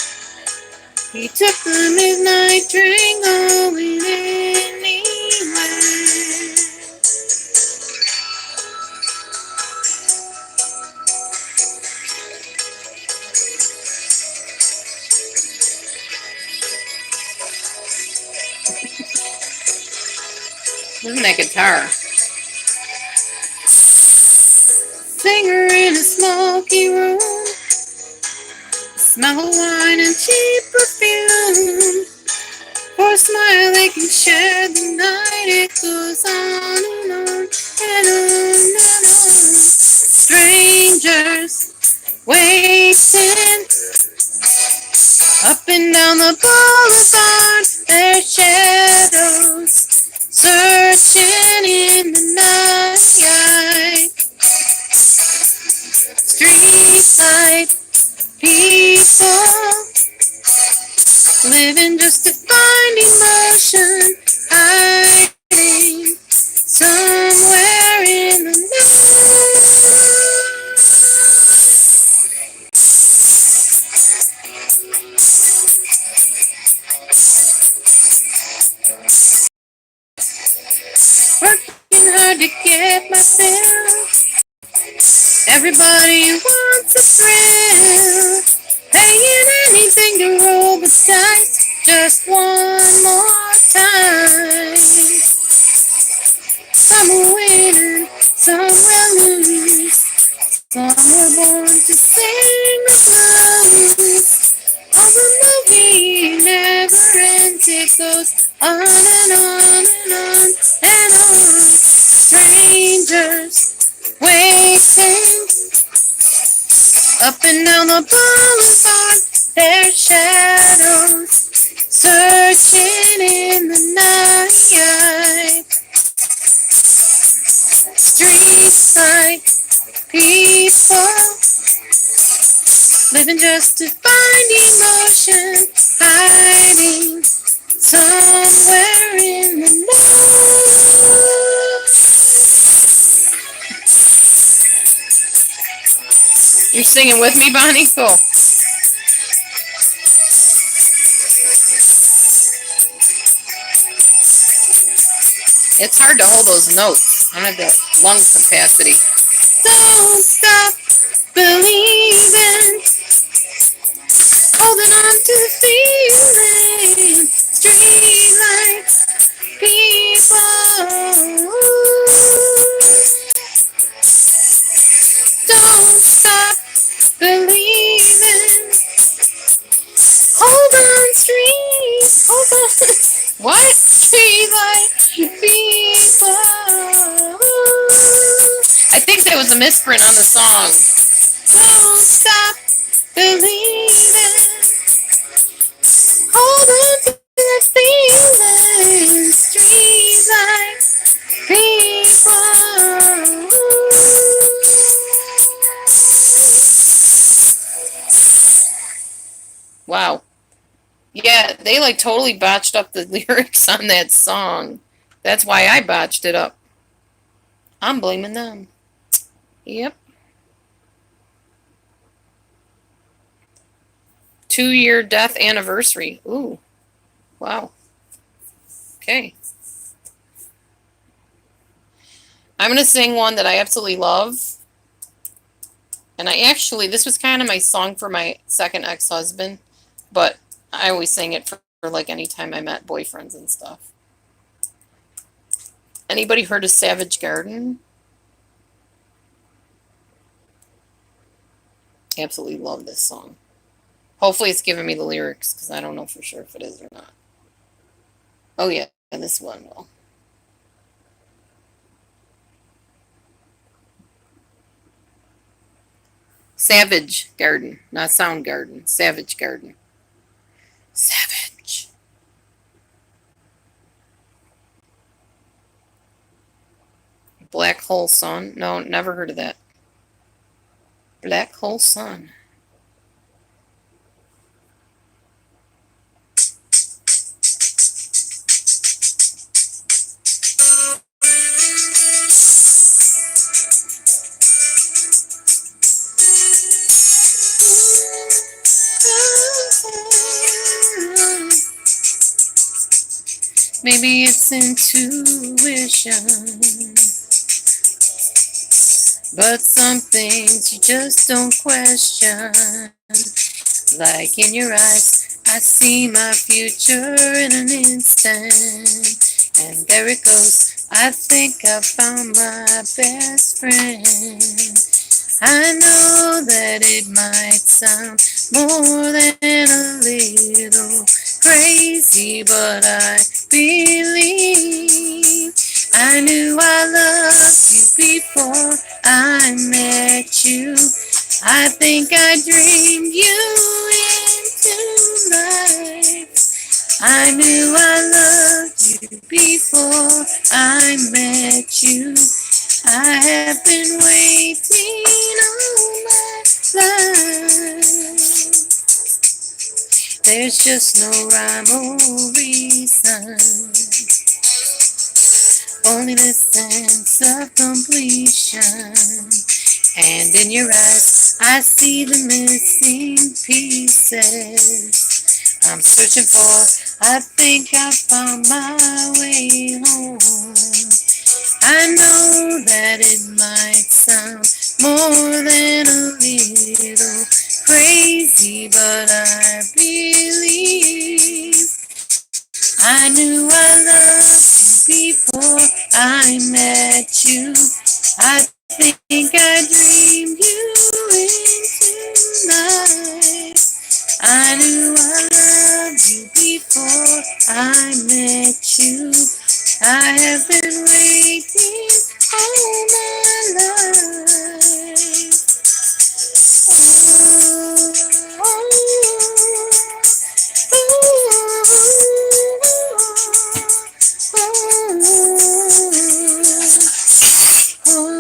He took the midnight train going anywhere. Listen to that guitar. Singer in a smoky room, smell of wine and cheap perfume. For a smile they can share the night. It goes on and on and on and on. Strangers waiting up and down the boulevard. Their shadows searching in the night. Street light people living just to find emotion, hiding somewhere in the night. Working hard to get my fill. Everybody wants a thrill. Paying anything to roll the dice just one more time. Some will win and some will lose. Some were born to sing the blues. Oh, the movie never ends. It goes on and on and on and on. Strangers waiting up and down the boulevard. Their shadows searching in the night. Street light people living just to find emotion, hiding somewhere in the night. singing with me, Bonnie? Cool. It's hard to hold those notes. I don't have that lung capacity. Don't stop believing, holding on to the feeling. Street lights, people. Don't stop believing. Hold on, street. Hold on. What? Street light people. I think that was a misprint on the song. Don't stop believing. Hold on to that feeling. Street light people. Wow. Yeah, they like totally botched up the lyrics on that song. That's why I botched it up. I'm blaming them. Yep. 2-year death anniversary. Ooh. Wow. Okay. I'm going to sing one that I absolutely love. And this was kind of my song for my second ex-husband. But I always sang it for like any time I met boyfriends and stuff. Anybody heard of Savage Garden? Absolutely love this song. Hopefully it's giving me the lyrics because I don't know for sure if it is or not. Oh yeah, and this one will. Savage Garden, not Soundgarden. Savage Garden. Savage. Black Hole Sun. No, never heard of that. Black Hole Sun. Maybe it's intuition, but some things you just don't question. Like in your eyes, I see my future in an instant. And there it goes, I think I found my best friend. I know that it might sound more than a little crazy, but I believe I knew I loved you before I met you. I think I dreamed you into life. I knew I loved you before I met you. I have been waiting all my life. There's just no rhyme or reason, only the sense of completion. And in your eyes, I see the missing pieces I'm searching for. I think I found my way home. I know that it might sound more than a little crazy, but I believe I knew I loved you before I met you. I think I dreamed you into life. I knew I loved you before I met you. I have been waiting all my life. Oh,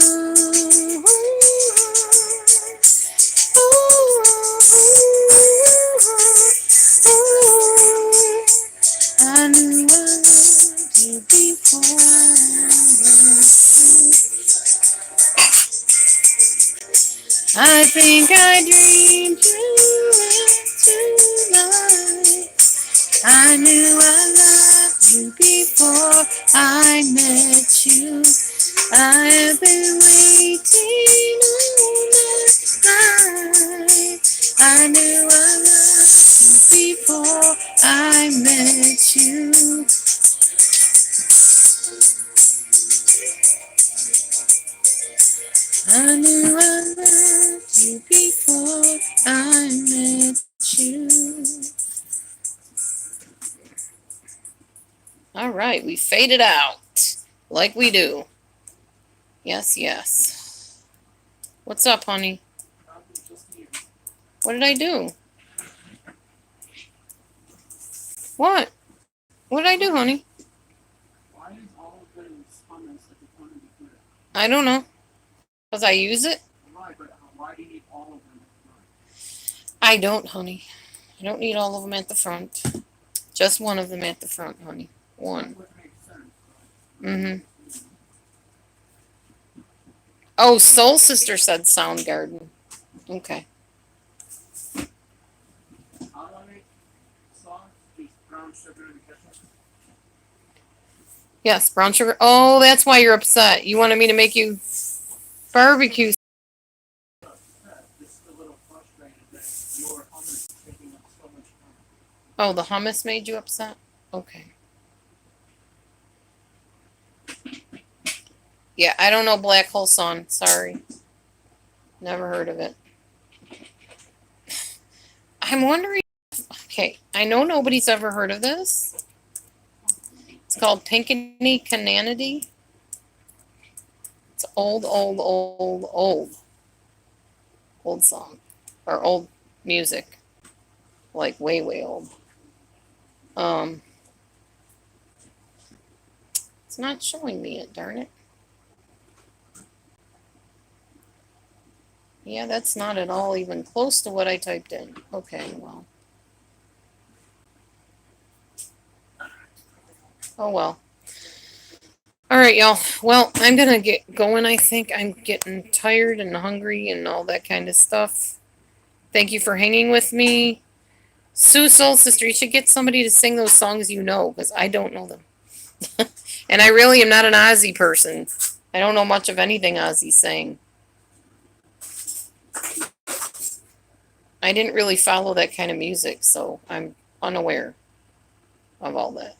oh, I knew I I think I dreamed you into life. I knew I loved you before I met you. I have been waiting all night. I knew I loved you before I met you. I knew I loved you before I met you. All right, we faded out like we do. Yes, yes. What's up, honey? Probably just you. What did I do? What? What did I do, honey? Why is all of those hummus at the front of the food? I don't know. Because I use it? Right, but why do you need all of them at the front? I don't, honey. I don't need all of them at the front. Just one of them at the front, honey. One. That would make sense. But Mm-hmm. Oh, Soul Sister said Soundgarden. Okay. how do I make sauce? Just brown sugar and ketchup. Yes, brown sugar. Oh, that's why you're upset. You wanted me to make you barbecue. Just a little frustrated that your hummus is taking up so much time. Oh, the hummus made you upset? Okay. Yeah, I don't know Black Hole Sun. Sorry. Never heard of it. I'm wondering. Okay, I know nobody's ever heard of this. It's called Pinkany Cananity. It's old song. Or old music. Like way, way old. It's not showing me it, darn it. Yeah, that's not at all even close to what I typed in. Okay, well. Oh, well. All right, y'all. Well, I'm going to get going, I think. I'm getting tired and hungry and all that kind of stuff. Thank you for hanging with me. Sue Soul Sister, you should get somebody to sing those songs you know, because I don't know them. And I really am not an Ozzy person. I don't know much of anything Ozzy sang. I didn't really follow that kind of music, so I'm unaware of all that.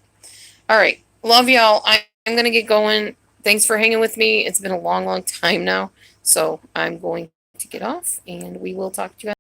All right. Love y'all. I'm going to get going. Thanks for hanging with me. It's been a long, long time now. So I'm going to get off, and we will talk to you.